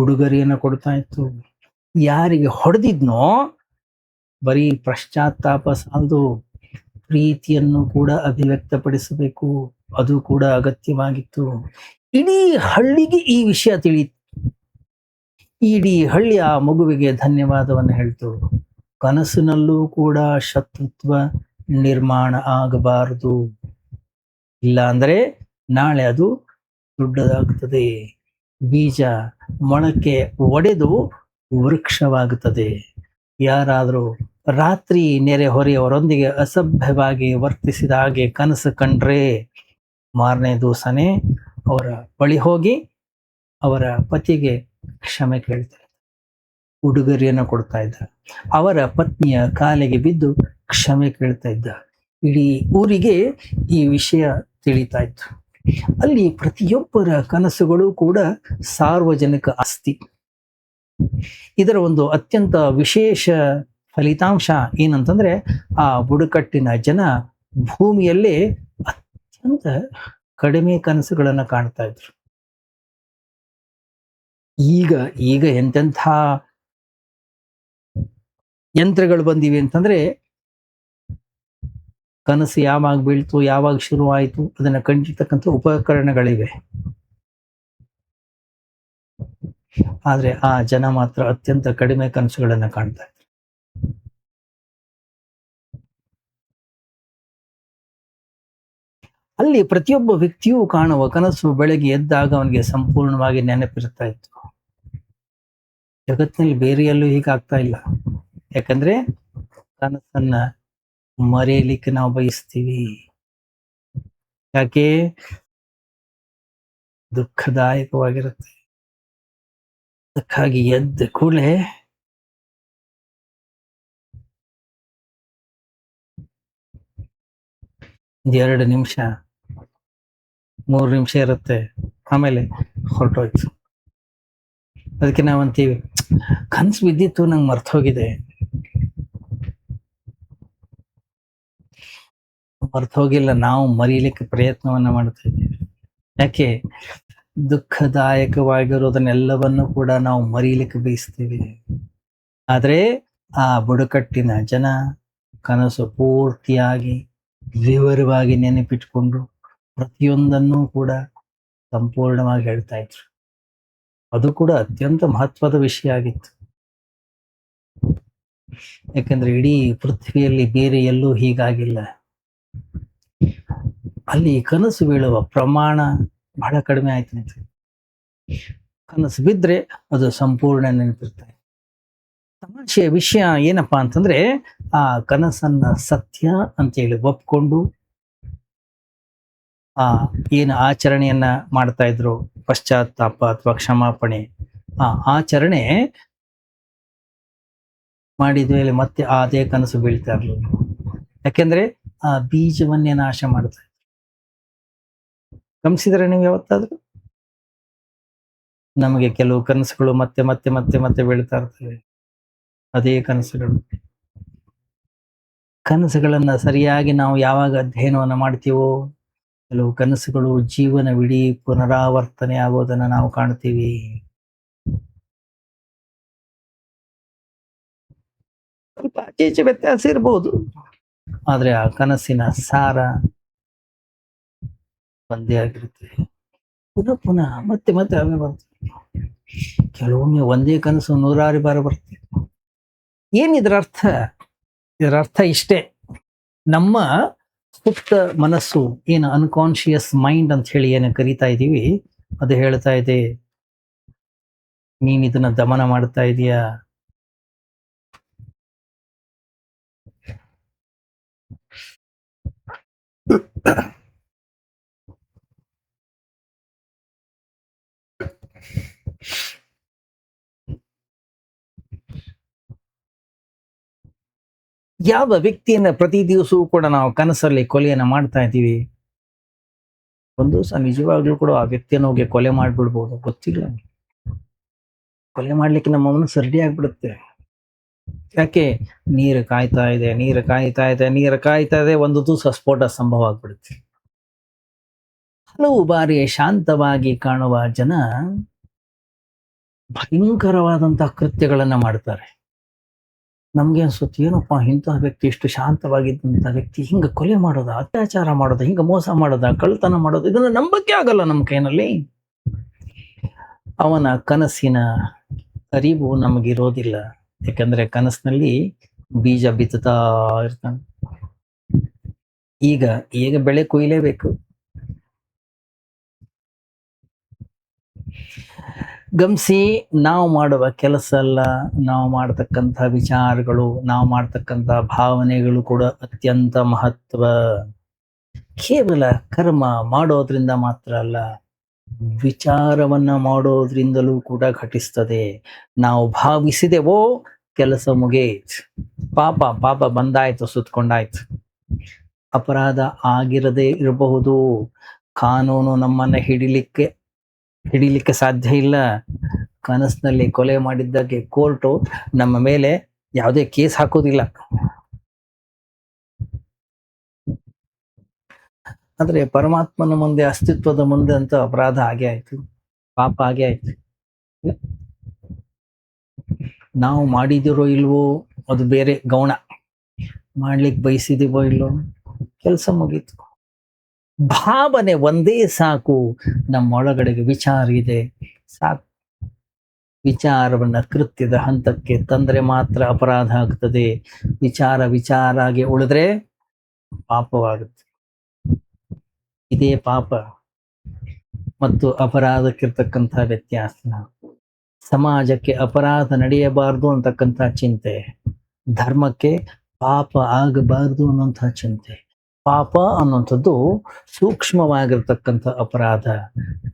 ಉಡುಗೊರೆಯನ್ನ ಕೊಡ್ತಾ ಇತ್ತು. ಯಾರಿಗೆ ಹೊಡೆದಿದ್ನೋ ಬರೀ ಪಶ್ಚಾತ್ತಾಪ ಸಾಲದು, ಪ್ರೀತಿಯನ್ನು ಕೂಡ ಅಭಿವ್ಯಕ್ತಪಡಿಸಬೇಕು, ಅದು ಕೂಡ ಅಗತ್ಯವಾಗಿತ್ತು. ಇಡೀ ಹಳ್ಳಿಗೆ ಈ ವಿಷಯ ತಿಳಿಯಿತು. ಇಡೀ ಹಳ್ಳಿ ಆ ಮಗುವಿಗೆ ಧನ್ಯವಾದವನ್ನು ಹೇಳ್ತು. ಕನಸಿನಲ್ಲೂ ಕೂಡ ಶತ್ರುತ್ವ ನಿರ್ಮಾಣ ಆಗಬಾರದು, ಇಲ್ಲ ಅಂದ್ರೆ ನಾಳೆ ಅದು ದೊಡ್ಡದಾಗ್ತದೆ. ಬೀಜ ಮೊಳಕೆ ಒಡೆದು ವೃಕ್ಷವಾಗುತ್ತದೆ. ಯಾರಾದರೂ ರಾತ್ರಿ ನೆರೆಹೊರೆಯವರೊಂದಿಗೆ ಅಸಭ್ಯವಾಗಿ ವರ್ತಿಸಿದ ಹಾಗೆ ಕನಸು ಕಂಡ್ರೆ ಮಾರನೇ ದಿವಸನೇ ಅವರ ಬಳಿ ಹೋಗಿ ಅವರ ಪತಿಗೆ ಕ್ಷಮೆ ಕೇಳ್ತಾರೆ, ಉಡುಗೊರೆಯನ್ನು ಕೊಡ್ತಾ ಇದ್ದ. ಅವರ ಪತ್ನಿಯ ಕಾಲಿಗೆ ಬಿದ್ದು ಕ್ಷಮೆ ಕೇಳ್ತಾ ಇದ್ದ. ಇಡೀ ಊರಿಗೆ ಈ ವಿಷಯ ತಿಳಿತಾ ಇತ್ತು. ಅಲ್ಲಿ ಪ್ರತಿಯೊಬ್ಬರ ಕನಸುಗಳು ಕೂಡ ಸಾರ್ವಜನಿಕ ಆಸ್ತಿ. ಇದರ ಒಂದು ಅತ್ಯಂತ ವಿಶೇಷ ಫಲಿತಾಂಶ ಏನಂತಂದ್ರೆ, ಆ ಬುಡಕಟ್ಟಿನ ಜನ ಭೂಮಿಯಲ್ಲೇ ಅತ್ಯಂತ ಕಡಿಮೆ ಕನಸುಗಳನ್ನ ಕಾಣ್ತಾ ಇದ್ರು. ಈಗ ಎಂತೆಂಥ ಯಂತ್ರಗಳು ಬಂದಿವೆ ಅಂತಂದ್ರೆ, ಕನಸು ಯಾವಾಗ ಬೀಳ್ತು, ಯಾವಾಗ ಶುರುವಾಯಿತು ಅದನ್ನ ಕಂಡಿರ್ತಕ್ಕಂಥ ಉಪಕರಣಗಳಿವೆ. ಆದ್ರೆ ಆ ಜನ ಮಾತ್ರ ಅತ್ಯಂತ ಕಡಿಮೆ ಕನಸುಗಳನ್ನ ಕಾಣ್ತಾ ಇದ್ರು. ಅಲ್ಲಿ ಪ್ರತಿಯೊಬ್ಬ ವ್ಯಕ್ತಿಯೂ ಕಾಣುವ ಕನಸು ಬೆಳಗ್ಗೆ ಎದ್ದಾಗ ಅವನಿಗೆ ಸಂಪೂರ್ಣವಾಗಿ ನೆನಪಿರ್ತಾ ಇತ್ತು. ಜಗತ್ತಿನಲ್ಲಿ ಬೇರೆ ಎಲ್ಲೂ ಹೀಗಾಗ್ತಾ ಇಲ್ಲ. ಯಾಕಂದ್ರೆ ಕನಸನ್ನ ಮರೆಯಲಿಕ್ಕೆ ನಾವು ಬಯಸ್ತೀವಿ. ಯಾಕೆ? ದುಃಖದಾಯಕವಾಗಿರುತ್ತೆ. ಅದಕ್ಕಾಗಿ ಎದ್ದ ಕೂಡಲೇ ಒಂದು 2 ನಿಮಿಷ 3 ನಿಮಿಷ ಇರುತ್ತೆ, ಆಮೇಲೆ ಹೊರಟೋಯ್ತು. ಅದಕ್ಕೆ ನಾವಂತೀವಿ, ಕನಸು ಬಿದ್ದಿತ್ತು, ನಂಗೆ ಮರ್ತ ಹೋಗಿದೆ. ಮರ್ತ ಹೋಗಿಲ್ಲ, ನಾವು ಮರೀಲಿಕ್ಕೆ ಪ್ರಯತ್ನವನ್ನ ಮಾಡ್ತಾ ಇದ್ದೀವಿ. ಯಾಕೆ? ದುಃಖದಾಯಕವಾಗಿರೋದನ್ನೆಲ್ಲವನ್ನು ಕೂಡ ನಾವು ಮರೀಲಿಕ್ಕೆ ಬಯಸ್ತೀವಿ. ಆದ್ರೆ ಆ ಬುಡಕಟ್ಟಿನ ಜನ ಕನಸು ಪೂರ್ತಿಯಾಗಿ ವಿವರವಾಗಿ ನೆನಪಿಟ್ಕೊಂಡು ಪ್ರತಿಯೊಂದನ್ನು ಕೂಡ ಸಂಪೂರ್ಣವಾಗಿ ಹೇಳ್ತಾ ಇದ್ರು. ಅದು ಕೂಡ ಅತ್ಯಂತ ಮಹತ್ವದ ವಿಷಯ ಆಗಿತ್ತು. ಯಾಕಂದ್ರೆ ಇಡೀ ಪೃಥ್ವಿಯಲ್ಲಿ ಬೇರೆ ಎಲ್ಲೂ ಹೀಗಾಗಿಲ್ಲ. ಅಲ್ಲಿ ಕನಸು ಬೀಳುವ ಪ್ರಮಾಣ ಬಹಳ ಕಡಿಮೆ ಆಯ್ತು. ಕನಸು ಬಿದ್ರೆ ಅದು ಸಂಪೂರ್ಣ ನೆನಪಿರ್ತದೆ. ತಮಾಷೆಯ ವಿಷಯ ಏನಪ್ಪಾ ಅಂತಂದ್ರೆ, ಆ ಕನಸನ್ನ ಸತ್ಯ ಅಂತೇಳಿ ಒಪ್ಕೊಂಡು ಆ ಏನು ಆಚರಣೆಯನ್ನ ಮಾಡ್ತಾ ಇದ್ರು, ಪಶ್ಚಾತ್ತಾಪ ಅಥವಾ ಕ್ಷಮಾಪಣೆ, ಆ ಆಚರಣೆ ಮಾಡಿದ ಮೇಲೆ ಮತ್ತೆ ಅದೇ ಕನಸು ಬೀಳ್ತಾ ಇರ್ಲಿಲ್ಲ. ಯಾಕೆಂದ್ರೆ ಆ ಬೀಜವನ್ನೇ ನಾಶ ಮಾಡುತ್ತೆ. ಗಮನಿಸಿದ್ರೆ ನೀವು ಯಾವತ್ತಾದ್ರೂ? ನಮಗೆ ಕೆಲವು ಕನಸುಗಳು ಮತ್ತೆ ಮತ್ತೆ ಮತ್ತೆ ಮತ್ತೆ ಬೀಳ್ತಾ ಇರ್ತವೆ. ಅದೇ ಕನಸುಗಳು. ಕನಸುಗಳನ್ನ ಸರಿಯಾಗಿ ನಾವು ಯಾವಾಗ ಅಧ್ಯಯನವನ್ನ ಮಾಡ್ತೀವೋ, ಕೆಲವು ಕನಸುಗಳು ಜೀವನವಿಡೀ ಪುನರಾವರ್ತನೆ ಆಗೋದನ್ನ ನಾವು ಕಾಣ್ತೀವಿ. ಸ್ವಲ್ಪ ಆಚೆ ಈಚೆ ವ್ಯತ್ಯಾಸ ಇರಬಹುದು, ಆದ್ರೆ ಆ ಕನಸಿನ ಸಾರ ಒಂದೇ ಆಗಿರುತ್ತೆ. ಪುನಃ ಪುನಃ ಮತ್ತೆ ಮತ್ತೆ ಅವೇ ಬರ್ತವೆ. ಕೆಲವೊಮ್ಮೆ ಒಂದೇ ಕನಸು ನೂರಾರು ಬಾರಿ ಬರ್ತದೆ. ಏನ್ ಇದರ ಅರ್ಥ? ಇದರ ಅರ್ಥ ಇಷ್ಟೇ, ನಮ್ಮ ಸುಪ್ತ ಮನಸ್ಸು, ಏನು ಅನ್ಕಾನ್ಶಿಯಸ್ ಮೈಂಡ್ ಅಂತ ಹೇಳಿ ಏನು ಕರಿತಾ ಇದೀವಿ, ಅದು ಹೇಳ್ತಾ ಇದೆ, ನೀನ್ ಇದನ್ನ ದಮನ ಮಾಡ್ತಾ ಇದೀಯಾ. ಯಾವ ವ್ಯಕ್ತಿಯನ್ನ ಪ್ರತಿ ದಿವಸವೂ ಕೂಡ ನಾವು ಕನಸಲ್ಲಿ ಕೊಲೆಯನ್ನ ಮಾಡ್ತಾ ಇದ್ದೀವಿ, ಒಂದು ದಿವಸ ನಿಜವಾಗ್ಲೂ ಕೂಡ ಆ ವ್ಯಕ್ತಿಯನ್ನು ಹೋಗಿ ಕೊಲೆ ಮಾಡ್ಬಿಡ್ಬೋದು, ಗೊತ್ತಿಲ್ಲ. ಕೊಲೆ ಮಾಡ್ಲಿಕ್ಕೆ ನಮ್ಮ ಮನಸ್ಸು ರೆಡಿ ಆಗ್ಬಿಡುತ್ತೆ. ಯಾಕೆ? ನೀರು ಕಾಯ್ತಾ ಇದೆ, ನೀರು ಕಾಯ್ತಾ ಇದೆ, ನೀರು ಕಾಯ್ತಾ ಇದೆ, ಒಂದು ದಿವಸ ಸ್ಫೋಟ ಸಂಭವ ಆಗ್ಬಿಡುತ್ತೆ. ಹಲವು ಬಾರಿ ಶಾಂತವಾಗಿ ಕಾಣುವ ಜನ ಭಯಂಕರವಾದಂತಹ ಕೃತ್ಯಗಳನ್ನ ಮಾಡ್ತಾರೆ. ನಮ್ಗೆ ಅನ್ಸುತ್ತೆ, ಏನಪ್ಪಾ ಇಂತಹ ವ್ಯಕ್ತಿ, ಇಷ್ಟು ಶಾಂತವಾಗಿದ್ದಂತಹ ವ್ಯಕ್ತಿ ಹಿಂಗ ಕೊಲೆ ಮಾಡೋದ, ಅತ್ಯಾಚಾರ ಮಾಡೋದ, ಹಿಂಗ ಮೋಸ ಮಾಡೋದ, ಕಳ್ತನ ಮಾಡೋದು, ಇದನ್ನ ನಂಬಕ್ಕೆ ಆಗಲ್ಲ ನಮ್ಮ ಕೈನಲ್ಲಿ. ಅವನ ಕನಸಿನ ಅರಿವು ನಮಗಿರೋದಿಲ್ಲ. ಯಾಕಂದ್ರೆ ಕನಸಿನಲ್ಲಿ ಬೀಜ ಬಿತ್ತುತ್ತಾ ಇರ್ತಾನೆ. ಈಗ ಬೆಳೆ ಕೊಯ್ಲೇಬೇಕು. ಗಮನಿಸಿ, ನಾವು ಮಾಡುವ ಕೆಲಸ ಅಲ್ಲ, ನಾವು ಮಾಡತಕ್ಕಂಥ ವಿಚಾರಗಳು, ನಾವು ಮಾಡತಕ್ಕಂಥ ಭಾವನೆಗಳು ಕೂಡ ಅತ್ಯಂತ ಮಹತ್ವ. ಕೇವಲ ಕರ್ಮ ಮಾಡೋದ್ರಿಂದ ಮಾತ್ರ ಅಲ್ಲ, ವಿಚಾರವನ್ನ ಮಾಡೋದ್ರಿಂದಲೂ ಕೂಡ ಘಟಿಸ್ತದೆ. ನಾವು ಭಾವಿಸಿದೆವೋ, ಕೆಲಸ ಮುಗೀತು, ಪಾಪ ಪಾಪ ಬಂದಾಯ್ತು, ಸುತ್ಕೊಂಡಾಯ್ತು. ಅಪರಾಧ ಆಗಿರದೇ ಇರಬಹುದು, ಕಾನೂನು ನಮ್ಮನ್ನ ಹಿಡಿಲಿಕ್ಕೆ ಸಾಧ್ಯ ಇಲ್ಲ. ಕನಸಿನಲ್ಲಿ ಕೊಲೆ ಮಾಡಿದ್ದಕ್ಕೆ ಕೋರ್ಟು ನಮ್ಮ ಮೇಲೆ ಯಾವುದೇ ಕೇಸ್ ಹಾಕೋದಿಲ್ಲ. ಆದ್ರೆ ಪರಮಾತ್ಮನ ಮುಂದೆ, ಅಸ್ತಿತ್ವದ ಮುಂದೆ ಅಂತ ಅಪರಾಧ ಆಗೇ ಆಯ್ತು, ಪಾಪ ಆಗೇ ಆಯ್ತು. ನಾವು ಮಾಡಿದಿರೋ ಇಲ್ವೋ ಅದು ಬೇರೆ ಗೌಣ, ಮಾಡ್ಲಿಕ್ಕೆ ಬಯಸಿದೀವೋ ಇಲ್ವೋ ಕೆಲಸ ಮುಗೀತು. ಭಾವನೆ ಒಂದೇ ಸಾಕು, ನಮ್ಮೊಳಗಡೆಗೆ ವಿಚಾರ ಇದೆ ಸಾಕು. ವಿಚಾರವನ್ನ ಕೃತ್ಯದ ಹಂತಕ್ಕೆ ತಂದ್ರೆ ಮಾತ್ರ ಅಪರಾಧ ಆಗ್ತದೆ. ವಿಚಾರ ಆಗಿ ಉಳಿದ್ರೆ ಪಾಪವಾಗುತ್ತೆ. ಇದೇ ಪಾಪ ಮತ್ತು ಅಪರಾಧಕ್ಕಿರ್ತಕ್ಕಂಥ ವ್ಯತ್ಯಾಸ. ಸಮಾಜಕ್ಕೆ ಅಪರಾಧ ನಡೆಯಬಾರದು ಅಂತಕ್ಕಂಥ ಚಿಂತೆ, ಧರ್ಮಕ್ಕೆ ಪಾಪ ಆಗಬಾರದು ಅನ್ನುವಂಥ ಚಿಂತೆ. ಪಾಪ ಅನ್ನುವಂಥದ್ದು ಸೂಕ್ಷ್ಮವಾಗಿರ್ತಕ್ಕಂಥ ಅಪರಾಧ.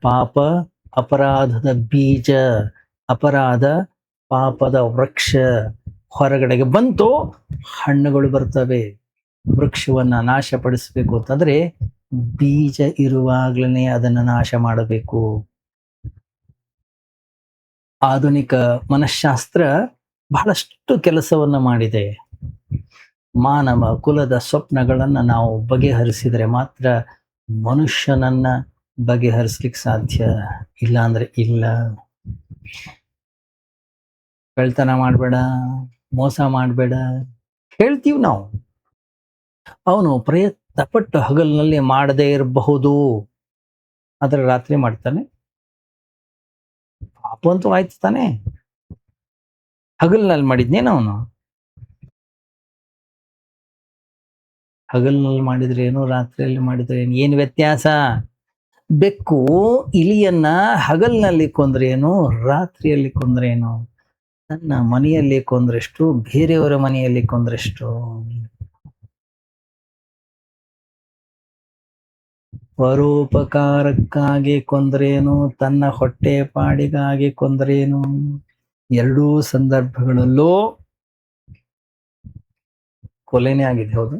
ಪಾಪ ಅಪರಾಧದ ಬೀಜ, ಅಪರಾಧ ಪಾಪದ ವೃಕ್ಷ. ಹೊರಗಡೆಗೆ ಬಂತು, ಹಣ್ಣುಗಳು ಬರ್ತವೆ. ವೃಕ್ಷವನ್ನ ನಾಶಪಡಿಸಬೇಕು ಅಂತಂದ್ರೆ ಬೀಜ ಇರುವಾಗ್ಲೇ ಅದನ್ನ ನಾಶ ಮಾಡಬೇಕು. ಆಧುನಿಕ ಮನಃಶಾಸ್ತ್ರ ಬಹಳಷ್ಟು ಕೆಲಸವನ್ನ ಮಾಡಿದೆ. ಮಾನವ ಕುಲದ ಸ್ವಪ್ನಗಳನ್ನ ನಾವು ಬಗೆಹರಿಸಿದರೆ ಮಾತ್ರ ಮನುಷ್ಯನನ್ನ ಬಗೆಹರಿಸ್ಲಿಕ್ಕೆ ಸಾಧ್ಯ, ಇಲ್ಲ ಅಂದ್ರೆ ಇಲ್ಲ. ಕಳ್ತನ ಮಾಡಬೇಡ, ಮೋಸ ಮಾಡಬೇಡ ಹೇಳ್ತೀವಿ ನಾವು. ಅವನು ಪ್ರಯತ್ನ ಪಟ್ಟು ಹಗಲಿನಲ್ಲಿ ಮಾಡದೇ ಇರಬಹುದು, ಆದ್ರೆ ರಾತ್ರಿ ಮಾಡ್ತಾನೆ. ಪಾಪ ಅಂತೂ ಆಯ್ತು ತಾನೆ. ಹಗಲಿನಲ್ಲಿ ಮಾಡಿದ್ನೇನ ಅವನು? ಹಗಲಿನಲ್ಲಿ ಮಾಡಿದ್ರೆ ಏನು, ರಾತ್ರಿಯಲ್ಲಿ ಮಾಡಿದ್ರೆ ಏನು ವ್ಯತ್ಯಾಸ? ಬೆಕ್ಕು ಇಲಿಯನ್ನ ಹಗಲಿನಲ್ಲಿ ಕೊಂದ್ರೇನು, ರಾತ್ರಿಯಲ್ಲಿ ಕೊಂದ್ರೇನು? ತನ್ನ ಮನೆಯಲ್ಲಿ ಕೊಂದ್ರೆಷ್ಟು, ಬೇರೆಯವರ ಮನೆಯಲ್ಲಿ ಕೊಂದ್ರೆಷ್ಟು? ಪರೋಪಕಾರಕ್ಕಾಗಿ ಕೊಂದ್ರೇನು, ತನ್ನ ಹೊಟ್ಟೆ ಪಾಡಿಗಾಗಿ ಕೊಂದ್ರೇನು? ಎರಡೂ ಸಂದರ್ಭಗಳಲ್ಲೂ ಕೊಲೆನೇ ಆಗಿದೆ. ಹೌದು,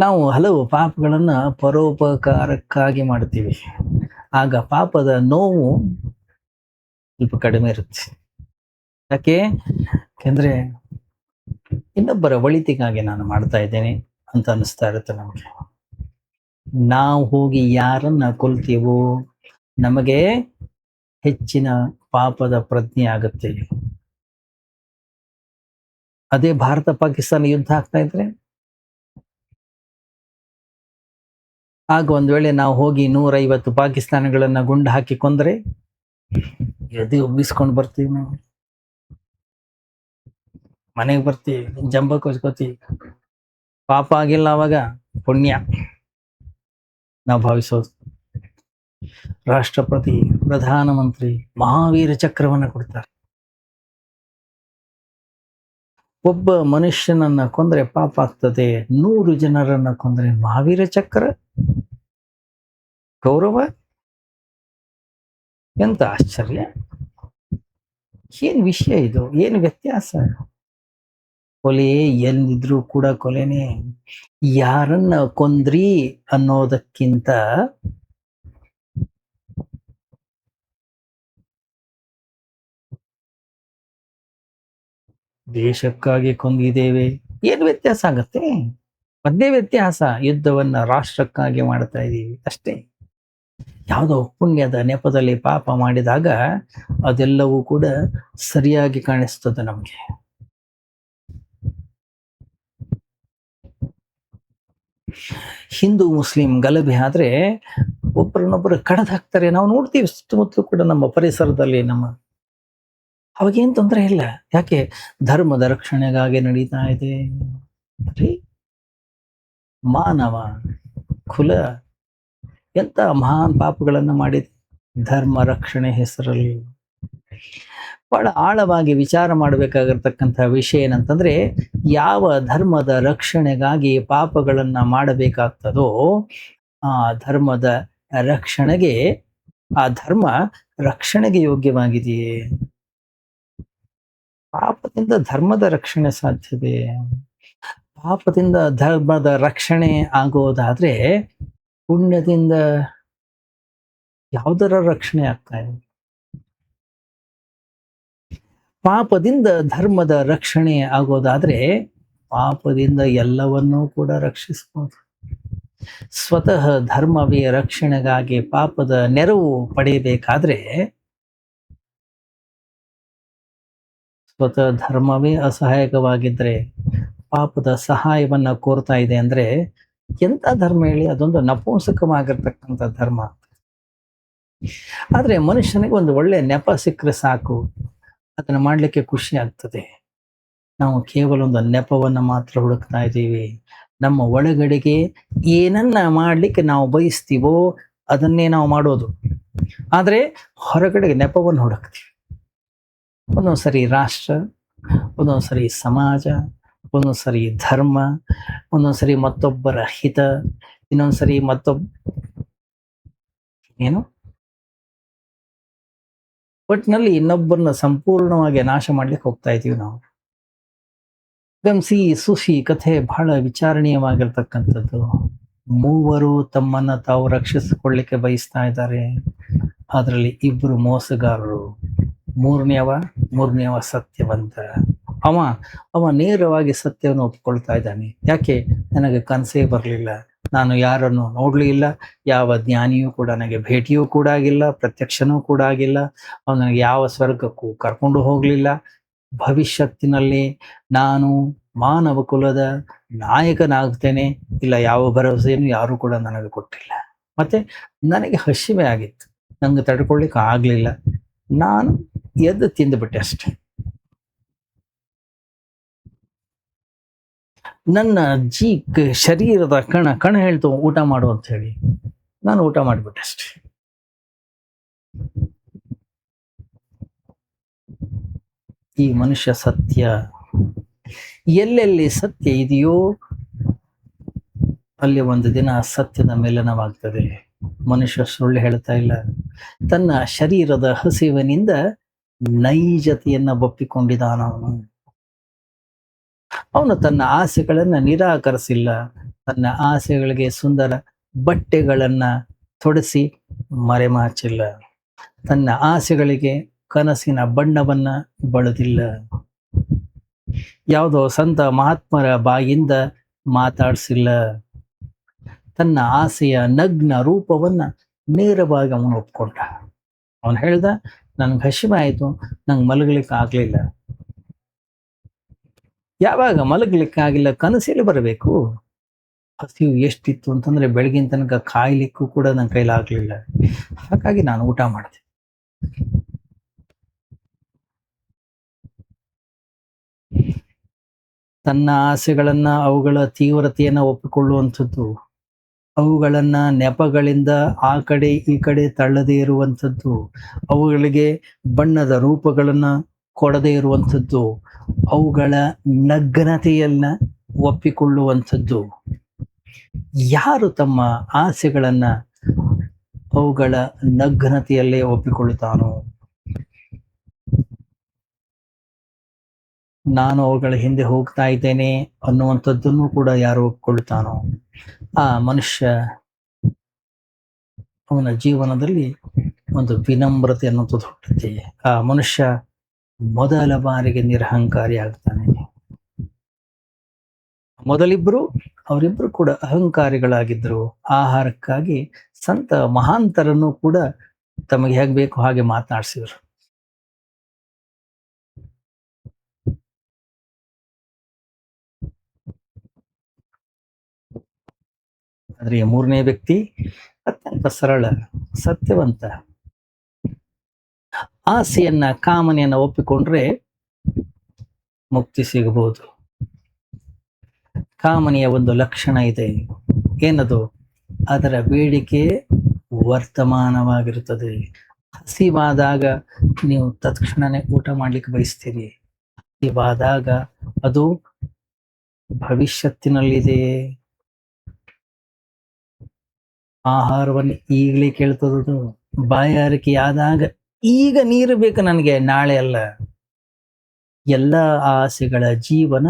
ನಾವು ಹಲವು ಪಾಪಗಳನ್ನ ಪರೋಪಕಾರಕ್ಕಾಗಿ ಮಾಡ್ತೀವಿ. ಆಗ ಪಾಪದ ನೋವು ಸ್ವಲ್ಪ ಕಡಿಮೆ ಇರುತ್ತೆ. ಯಾಕೆ? ಯಾಕೆಂದ್ರೆ ಇನ್ನೊಬ್ಬರ ಒಳಿತಿಗಾಗಿ ನಾನು ಮಾಡ್ತಾ ಇದ್ದೇನೆ ಅಂತ ಅನಿಸ್ತಾ ಇರುತ್ತೆ ನಮಗೆ. ನಾವು ಹೋಗಿ ಯಾರನ್ನ ಕೊಲ್ತೀವೋ ನಮಗೆ ಹೆಚ್ಚಿನ ಪಾಪದ ಪ್ರಜ್ಞೆ ಆಗುತ್ತೆ. ಅದೇ ಭಾರತ ಪಾಕಿಸ್ತಾನ ಯುದ್ಧ ಆಗ್ತಾ ಇದ್ರೆ, ಆಗ ಒಂದ್ ವೇಳೆ ನಾವು ಹೋಗಿ 150 ಪಾಕಿಸ್ತಾನಗಳನ್ನ ಗುಂಡು ಹಾಕಿ ಕೊಂದ್ರೆ ಎದೆ ಉಬ್ಬಿಸ್ಕೊಂಡು ಬರ್ತೀವಿ, ನಾವು ಮನೆಗೆ ಬರ್ತೀವಿ, ಜಂಬ ಕೊಚ್ಕೋತೀವಿ. ಪಾಪ ಆಗಿಲ್ಲ, ಅವಾಗ ಪುಣ್ಯ ನಾವು ಭಾವಿಸೋದು. ರಾಷ್ಟ್ರಪತಿ, ಪ್ರಧಾನಮಂತ್ರಿ ಮಹಾವೀರ ಚಕ್ರವನ್ನ ಕೊಡ್ತಾರೆ. ಒಬ್ಬ ಮನುಷ್ಯನನ್ನ ಕೊಂದ್ರೆ ಪಾಪ ಆಗ್ತದೆ, 100 ಜನರನ್ನ ಕೊಂದ್ರೆ ಮಹಾವೀರ ಚಕ್ರ, ಗೌರವ. ಎಂತ ಆಶ್ಚರ್ಯ! ಏನ್ ವಿಷಯ ಇದು? ಏನು ವ್ಯತ್ಯಾಸ? ಕೊಲೆ ಎಲ್ಲಿದ್ರೂ ಕೂಡ ಕೊಲೆನೇ. ಯಾರನ್ನ ಕೊಂದ್ರಿ ಅನ್ನೋದಕ್ಕಿಂತ ದೇಶಕ್ಕಾಗಿ ಕೊಂದಿದ್ದೇವೆ, ಏನು ವ್ಯತ್ಯಾಸ ಆಗತ್ತೆ? ಒಂದೇ ವ್ಯತ್ಯಾಸ, ಯುದ್ಧವನ್ನ ರಾಷ್ಟ್ರಕ್ಕಾಗಿ ಮಾಡ್ತಾ ಇದ್ದೀವಿ ಅಷ್ಟೇ. ಯಾವುದೋ ಪುಣ್ಯದ ನೆಪದಲ್ಲಿ ಪಾಪ ಮಾಡಿದಾಗ ಅದೆಲ್ಲವೂ ಕೂಡ ಸರಿಯಾಗಿ ಕಾಣಿಸ್ತದೆ ನಮಗೆ. ಹಿಂದೂ ಮುಸ್ಲಿಂ ಗಲಭೆ ಆದ್ರೆ ಒಬ್ಬರನ್ನೊಬ್ಬರು ಕಡ್ದು ಹಾಕ್ತಾರೆ, ನಾವು ನೋಡ್ತೀವಿ ಸುತ್ತಮುತ್ತಲೂ ಕೂಡ ನಮ್ಮ ಪರಿಸರದಲ್ಲಿ. ಅವಾಗೇನ್ ತೊಂದರೆ ಇಲ್ಲ. ಯಾಕೆ? ಧರ್ಮದ ರಕ್ಷಣೆಗಾಗಿ ನಡೀತಾ ಇದೆ. ಮಾನವ ಕುಲ ಎಂತ ಮಹಾನ್ ಪಾಪಗಳನ್ನ ಮಾಡಿದೆ ಧರ್ಮ ರಕ್ಷಣೆ ಹೆಸರಲ್ಲಿ. ಬಹಳ ಆಳವಾಗಿ ವಿಚಾರ ಮಾಡಬೇಕಾಗಿರ್ತಕ್ಕಂಥ ವಿಷಯ ಏನಂತಂದ್ರೆ, ಯಾವ ಧರ್ಮದ ರಕ್ಷಣೆಗಾಗಿ ಪಾಪಗಳನ್ನ ಮಾಡಬೇಕಾಗ್ತದೋ ಆ ಧರ್ಮದ ರಕ್ಷಣೆಗೆ, ಆ ಧರ್ಮ ರಕ್ಷಣೆಗೆ ಯೋಗ್ಯವಾಗಿದೆಯೇ? ಪಾಪದಿಂದ ಧರ್ಮದ ರಕ್ಷಣೆ ಸಾಧ್ಯವೇ? ಪಾಪದಿಂದ ಧರ್ಮದ ರಕ್ಷಣೆ ಆಗೋದಾದ್ರೆ ಪುಣ್ಯದಿಂದ ಯಾವುದರ ರಕ್ಷಣೆ ಆಗ್ತಾ ಇದೆ? ಪಾಪದಿಂದ ಧರ್ಮದ ರಕ್ಷಣೆ ಆಗೋದಾದ್ರೆ ಪಾಪದಿಂದ ಎಲ್ಲವನ್ನೂ ಕೂಡ ರಕ್ಷಿಸಬಹುದು. ಸ್ವತಃ ಧರ್ಮವೇ ರಕ್ಷಣೆಗಾಗಿ ಪಾಪದ ನೆರವು ಪಡೆಯಬೇಕಾದ್ರೆ, ಸ್ವತಃ ಧರ್ಮವೇ ಅಸಹಾಯಕವಾಗಿದ್ರೆ ಪಾಪದ ಸಹಾಯವನ್ನ ಕೋರ್ತಾ ಇದೆ ಅಂದ್ರೆ ಎಂತ ಧರ್ಮ ಹೇಳಿ? ಅದೊಂದು ನಪುಂಸಕವಾಗಿರ್ತಕ್ಕಂಥ ಧರ್ಮ. ಆದ್ರೆ ಮನುಷ್ಯನಿಗೆ ಒಂದು ಒಳ್ಳೆ ನೆಪ ಸಿಕ್ಕರೆ ಸಾಕು, ಅದನ್ನ ಮಾಡ್ಲಿಕ್ಕೆ ಖುಷಿ ಆಗ್ತದೆ. ನಾವು ಕೇವಲ ಒಂದು ನೆಪವನ್ನ ಮಾತ್ರ ಹುಡುಕ್ತಾ ಇದ್ದೀವಿ. ನಮ್ಮ ಒಳಗಡೆಗೆ ಏನನ್ನ ಮಾಡ್ಲಿಕ್ಕೆ ನಾವು ಬಯಸ್ತೀವೋ ಅದನ್ನೇ ನಾವು ಮಾಡೋದು. ಆದ್ರೆ ಹೊರಗಡೆಗೆ ನೆಪವನ್ನು ಹುಡುಕ್ತೀವಿ. ಒಂದೊಂದ್ಸರಿ ರಾಷ್ಟ್ರ, ಒಂದೊಂದ್ಸರಿ ಸಮಾಜ, ಒಂದೊಂದ್ಸರಿ ಧರ್ಮ, ಒಂದೊಂದ್ಸರಿ ಮತ್ತೊಬ್ಬರ ಹಿತ, ಇನ್ನೊಂದ್ಸರಿ ಏನು ಒಟ್ಟಿನಲ್ಲಿ ಇನ್ನೊಬ್ಬರನ್ನ ಸಂಪೂರ್ಣವಾಗಿ ನಾಶ ಮಾಡ್ಲಿಕ್ಕೆ ಹೋಗ್ತಾ ಇದೀವಿ ನಾವು. ಗಮಸಿ ಸುಶಿ ಕಥೆ ಬಹಳ ವಿಚಾರಣೀಯವಾಗಿರ್ತಕ್ಕಂಥದ್ದು. ಮೂವರು ತಮ್ಮನ್ನ ತಾವು ರಕ್ಷಿಸಿಕೊಳ್ಳಿಕ್ಕೆ ಬಯಸ್ತಾ ಇದ್ದಾರೆ. ಅದರಲ್ಲಿ ಇಬ್ರು ಮೋಸಗಾರರು, ಮೂರನೆಯವ ಸತ್ಯವಂತ. ಅವ ನೇರವಾಗಿ ಸತ್ಯವನ್ನು ಒಪ್ಕೊಳ್ತಾ ಇದ್ದಾನೆ. ಯಾಕೆ? ನನಗೆ ಕನಸೇ ಬರಲಿಲ್ಲ, ನಾನು ಯಾರನ್ನು ನೋಡ್ಲೂ ಇಲ್ಲ, ಯಾವ ಜ್ಞಾನಿಯೂ ಕೂಡ ನನಗೆ ಭೇಟಿಯೂ ಕೂಡ ಆಗಿಲ್ಲ, ಪ್ರತ್ಯಕ್ಷನೂ ಕೂಡ ಆಗಿಲ್ಲ, ಅವನು ನನಗೆ ಯಾವ ಸ್ವರ್ಗಕ್ಕೂ ಕರ್ಕೊಂಡು ಹೋಗ್ಲಿಲ್ಲ. ಭವಿಷ್ಯತ್ತಿನಲ್ಲಿ ನಾನು ಮಾನವ ಕುಲದ ನಾಯಕನಾಗ್ತೇನೆ, ಇಲ್ಲ ಯಾವ ಭರವಸೆಯನ್ನು ಯಾರು ಕೂಡ ನನಗೆ ಕೊಟ್ಟಿಲ್ಲ. ಮತ್ತೆ ನನಗೆ ಹಸಿವೆ ಆಗಿತ್ತು, ನಂಗೆ ತಡ್ಕೊಳ್ಲಿಕ್ಕೆ ಆಗ್ಲಿಲ್ಲ, ನಾನು ಎದ್ದು ತಿಂದುಬಿಟ್ಟೆ ಅಷ್ಟೆ. ನನ್ನ ಶರೀರದ ಕಣ ಹೇಳ್ತು ಊಟ ಮಾಡು ಅಂತ ಹೇಳಿ. ನಾನು ಊಟ ಮಾಡಿಬಿಟ್ಟೆ ಅಷ್ಟೆ. ಈ ಮನುಷ್ಯ ಸತ್ಯ, ಎಲ್ಲೆಲ್ಲಿ ಸತ್ಯ ಇದೆಯೋ ಅಲ್ಲಿ ಒಂದು ದಿನ ಸತ್ಯದ ಮಿಲನವಾಗ್ತದೆ. ಮನುಷ್ಯ ಸುಳ್ಳು ಹೇಳ್ತಾ ಇಲ್ಲ. ತನ್ನ ಶರೀರದ ಹಸಿವಿನಿಂದ ನೈಜತೆಯನ್ನ ಒಪ್ಪಿಕೊಂಡಿದ್ದಾನ. ಅವನು ತನ್ನ ಆಸೆಗಳನ್ನ ನಿರಾಕರಿಸಿಲ್ಲ. ತನ್ನ ಆಸೆಗಳಿಗೆ ಸುಂದರ ಬಟ್ಟೆಗಳನ್ನ ತೊಡಿಸಿ ಮರೆಮಾಚಿಲ್ಲ. ತನ್ನ ಆಸೆಗಳಿಗೆ ಕನಸಿನ ಬಣ್ಣವನ್ನ ಬಳದಿಲ್ಲ. ಯಾವುದೋ ಸಂತ ಮಹಾತ್ಮರ ಬಾಯಿಂದ ಮಾತಾಡಿಸಿಲ್ಲ. ತನ್ನ ಆಸೆಯ ನಗ್ನ ರೂಪವನ್ನ ನೇರವಾಗಿ ಅವನು ಒಪ್ಕೊಂಡ. ಅವನು ಹೇಳ್ದ, ನನ್ಗೆ ಹಸಿವೆ ಆಯ್ತು, ನಂಗೆ ಮಲಗಲಿಕ್ಕೆ ಆಗ್ಲಿಲ್ಲ. ಯಾವಾಗ ಮಲಗಲಿಕ್ಕೆ ಆಗಿಲ್ಲ, ಕನಸಲ್ಲಿ ಬರಬೇಕು. ಹಸಿವು ಎಷ್ಟಿತ್ತು ಅಂತಂದ್ರೆ ಬೆಳಗಿನ ತನಕ ಕಾಯ್ಲಿಕ್ಕೂ ಕೂಡ ನನ್ನ ಕೈಲಾಗ್ಲಿಲ್ಲ. ಹಾಗಾಗಿ ನಾನು ಊಟ ಮಾಡಿದೆ. ತನ್ನ ಆಸೆಗಳನ್ನ, ಅವುಗಳ ತೀವ್ರತೆಯನ್ನ ಒಪ್ಪಿಕೊಳ್ಳುವಂಥದ್ದು, ಅವುಗಳನ್ನ ನೆಪಗಳಿಂದ ಆ ಕಡೆ ಈ ಕಡೆ ತಳ್ಳದೇ ಇರುವಂಥದ್ದು, ಅವುಗಳಿಗೆ ಬಣ್ಣದ ರೂಪಗಳನ್ನ ಕೊಡದೇ ಇರುವಂಥದ್ದು, ಅವುಗಳ ನಗ್ನತೆಯನ್ನ ಒಪ್ಪಿಕೊಳ್ಳುವಂಥದ್ದು. ಯಾರು ತಮ್ಮ ಆಸೆಗಳನ್ನ ಅವುಗಳ ನಗ್ನತೆಯಲ್ಲೇ ಒಪ್ಪಿಕೊಳ್ಳುತ್ತಾನೋ, ನಾನು ಅವುಗಳ ಹಿಂದೆ ಹೋಗ್ತಾ ಇದ್ದೇನೆ ಅನ್ನುವಂಥದ್ದನ್ನು ಕೂಡ ಯಾರು ಒಪ್ಪಿಕೊಳ್ಳುತ್ತಾನೋ, ಆ ಮನುಷ್ಯ ಅವನ ಜೀವನದಲ್ಲಿ ಒಂದು ವಿನಮ್ರತೆ ಅನ್ನುವಂಥದ್ದು ಹುಟ್ಟುತ್ತೆ. ಆ ಮನುಷ್ಯ ಮೊದಲ ಬಾರಿಗೆ ನಿರಹಂಕಾರಿ ಆಗ್ತಾನೆ. ಅವರಿಬ್ರು ಕೂಡ ಅಹಂಕಾರಿಗಳಾಗಿದ್ದರು. ಆಹಾರಕ್ಕಾಗಿ ಸಂತ ಮಹಾಂತರನ್ನು ಕೂಡ ತಮಗೆ ಹೇಗೆ ಬೇಕು ಹಾಗೆ ಮಾತನಾಡಿಸಿದ್ರು. ಆದ್ರೆ ಮೂರನೇ ವ್ಯಕ್ತಿ ಅತ್ಯಂತ ಸರಳ, ಸತ್ಯವಂತ. ಆಸೆಯನ್ನ, ಕಾಮನೆಯನ್ನ ಒಪ್ಪಿಕೊಂಡ್ರೆ ಮುಕ್ತಿ ಸಿಗಬಹುದು. ಕಾಮನೆಯ ಒಂದು ಲಕ್ಷಣ ಇದೆ. ಏನದು? ಅದರ ಬೇಡಿಕೆ ವರ್ತಮಾನವಾಗಿರುತ್ತದೆ. ಹಸಿವಾದಾಗ ನೀವು ತತ್ಕ್ಷಣನೇ ಊಟ ಮಾಡ್ಲಿಕ್ಕೆ ಬಯಸ್ತೀರಿ. ಹಸಿವಾದಾಗ ಅದು ಭವಿಷ್ಯತ್ತಿನಲ್ಲಿದೆ. ಆಹಾರವನ್ನು ಈಗಲೇ ಕೇಳ್ತದದು. ಬಾಯಾರಿಕೆಯಾದಾಗ ಈಗ ನೀರು ಬೇಕು ನನಗೆ, ನಾಳೆ ಅಲ್ಲ. ಎಲ್ಲ ಆಸೆಗಳ ಜೀವನ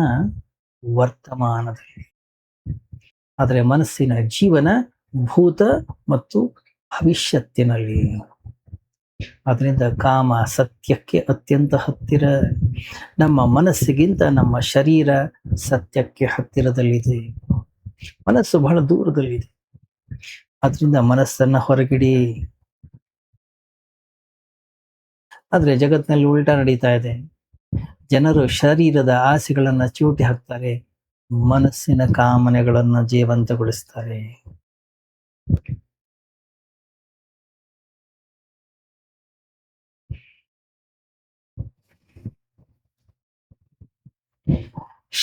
ವರ್ತಮಾನದಲ್ಲಿ, ಆದರೆ ಮನಸ್ಸಿನ ಜೀವನ ಭೂತ ಮತ್ತು ಭವಿಷ್ಯತ್ತಿನಲ್ಲಿ. ಅದರಿಂದ ಕಾಮ ಸತ್ಯಕ್ಕೆ ಅತ್ಯಂತ ಹತ್ತಿರ. ನಮ್ಮ ಮನಸ್ಸಿಗಿಂತ ನಮ್ಮ ಶರೀರ ಸತ್ಯಕ್ಕೆ ಹತ್ತಿರದಲ್ಲಿದೆ. ಮನಸ್ಸು ಬಹಳ ದೂರದಲ್ಲಿದೆ. ಅದರಿಂದ ಮನಸ್ಸನ್ನ ಹೊರಗಿಡಿ. ಆದ್ರೆ ಜಗತ್ತಿನಲ್ಲಿ ಉಲ್ಟಾ ನಡೀತಾ ಇದೆ. ಜನರು ಶರೀರದ ಆಸೆಗಳನ್ನ ಚೂಟಿ ಹಾಕ್ತಾರೆ, ಮನಸ್ಸಿನ ಕಾಮನೆಗಳನ್ನ ಜೀವಂತಗೊಳಿಸ್ತಾರೆ.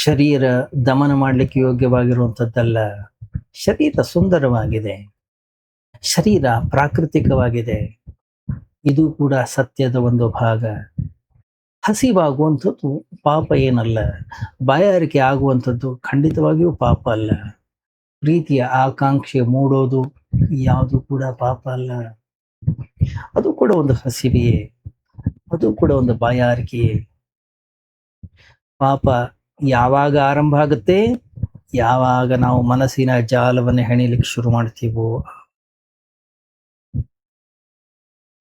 ಶರೀರ ದಮನ ಮಾಡಲಿಕ್ಕೆ ಯೋಗ್ಯವಾಗಿರುವಂಥದ್ದಲ್ಲ. ಶರೀರ ಸುಂದರವಾಗಿದೆ, ಶರೀರ ಪ್ರಾಕೃತಿಕವಾಗಿದೆ. ಇದು ಕೂಡ ಸತ್ಯದ ಒಂದು ಭಾಗ. ಹಸಿವಾಗುವಂಥದ್ದು ಪಾಪ ಏನಲ್ಲ. ಬಾಯಾರಿಕೆ ಆಗುವಂಥದ್ದು ಖಂಡಿತವಾಗಿಯೂ ಪಾಪ ಅಲ್ಲ. ಪ್ರೀತಿಯ ಆಕಾಂಕ್ಷೆ ಮೂಡೋದು ಯಾವುದು ಕೂಡ ಪಾಪ ಅಲ್ಲ. ಅದು ಕೂಡ ಒಂದು ಹಸಿವೆಯೇ, ಅದು ಕೂಡ ಒಂದು ಬಾಯಾರಿಕೆಯೇ. ಪಾಪ ಯಾವಾಗ ಆರಂಭ ಆಗುತ್ತೆ? ಯಾವಾಗ ನಾವು ಮನಸ್ಸಿನ ಜಾಲವನ್ನು ಹೆಣಿಲಿಕ್ಕೆ ಶುರು ಮಾಡ್ತೀವೋ,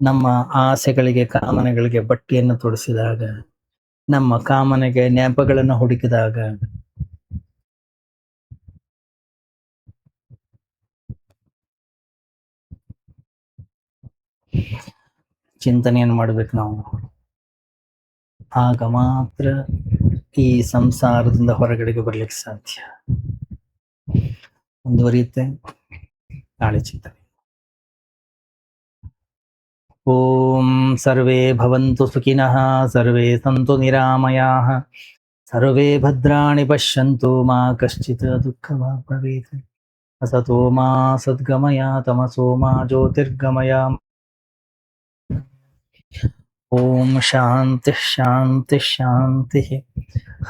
ನಮ್ಮ ಆಸೆಗಳಿಗೆ, ಕಾಮನೆಗಳಿಗೆ ಬಟ್ಟೆಯನ್ನು ತೊಡಿಸಿದಾಗ, ನಮ್ಮ ಕಾಮನೆಗೆ ನೆಪಗಳನ್ನು ಹುಡುಕಿದಾಗ, ಚಿಂತನೆಯನ್ನು ಮಾಡ್ಬೇಕು ನಾವು. ಆಗ ಮಾತ್ರ ಈ ಸಂಸಾರದಿಂದ ಹೊರಗಡೆಗೆ ಬರ್ಲಿಕ್ಕೆ ಸಾಧ್ಯ. ಮುಂದುವರಿಯುತ್ತೆ ನಾಳೆ ಚಿಂತನೆ. ಓಂ ಸರ್ವೇ ಭವಂತು ಸುಖಿನಃ, ಸರ್ವೇ ಸಂತು ನಿರಾಮಯಾಃ, ಸರ್ವೇ ಭದ್ರಾಣಿ ಪಶ್ಯಂತು ಮಾ ಕಶ್ಚಿತ್ ದುಃಖ ಭವೇತ್. असतो मा सद्गमय तमसो मा ज्योतिर्गमय। ओम शांति शांति शांति।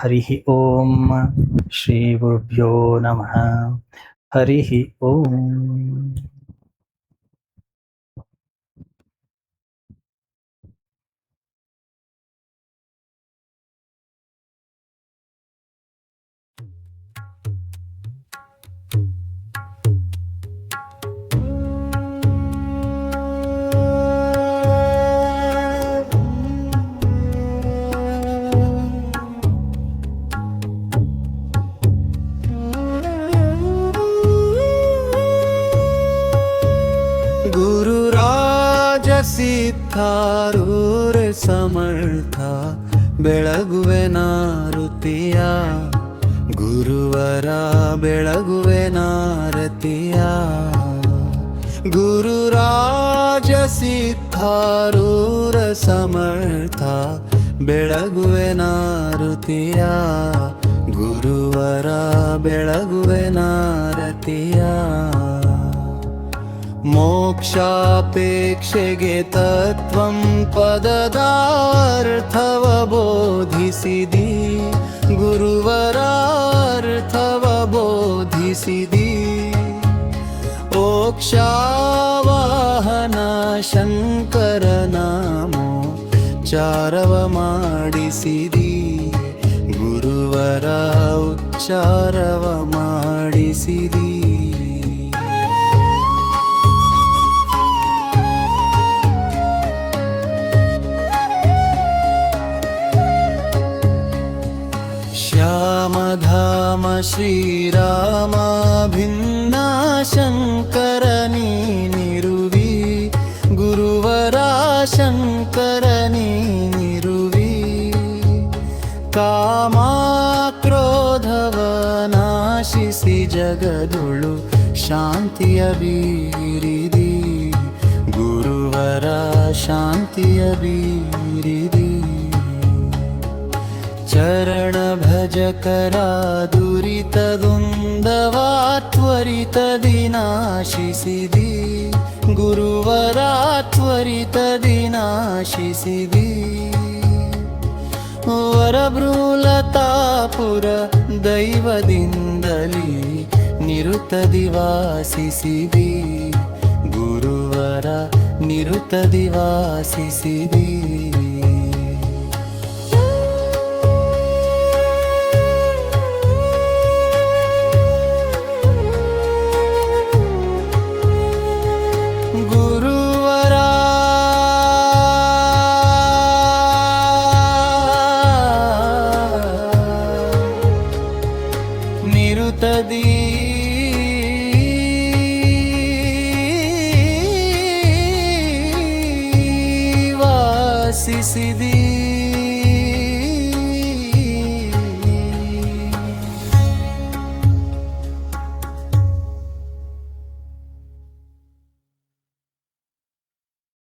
हरि ओम। श्री गुरुभ्यो नमः। हरि ओम। ಗುರುರಾಜ ಸಿದ್ಧಾರೂರ ಸಮರ್ಥ ಬೆಳಗುವೆ ನಾರುತಿಯ ಗುರುವರ ಬೆಳಗುವೆ ನಾರತಿಯ ಗುರುರಾಜ ಸಿದ್ಧಾರೂರ ಸಮರ್ಥ ಬೆಳಗುವೆ ನಾರುತಿಯ ಗುರುವರ ಬೆಳಗುವೆ ನಾರತಿಯ ಮೋಕ್ಷಾಪೇಕ್ಷೆಗೆ ತತ್ವಂ ಪದದಾರ್ಥವ ಬೋಧಿಸಿದಿ ಗುರುವರಾರ್ಥವ ಬೋಧಿಸಿದಿ ಮೋಕ್ಷಾವಾಹನ ಶಂಕರ ನಾಮೋ ಚಾರವ ಮಾಡಿಸಿದಿ ಗುರುವರ ಉಚ್ಚಾರವ ಮಾಡಿಸಿದಿ ಶ್ಯಾಮಧಾಮ ಶ್ರೀರಾಮ ಭಿನ್ನ ಶಂಕರ ನೀನಿರುವಿ ಗುರುವರ ಶಂಕರ ನೀನಿರುವಿ ಕಾಮ ಕ್ರೋಧವ ನಾಶಿಸಿ ಜಗದೊಳು ಶಾಂತಿಯ ಬೀರಿದಿ ಗುರುವರ ಶಾಂತಿಯ ಬೀರಿದಿ ಚರಣ ಭಜಕರ ದುರಿತದುಂದವ ತ್ವರಿತದಿ ನಾಶಿಸಿದಿ ಗುರುವರ ತ್ವರಿತದಿ ನಾಶಿಸಿದಿ ವರಭೃಲತಾಪುರ ದೈವದಿಂದಲಿ ನಿರುತದಿ ವಾಸಿಸಿದಿ ಗುರುವರ ನಿರುತದಿ ವಾಸಿಸಿದಿ ನಿರುತದಿ ವಾಸಿಸಿದಿ